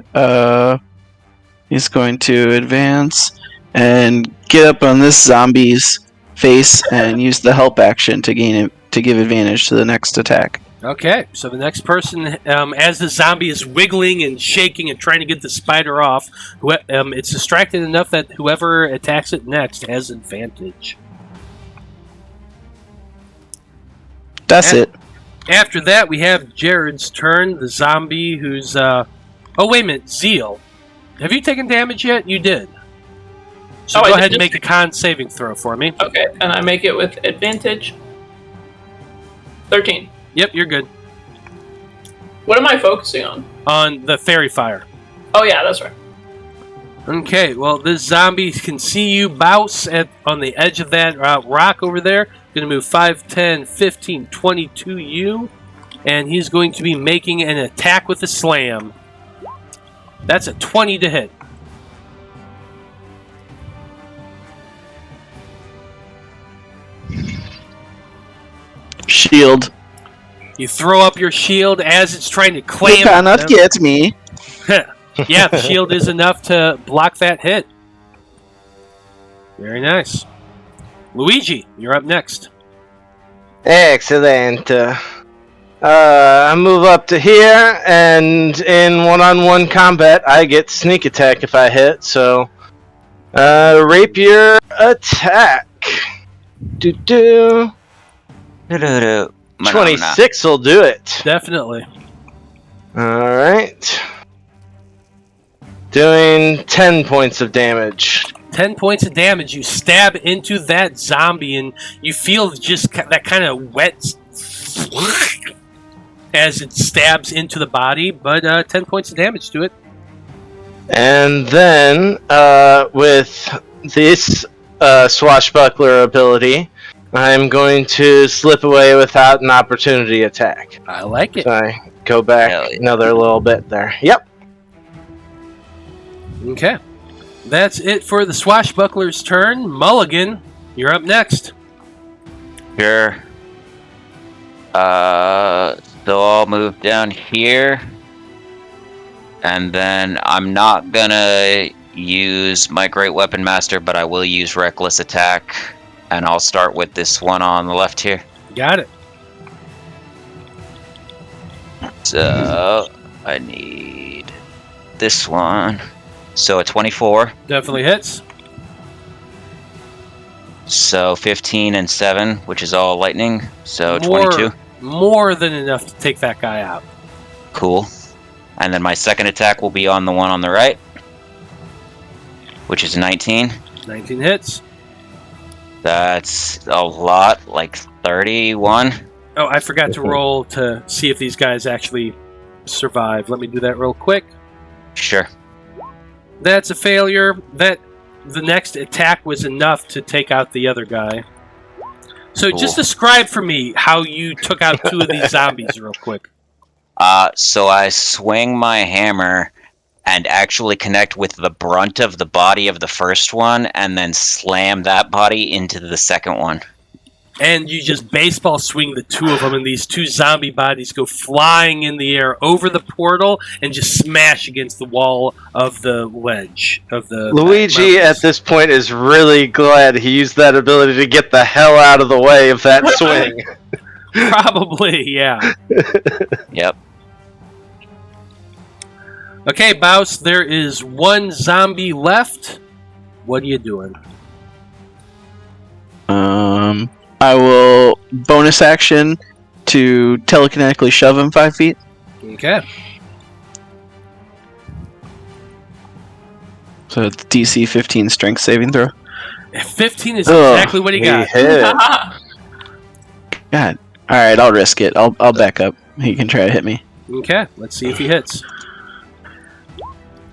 He's going to advance and get up on this zombie's face and use the help action to give advantage to the next attack. Okay, so the next person, as the zombie is wiggling and shaking and trying to get the spider off, it's distracted enough that whoever attacks it next has advantage. That's it. After that, we have Jared's turn, the zombie who's... Oh, wait a minute, Zeal. Have you taken damage yet? You did. So Oh, I go did ahead and just- make a con saving throw for me. Okay, and I make it with advantage. 13. Yep, you're good. What am I focusing on? On the fairy fire. Oh yeah, that's right. Okay, well, this zombie can see you bounce on the edge of that rock over there. Going to move 5, 10, 15, 20 to you. And he's going to be making an attack with a slam. That's a 20 to hit. Shield. You throw up your shield as it's trying to You clamp. cannot get me. Yeah, the shield is enough to block that hit. Very nice. Luigi, you're up next. Excellent. I move up to here, and in one-on-one combat, I get sneak attack if I hit. So, rapier attack. Do. 26 will do it. Definitely. Alright. Doing 10 points of damage. 10 points of damage. You stab into that zombie, and you feel just that kind of wet as it stabs into the body, but 10 points of damage to it. And then, with this swashbuckler ability, I'm going to slip away without an opportunity attack. I like it. So I go back another little bit there. Yep. Okay. That's it for the swashbuckler's turn. Mulligan, you're up next. Sure. So I'll move down here. And then I'm not gonna use my Great Weapon Master, but I will use Reckless Attack. And I'll start with this one on the left here. Got it. So I need this one. So a 24. Definitely hits. So 15 and 7, which is all lightning. So 22. More than enough to take that guy out. Cool. And then my second attack will be on the one on the right, which is 19. 19 hits. That's a lot, like 31. Oh, I forgot to roll to see if these guys actually survive. Let me do that real quick. Sure. That's a failure. The next attack was enough to take out the other guy. So just describe for me how you took out two of these zombies real quick. So I swing my hammer and actually connect with the brunt of the body of the first one and then slam that body into the second one. And you just baseball swing the two of them, and these two zombie bodies go flying in the air over the portal and just smash against the wall of the ledge of the Luigi at this point is really glad he used that ability to get the hell out of the way of that swing. Probably, yeah. Yep. Okay, Baus, there is one zombie left. What are you doing? I will bonus action to telekinetically shove him 5 feet. Okay. So it's DC 15 strength saving throw. 15 is exactly what he got. God. Alright, I'll risk it. I'll back up. He can try to hit me. Okay, let's see if he hits.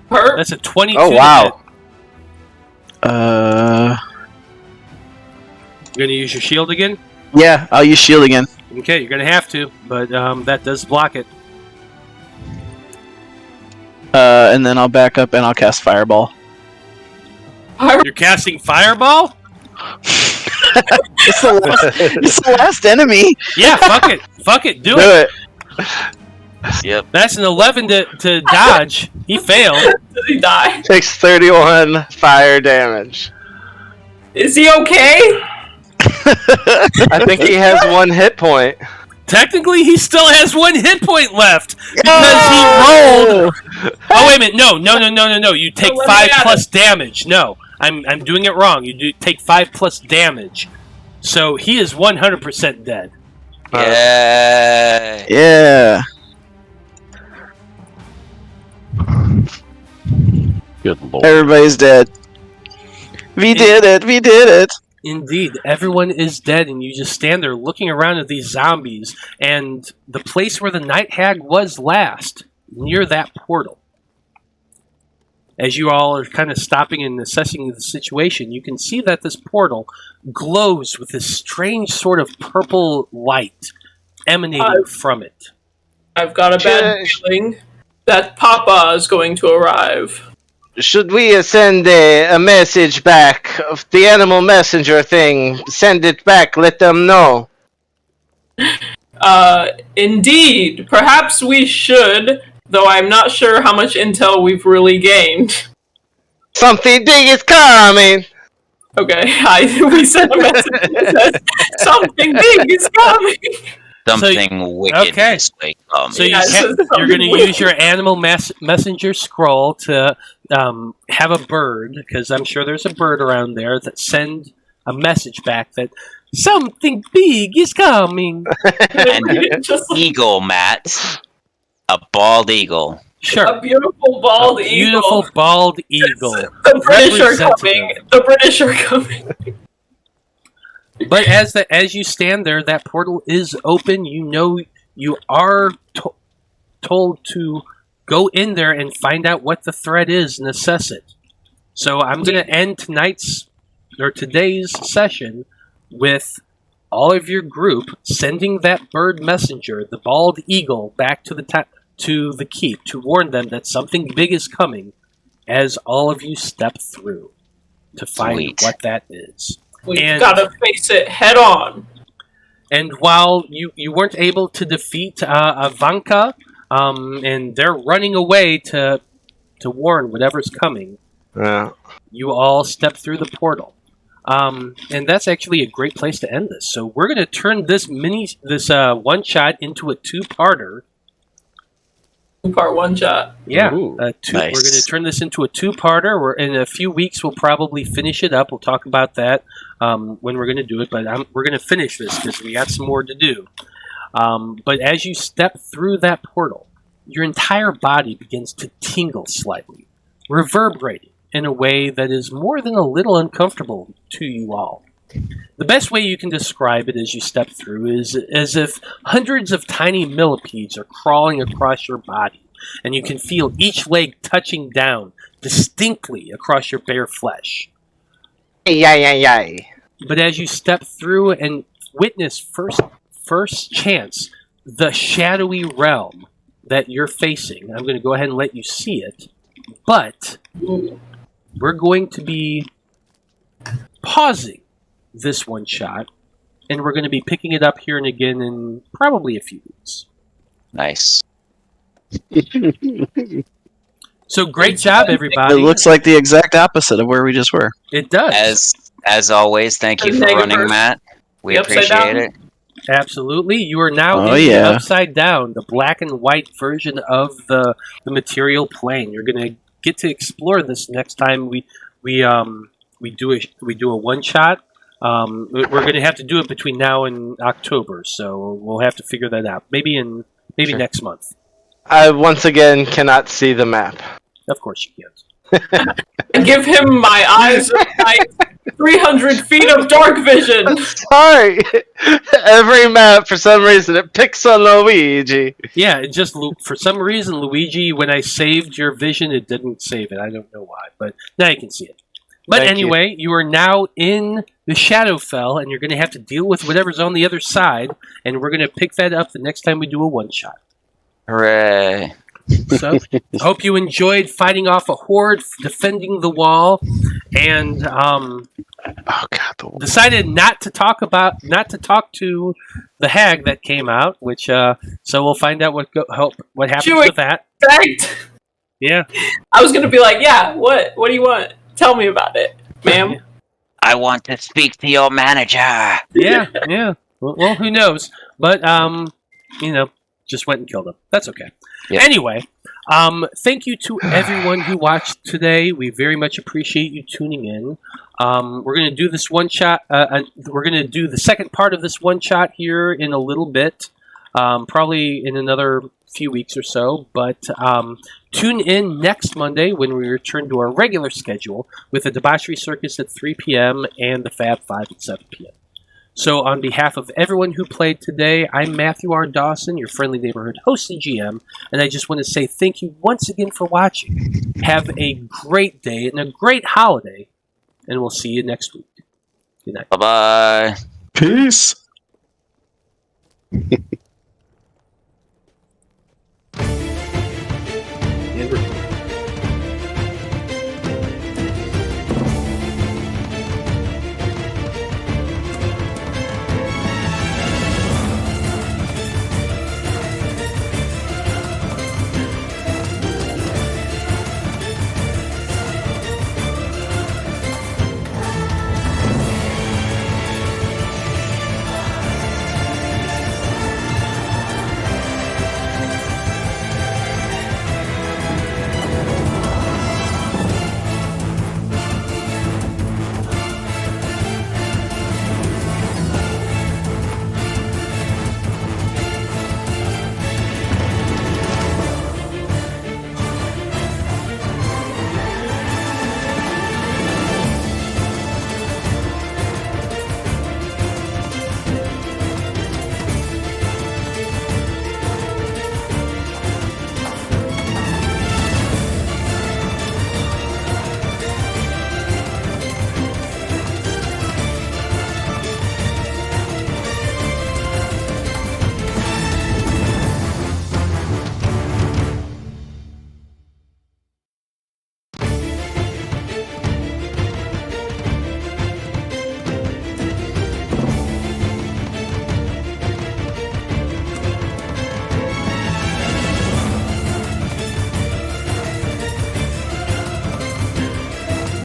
Hurt. That's a 22. Oh, wow. You're going to use your shield again? Yeah, I'll use shield again. Okay, you're going to have to, but that does block it. And then I'll back up and I'll cast Fireball. You're casting Fireball? It's the last enemy. Yeah, fuck it. Fuck it. Do it. Yep. That's an 11 to dodge. He failed. Did he die? Takes 31 fire damage. Is he okay? I think he has 1 hit point. Technically, he still has 1 hit point left because he rolled. Oh, wait a minute. No. You take 5 plus damage. No, I'm doing it wrong. You do take 5 plus damage. So he is 100% dead. Yeah. Yeah. Good lord. Everybody's dead. We did it. Indeed, everyone is dead, and you just stand there looking around at these zombies, and the place where the Night Hag was last, near that portal. As you all are kind of stopping and assessing the situation, you can see that this portal glows with this strange sort of purple light emanating from it. I've got a bad feeling that Papa is going to arrive. Should we send a message back of the animal messenger thing? Send it back, let them know. Indeed. Perhaps we should, though I'm not sure how much intel we've really gained. Something big is coming! Okay, we sent a message that says, something big is coming! Something wicked okay. this way comes. So you're going to use your animal messenger scroll to have a bird, because I'm sure there's a bird around there, that send a message back that something big is coming. And eagle, Matt. A bald eagle. Sure. A beautiful bald Beautiful eagle. bald eagle. The British are coming. Representative. The British are coming. But as you stand there, that portal is open. You know you are told to go in there and find out what the threat is and assess it. So I'm going to end today's session with all of your group sending that bird messenger, the bald eagle, back to the keep to warn them that something big is coming. As all of you step through to find Sweet. what that is. We've got to face it head on. And while you weren't able to defeat Ivanka, and they're running away to warn whatever's coming, you all step through the portal. And that's actually a great place to end this. So we're going to turn this one shot into a two-parter. Two-part one shot. Yeah, Ooh, We're going nice. to turn this into a two-parter. In a few weeks, we'll probably finish it up. We'll talk about that when we're going to do it. But we're going to finish this because we got some more to do. But as you step through that portal, your entire body begins to tingle slightly, reverberating in a way that is more than a little uncomfortable to you all. The best way you can describe it as you step through is as if hundreds of tiny millipedes are crawling across your body, and you can feel each leg touching down distinctly across your bare flesh. Yay. But as you step through and witness first chance the shadowy realm that you're facing, I'm going to go ahead and let you see it, but we're going to be pausing this one shot, and we're going to be picking it up here and again in probably a few weeks. Nice. So great job, everybody. It looks like the exact opposite of where we just were. It does. As always, thank you The for negative running, Matt. We The upside appreciate down? it. Absolutely. You are now Oh, in yeah. the upside down, the black and white version of the material plane. You're going to get to explore this next time we do a one shot. We're going to have to do it between now and October, so we'll have to figure that out. Maybe Sure. next month. I once again cannot see the map. Of course you can't. Give him my eyes of like 300 feet of dark vision. Sorry. Every map, for some reason, it picks on Luigi. Yeah, it just for some reason, Luigi, when I saved your vision, it didn't save it. I don't know why, but now you can see it. But Thank anyway, you are now in the Shadowfell, and you're going to have to deal with whatever's on the other side, and we're going to pick that up the next time we do a one-shot. Hooray. So, hope you enjoyed fighting off a horde, defending the wall, and Oh God, decided not to talk to the hag that came out, which so we'll find out what happens Chewie. with that. Fact. Yeah. I was gonna be like, yeah, what do you want? Tell me about it, ma'am. I want to speak to your manager. Yeah. Well, who knows? But just went and killed him. That's okay. Yep. Anyway, thank you to everyone who watched today. We very much appreciate you tuning in. We're going to do this one shot. We're going to do the second part of this one shot here in a little bit, probably in another few weeks or so. But tune in next Monday when we return to our regular schedule with the Debauchery Circus at 3 p.m. and the Fab 5 at 7 p.m. So on behalf of everyone who played today, I'm Matthew R. Dawson, your friendly neighborhood host and GM, and I just want to say thank you once again for watching. Have a great day and a great holiday, and we'll see you next week. Good night. Bye-bye. Peace.